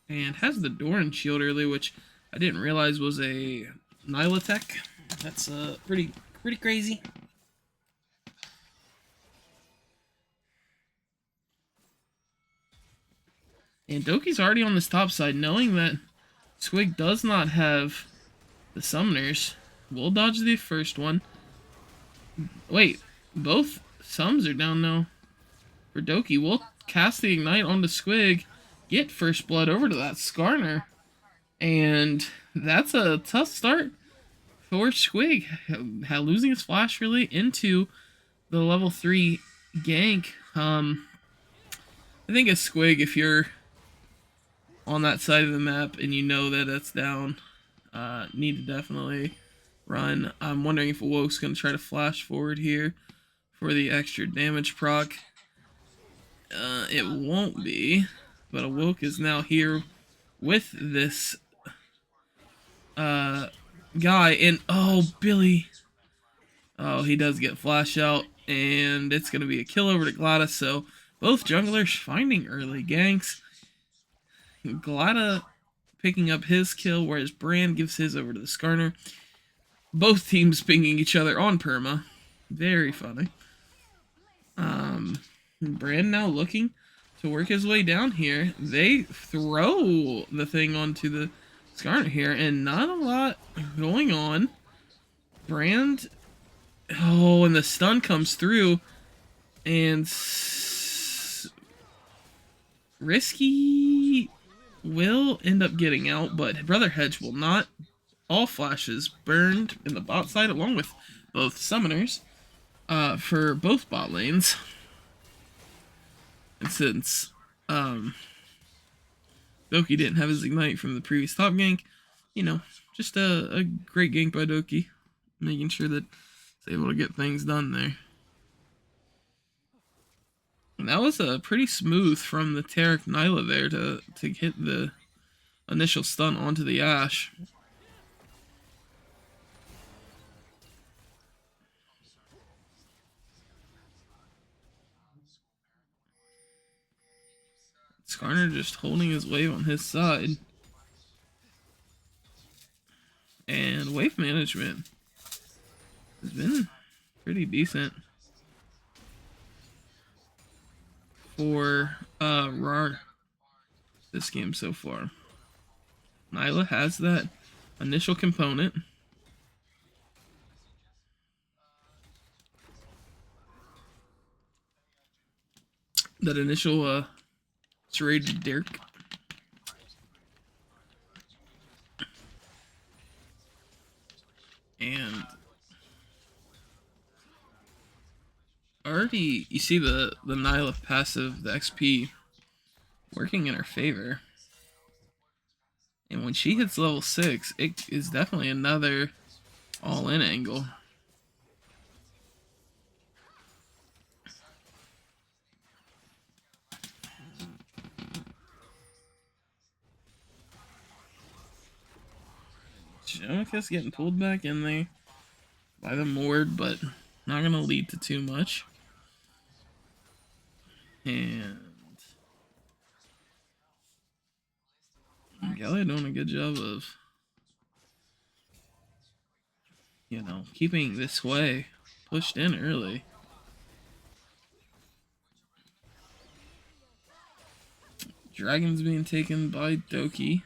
And has the Doran shield early, which I didn't realize was a Nyla tech. That's pretty crazy. And Doki's already on this top side, knowing that Swig does not have the summoners. We'll dodge the first one. Wait, both sums are down now for Doki. We'll cast the Ignite onto Squig, get first blood over to that Skarner. And that's a tough start for Squig. Losing his flash really into the level 3 gank. I think as Squig, if you're on that side of the map and you know that it's down, need to definitely run. I'm wondering if Awoke's going to try to flash forward here for the extra damage proc. It won't be, but Awoke is now here with this guy, and oh, Billy. Oh, he does get flash out, and it's going to be a kill over to Glada, so both junglers finding early ganks. Glada picking up his kill, whereas Brand gives his over to the Skarner. Both teams pinging each other on perma. Very funny. Brand now looking to work his way down here. They throw the thing onto the Skarner here, and not a lot going on. Brand, oh, and the stun comes through, and Risky will end up getting out, but Brother Hedge will not. All flashes burned in the bot side along with both summoners. for both bot lanes. And since Doki didn't have his ignite from the previous top gank, you know, just a great gank by Doki, making sure that he's able to get things done there. And that was pretty smooth from the Taric Nyla there to hit the initial stun onto the Ashe. Skarner just holding his wave on his side. And wave management has been pretty decent for RAWR this game so far. Nyla has that initial component. That initial serrated Dirk. And already you see the Nyla passive, the XP, working in her favor. And when she hits level 6, it is definitely another all-in angle. Jomika's getting pulled back in there by the Mord, but not going to lead to too much. And Gallia doing a good job of, you know, keeping this way pushed in early. Dragon's being taken by Doki.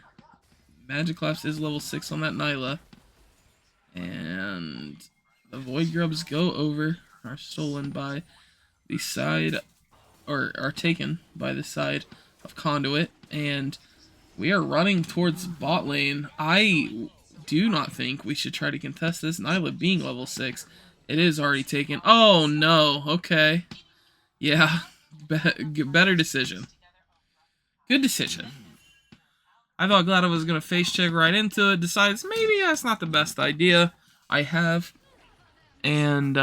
Magic Lapse is level 6 on that Nyla. And the Void Grubs go over, are stolen by the side, or are taken by the side of Conduit. And we are running towards bot lane. I do not think we should try to contest this. Nyla being level 6, it is already taken. Oh no, okay. Yeah, better decision. Good decision. I thought Glada was going to face check right into it, decides maybe that's not the best idea I have, and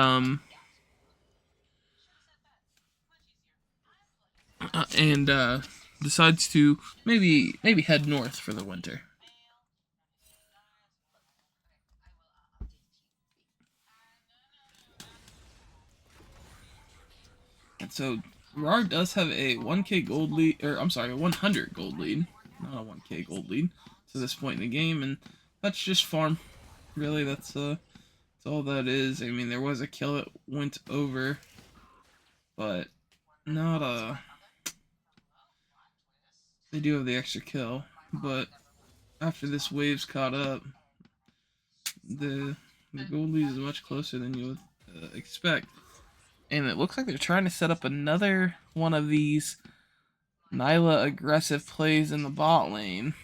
decides to maybe head north for the winter. And so RAWR does have a 1k gold lead, or I'm sorry, a 100 gold lead, not a 1k gold lead to this point in the game, and that's just farm. Really, that's all that is. I mean, there was a kill that went over, but not a. They do have the extra kill, but after this wave's caught up, the gold lead is much closer than you would expect. And it looks like they're trying to set up another one of these Nyla aggressive plays in the bot lane.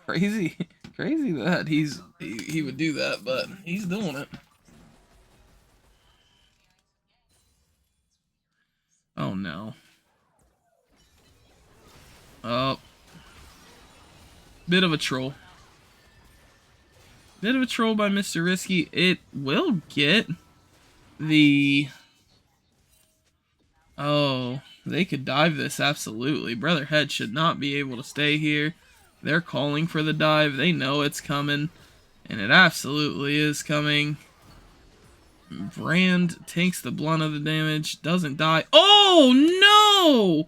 Crazy that he would do that, but he's doing it. Oh no. Oh. Bit of a troll. Bit of a troll by Mr. Risky. It will get the... Oh, they could dive this, absolutely. Brother Head should not be able to stay here. They're calling for the dive. They know it's coming, and it absolutely is coming. Brand takes the blunt of the damage, doesn't die. Oh, no!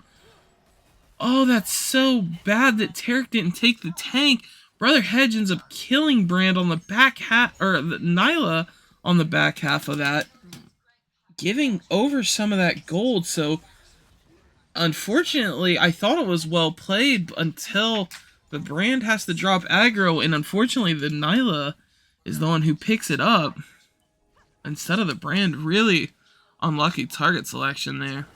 Oh, that's so bad that Taric didn't take the tank. Brother Hedge ends up killing Brand on the back half, or Nyla on the back half of that, giving over some of that gold. So, unfortunately, I thought it was well played until the Brand has to drop aggro, and unfortunately, the Nyla is the one who picks it up instead of the Brand. Really unlucky target selection there.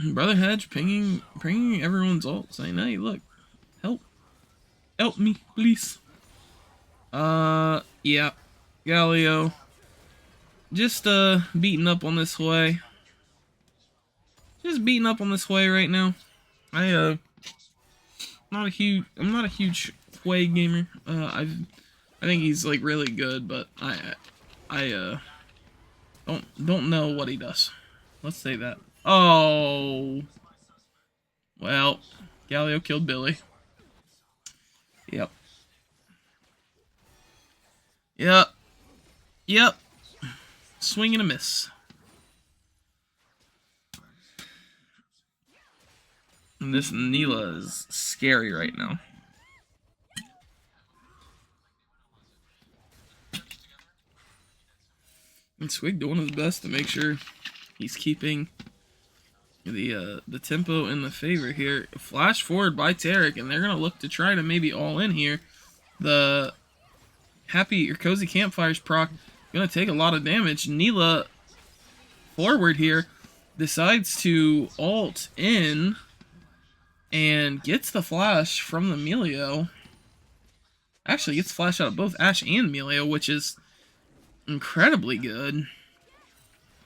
Brother Hedge pinging everyone's ult, saying, "Hey, look, help me, please." Yeah, Galio, just beating up on this way. Just beating up on this way right now. I'm not a huge Hway gamer. I think he's like really good, but I don't know what he does. Let's say that. Oh, well, Galio killed Billy. Yep. Yep. Yep. Swing and a miss. And this Neela is scary right now. And Swig doing his best to make sure he's keeping the tempo in the favor here. Flash forward by Tarek, and they're gonna look to try to maybe all in here. The Happy or Cozy Campfires proc gonna take a lot of damage. Neela forward here decides to ult in and gets the flash from the Melio. Actually gets flash out of both Ashe and Melio, which is incredibly good.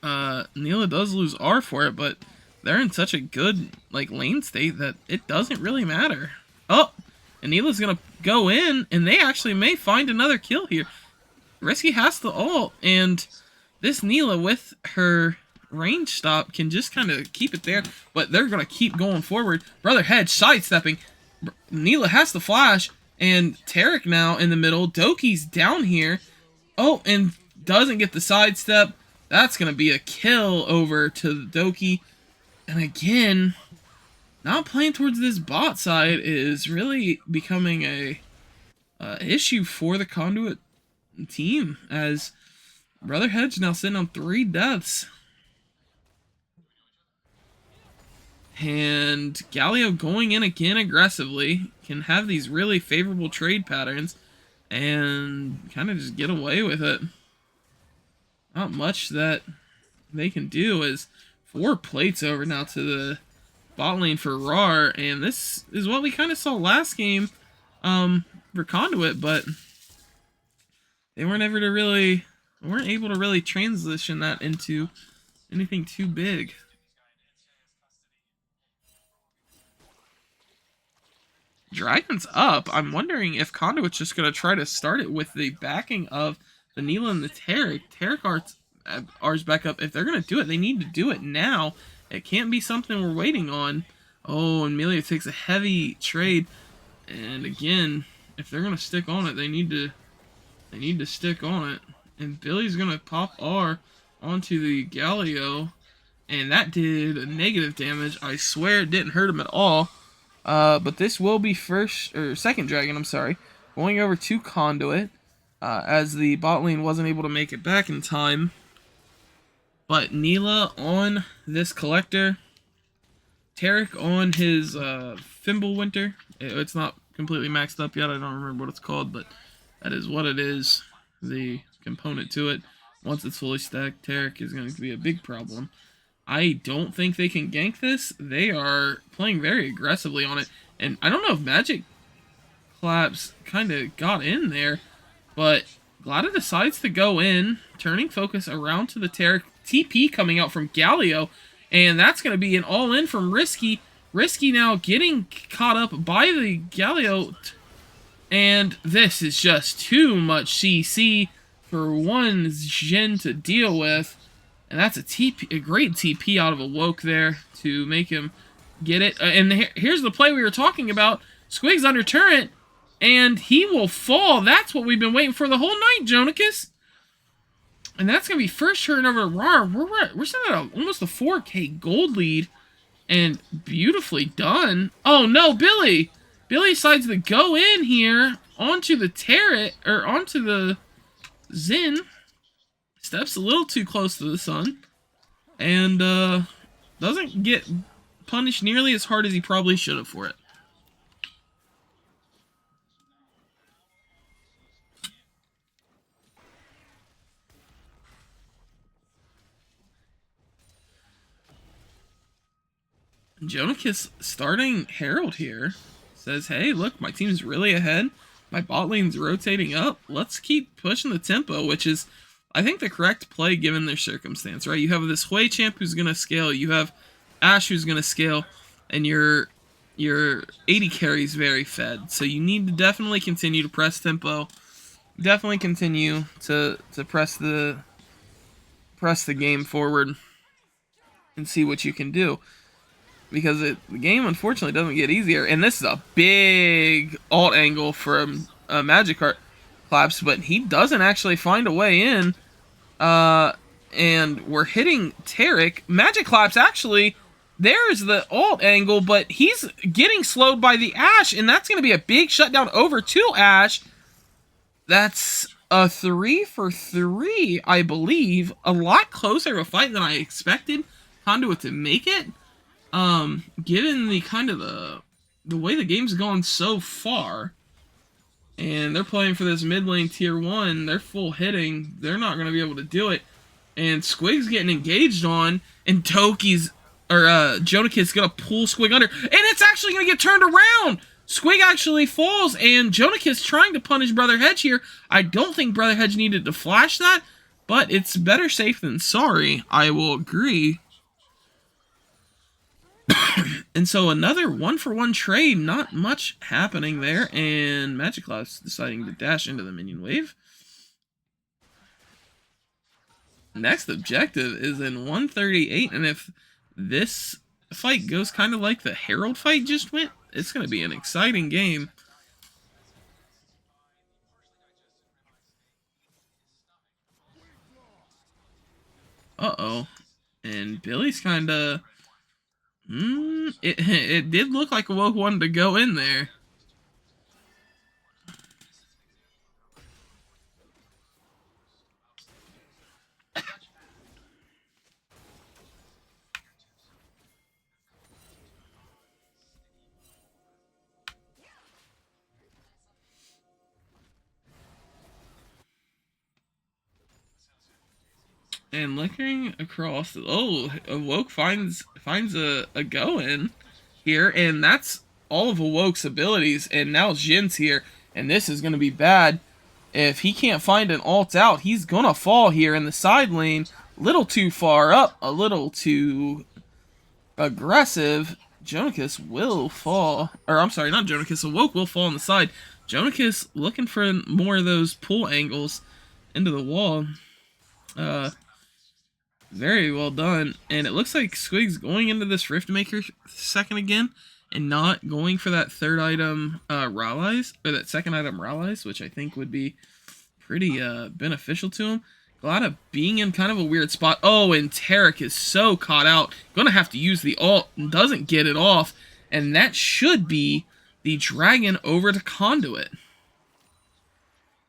Neela does lose R for it, but they're in such a good like lane state that it doesn't really matter. Oh, and Neela's gonna go in, and they actually may find another kill here. Risky has the ult, and this Neela with her range stop can just kind of keep it there, but they're gonna keep going forward. Brother Hedge sidestepping. Neela has the flash, and Tarek now in the middle. Doki's down here. Oh, and doesn't get the sidestep. That's going to be a kill over to Doki. And again, not playing towards this bot side is really becoming a issue for the Conduit team, as Brother Hedge now sitting on 3 deaths. And Galio going in again aggressively can have these really favorable trade patterns and kind of just get away with it. Not much that they can do, as 4 plates over now to the bot lane for RAWR, and this is what we kind of saw last game for Conduit, but they weren't able to really transition that into anything too big. Dragon's up. I'm wondering if Conduit's just going to try to start it with the backing of the Neela and the Tarek. Tarek R's back up. If they're going to do it, they need to do it now. It can't be something we're waiting on. Oh, and Melio takes a heavy trade. And again, if they're going to stick on it, they need to stick on it. And Billy's going to pop R onto the Galio. And that did a negative damage. I swear it didn't hurt him at all. But this will be second dragon, going over to Conduit, as the bot lane wasn't able to make it back in time. But Neela on this collector, Tarek on his Fimbulwinter. It's not completely maxed up yet, I don't remember what it's called, but that is what it is, the component to it. Once it's fully stacked, Tarek is going to be a big problem. I don't think they can gank this. They are playing very aggressively on it. And I don't know if Magic Claps kind of got in there, but Glada decides to go in, turning focus around to the Tarek. TP coming out from Galio, and that's going to be an all-in from Risky. Risky now getting caught up by the Galio, and this is just too much CC for one Jhin to deal with. And that's a great TP out of a Woke there to make him get it. And here's the play we were talking about. Squig's under turret, and he will fall. That's what we've been waiting for the whole night, Jonicus. And that's going to be first turn over to RAWR. We're sitting at almost a 4K gold lead, and beautifully done. Oh, no, Billy. Billy decides to go in here onto the turret, or onto the Xin. Steps a little too close to the sun, and doesn't get punished nearly as hard as he probably should have for it. Jonikis starting Herald here. Says, hey, look, my team's really ahead. My bot lane's rotating up. Let's keep pushing the tempo, which is, I think, the correct play given their circumstance, right? You have this Hui champ who's going to scale. You have Ashe who's going to scale. And your AD carry's very fed. So you need to definitely continue to press tempo. Definitely continue to press the game forward and see what you can do. Because the game, unfortunately, doesn't get easier. And this is a big alt angle from Magikarp, but he doesn't actually find a way in. And we're hitting Tarek. Magikarp actually, there's the alt angle, but he's getting slowed by the Ashe, and that's going to be a big shutdown over to Ashe. That's a 3 for 3, I believe. A lot closer of a fight than I expected Conduit to make it. Given the kind of the way the game's gone so far, and they're playing for this mid lane tier 1, they're full hitting, they're not going to be able to do it. And Squig's getting engaged on, and Jonikis going to pull Squig under, and it's actually going to get turned around! Squig actually falls, and Jonikis trying to punish Brother Hedge here. I don't think Brother Hedge needed to flash that, but it's better safe than sorry, I will agree. And so another 1-for-1 trade, not much happening there, and Magikarp's deciding to dash into the minion wave. Next objective is in 138, and if this fight goes kind of like the Herald fight just went, it's going to be an exciting game. Uh-oh. And Billy's kind of... It did look like Awoke wanted to go in there. And looking across, Awoke finds a go in here, and that's all of Awoke's abilities. And now Jin's here, and this is going to be bad. If he can't find an ult out, he's going to fall here in the side lane. A little too far up, a little too aggressive. Jonikis will fall. Or, I'm sorry, not Jonikis. Awoke will fall on the side. Jonikis looking for more of those pull angles into the wall. Very well done. And it looks like Squig's going into this Riftmaker second again and not going for that third item Rallies, or that second item Rallies, which I think would be pretty beneficial to him. Glada being in kind of a weird spot. Oh, and Tarek is so caught out. Gonna have to use the ult and doesn't get it off. And that should be the dragon over to Conduit.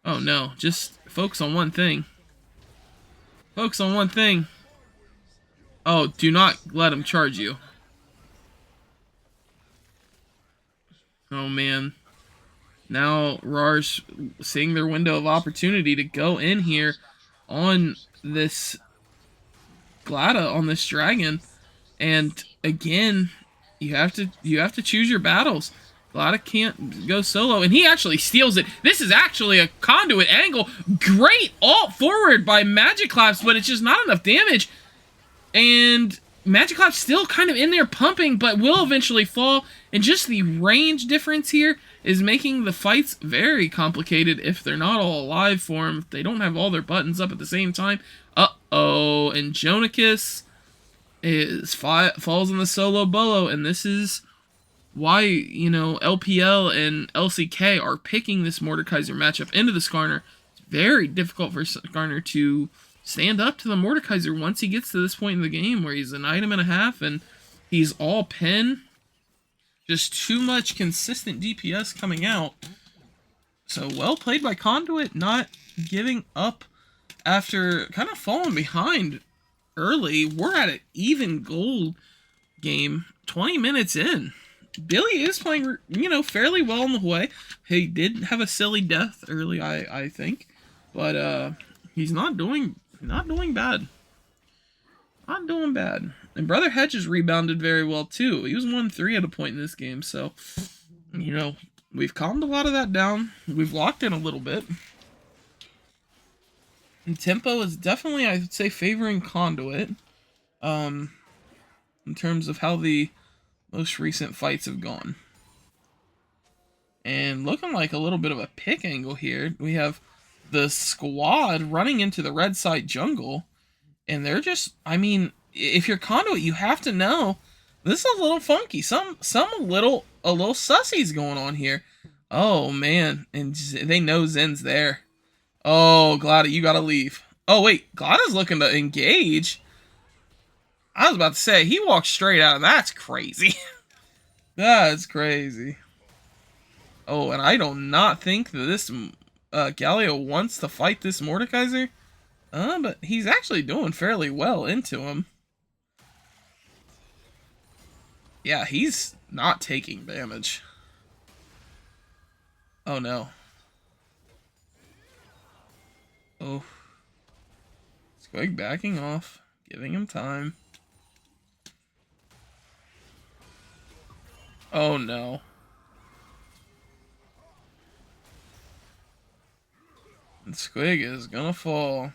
Oh no, just focus on one thing. Focus on one thing. Oh, do not let him charge you. Oh, man. Now, RAWR's seeing their window of opportunity to go in here on this Glada, on this dragon. And, again, you have to choose your battles. Glada can't go solo, and he actually steals it. This is actually a Conduit angle. Great ult forward by Magikarp, but it's just not enough damage. And Magikarp's still kind of in there pumping, but will eventually fall. And just the range difference here is making the fights very complicated if they're not all alive for him. If they don't have all their buttons up at the same time. Uh-oh. And Jonikis falls in the solo bolo. And this is why, you know, LPL and LCK are picking this Mordekaiser matchup into the Skarner. It's very difficult for Skarner to stand up to the Mordekaiser once he gets to this point in the game where he's an item and a half and he's all pen. Just too much consistent DPS coming out. So well played by Conduit, not giving up after kind of falling behind early. We're at an even gold game 20 minutes in. Billy is playing, you know, fairly well in the way. He did have a silly death early, I think. But he's not doing bad. Not doing bad. And Brother Hedges rebounded very well, too. He was 1-3 at a point in this game, so, you know, we've calmed a lot of that down. We've locked in a little bit. And tempo is definitely, I would say, favoring Conduit. In terms of how the most recent fights have gone. And looking like a little bit of a pick angle here. We have the squad running into the red side jungle. And they're just, I mean, if you're Conduit, you have to know this is a little funky. Some a little sussies going on here. Oh man, and they know Zen's there. Oh, Glada, you gotta leave. Oh wait, Glada's looking to engage. I was about to say he walked straight out. That's crazy. That's crazy. Oh, and I do not think that this Galio wants to fight this Mordekaiser. But he's actually doing fairly well into him. Yeah, he's not taking damage. Oh no. Oh. Squig backing off, giving him time. Oh no. And Squig is gonna fall.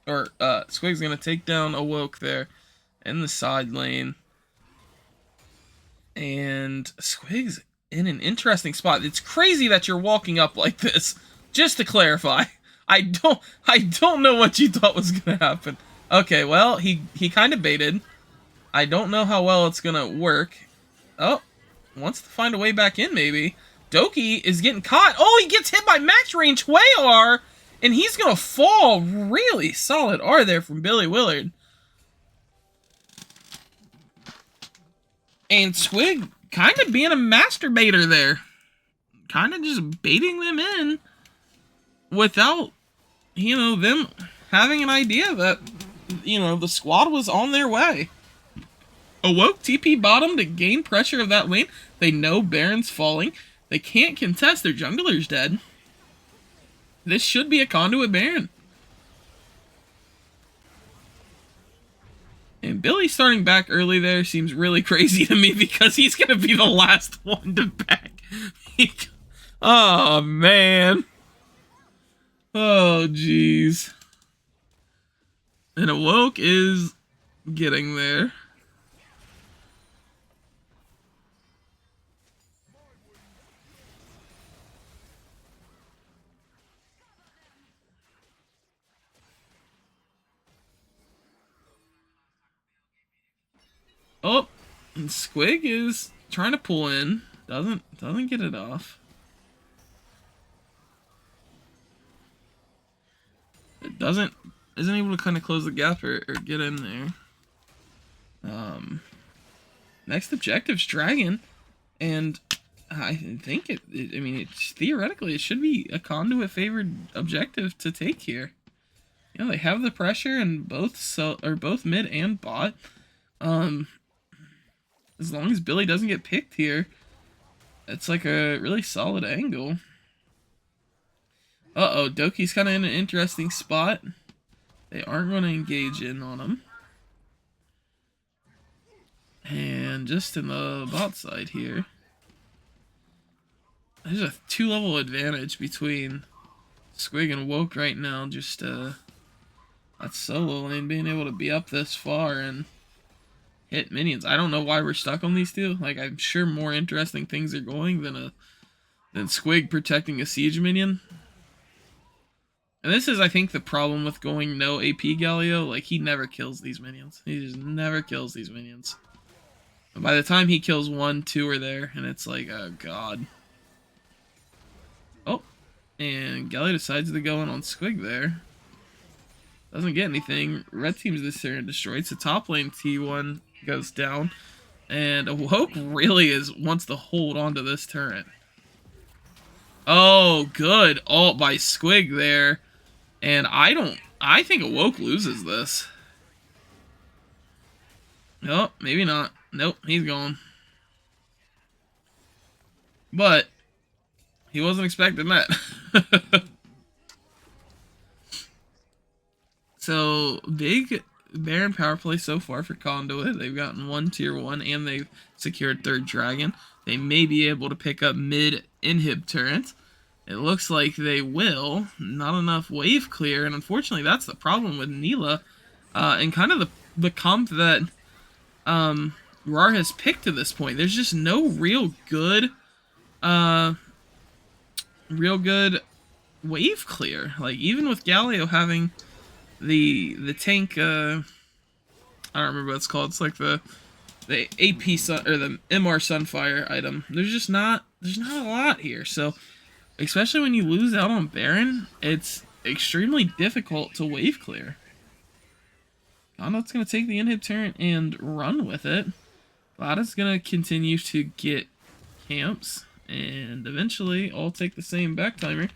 Or, Squig's gonna take down Awoke there in the side lane. And Squig's in an interesting spot. It's crazy that you're walking up like this. Just to clarify. I don't know what you thought was gonna happen. Okay, well, he kind of baited. I don't know how well it's gonna work. Oh, wants to find a way back in, maybe. Doki is getting caught. Oh, he gets hit by max range RAWR, and he's gonna fall. Really solid R there from Billy Willard. And Squig kind of being a masturbator there. Kind of just baiting them in without, you know, them having an idea that, you know, the squad was on their way. Awoke TP bottom to gain pressure of that lane. They know Baron's falling. They can't contest. Their jungler's dead. This should be a Conduit Baron. And Billy starting back early there seems really crazy to me because he's going to be the last one to back. Oh, man. Oh, jeez. And Awoke is getting there. Oh, and Squig is trying to pull in. Doesn't get it off. It isn't able to kind of close the gap or get in there. Next objective's Dragon, and I think I mean, theoretically it should be a Conduit favored objective to take here. You know, they have the pressure in both mid and bot. As long as Billy doesn't get picked here, it's like a really solid angle. Uh-oh, Doki's kind of in an interesting spot. They aren't going to engage in on him. And just in the bot side here, there's a 2-level advantage between Squig and Woke right now. Just that solo lane being able to be up this far and hit minions. I don't know why we're stuck on these two. Like, I'm sure more interesting things are going than Squig protecting a siege minion. And this is, I think, the problem with going no AP Galio. Like, he never kills these minions. He just never kills these minions. And by the time he kills 1, 2 are there, and it's like, oh god. Oh, and Galio decides to go in on Squig there. Doesn't get anything. Red team's this turn destroyed. So top lane T1 goes down. And Awoke really wants to hold on to this turret. Oh, good ult by Squig there. And I think Awoke loses this. Oh, maybe not. Nope, he's gone. But he wasn't expecting that. So, big Baron power play so far for Conduit. They've gotten 1 tier 1 and they've secured 3rd dragon. They may be able to pick up mid inhib turret. It looks like they will. Not enough wave clear, and unfortunately that's the problem with Neela. And kind of the comp that RAWR has picked to this point. There's just no real good wave clear. Like, even with Galio having the tank, I don't remember what it's called. It's like the AP sun, or the MR Sunfire item. There's not a lot here. So especially when you lose out on Baron, it's extremely difficult to wave clear. Conduit's going to take the inhib turret and run with it. Glada's going to continue to get camps, and eventually I'll take the same back timer.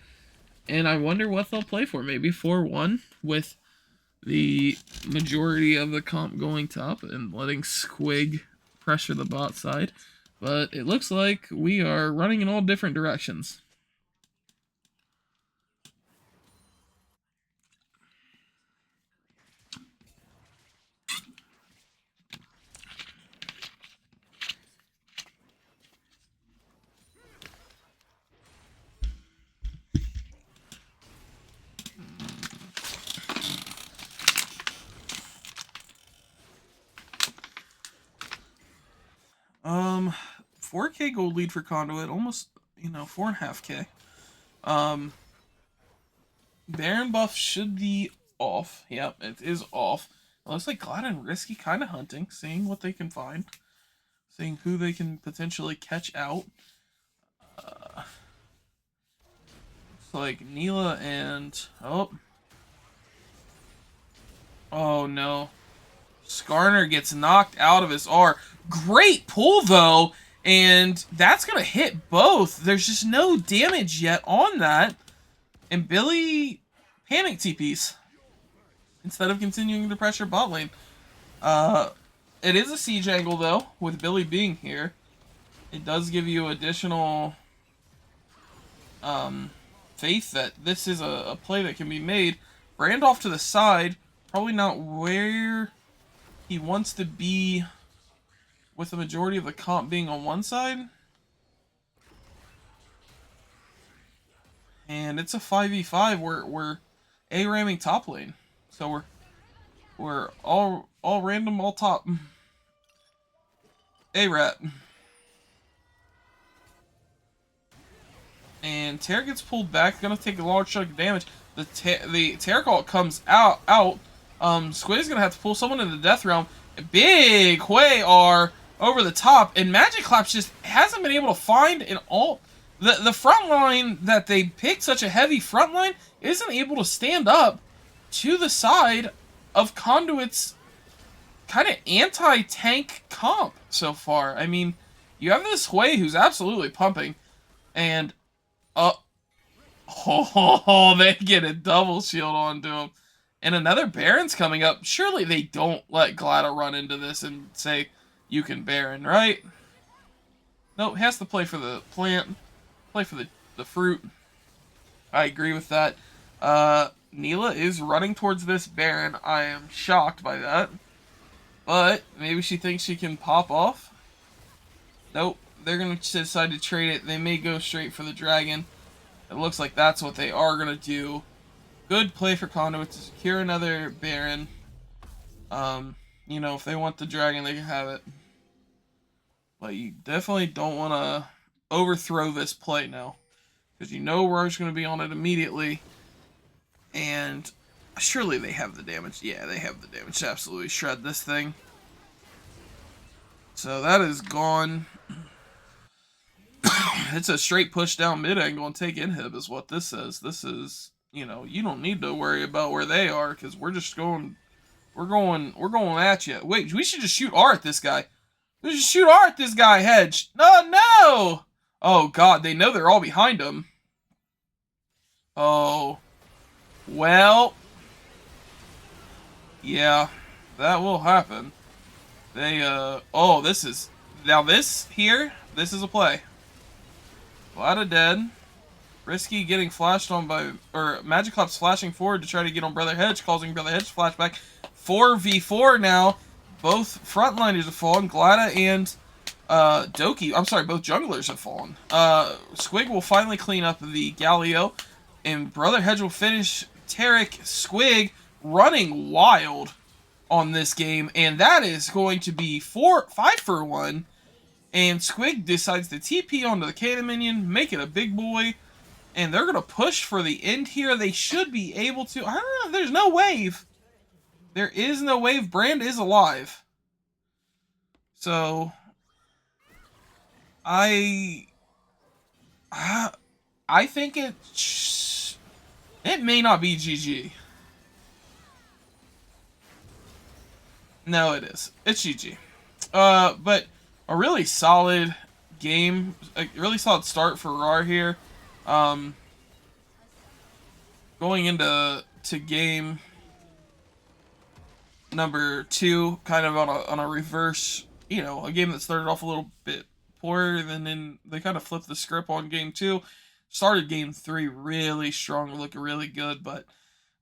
And I wonder what they'll play for. Maybe 4-1 with the majority of the comp going top and letting Squig pressure the bot side. But it looks like we are running in all different directions. Um, 4K gold lead for Conduit, almost, 4.5K. Baron buff should be off. Yep, it is off. It looks like Glad and Risky kind of hunting, seeing what they can find, seeing who they can potentially catch out. Looks like Neela and oh no, Skarner gets knocked out of his R. Great pull though, and that's gonna hit both. There's just no damage yet on that, and Billy panic TPs instead of continuing to pressure bot lane. It is a siege angle though, with Billy being here. It does give you additional faith that this is a play that can be made. Brand off to the side, probably not where he wants to be, with the majority of the comp being on one side. And it's a 5v5. We're A-ramming top lane. So we're all random, all top. A-rat. And Terra gets pulled back, gonna take a large chunk of damage. The Terra call comes out. Squid's gonna have to pull someone into the death realm. Big RAWR over the top, and Magic Claps just hasn't been able to find an ult. The front line that they picked, such a heavy front line, isn't able to stand up to the side of Conduit's kind of anti-tank comp so far. I mean, you have this Hui who's absolutely pumping, and they get a double shield onto him. And another Baron's coming up. Surely they don't let Glada run into this and say, you can Baron, right? No, has to play for the plant. Play for the fruit. I agree with that. Neela is running towards this Baron. I am shocked by that. But maybe she thinks she can pop off. Nope. They're going to decide to trade it. They may go straight for the dragon. It looks like that's what they are going to do. Good play for Conduit to secure another Baron. If they want the dragon, they can have it. But you definitely don't want to overthrow this play now, because RAWR's going to be on it immediately. And surely they have the damage. Yeah, they have the damage to absolutely shred this thing. So that is gone. It's a straight push down mid angle and take inhib is what this says. This is, you don't need to worry about where they are, because we're going at you. Wait, we should just shoot R at this guy. We should shoot R at this guy, Hedge. No! Oh god, they know they're all behind him. Oh. Well. Yeah, that will happen. They, this is a play. Glada dead. Risky getting flashed on by, or Magicop's flashing forward to try to get on Brother Hedge, causing Brother Hedge flashback. 4v4 now. Both frontliners have fallen. Glada and Doki, I'm sorry, both junglers have fallen. Squig will finally clean up the Galio, and Brother Hedge will finish Tarek. Squig running wild on this game, and that is going to be 5 for 1. And Squig decides to TP onto the Cannon Minion, make it a big boy, and they're going to push for the end here. They should be able to. I don't know, there's no wave. There is no wave. Brand is alive. So I think it may not be GG. No, it is. It's GG. But a really solid game, a really solid start for RAWR here. Going into game number 2, kind of on a reverse, you know, a game that started off a little bit poorer, and then they kind of flipped the script on game 2. Started game 3 really strong, looking really good, but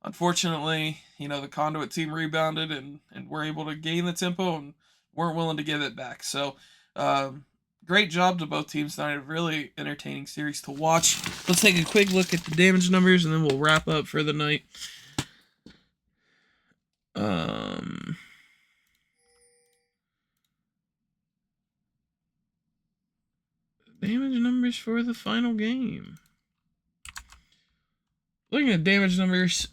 unfortunately, you know, the Conduit team rebounded and were able to gain the tempo and weren't willing to give it back. So, great job to both teams tonight. A really entertaining series to watch. Let's take a quick look at the damage numbers and then we'll wrap up for the night. Damage numbers for the final game. Looking at damage numbers,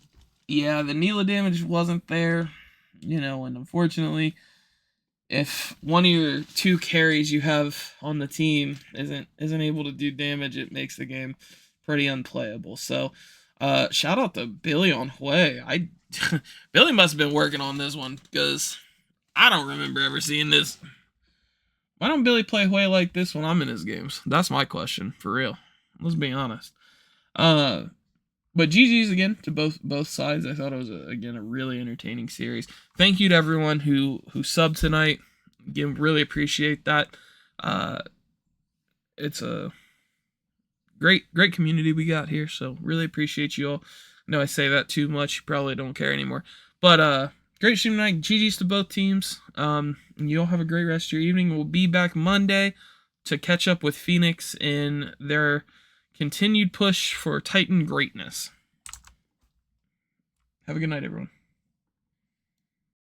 yeah, the Neela damage wasn't there, you know, and unfortunately, if one of your 2 carries you have on the team isn't able to do damage, it makes the game pretty unplayable. So, shout out to Billy on Hui. Billy must have been working on this one, because I don't remember ever seeing this. Why don't Billy play Hui like this when I'm in his games? That's my question, for real. Let's be honest. But GG's again to both sides. I thought it was, again, a really entertaining series. Thank you to everyone who subbed tonight. Again, really appreciate that. It's a great community we got here, so really appreciate you all. I know I say that too much. You probably don't care anymore. But great stream tonight. GG's to both teams. And you all have a great rest of your evening. We'll be back Monday to catch up with Phoenix in their continued push for Titan greatness. Have a good night, everyone.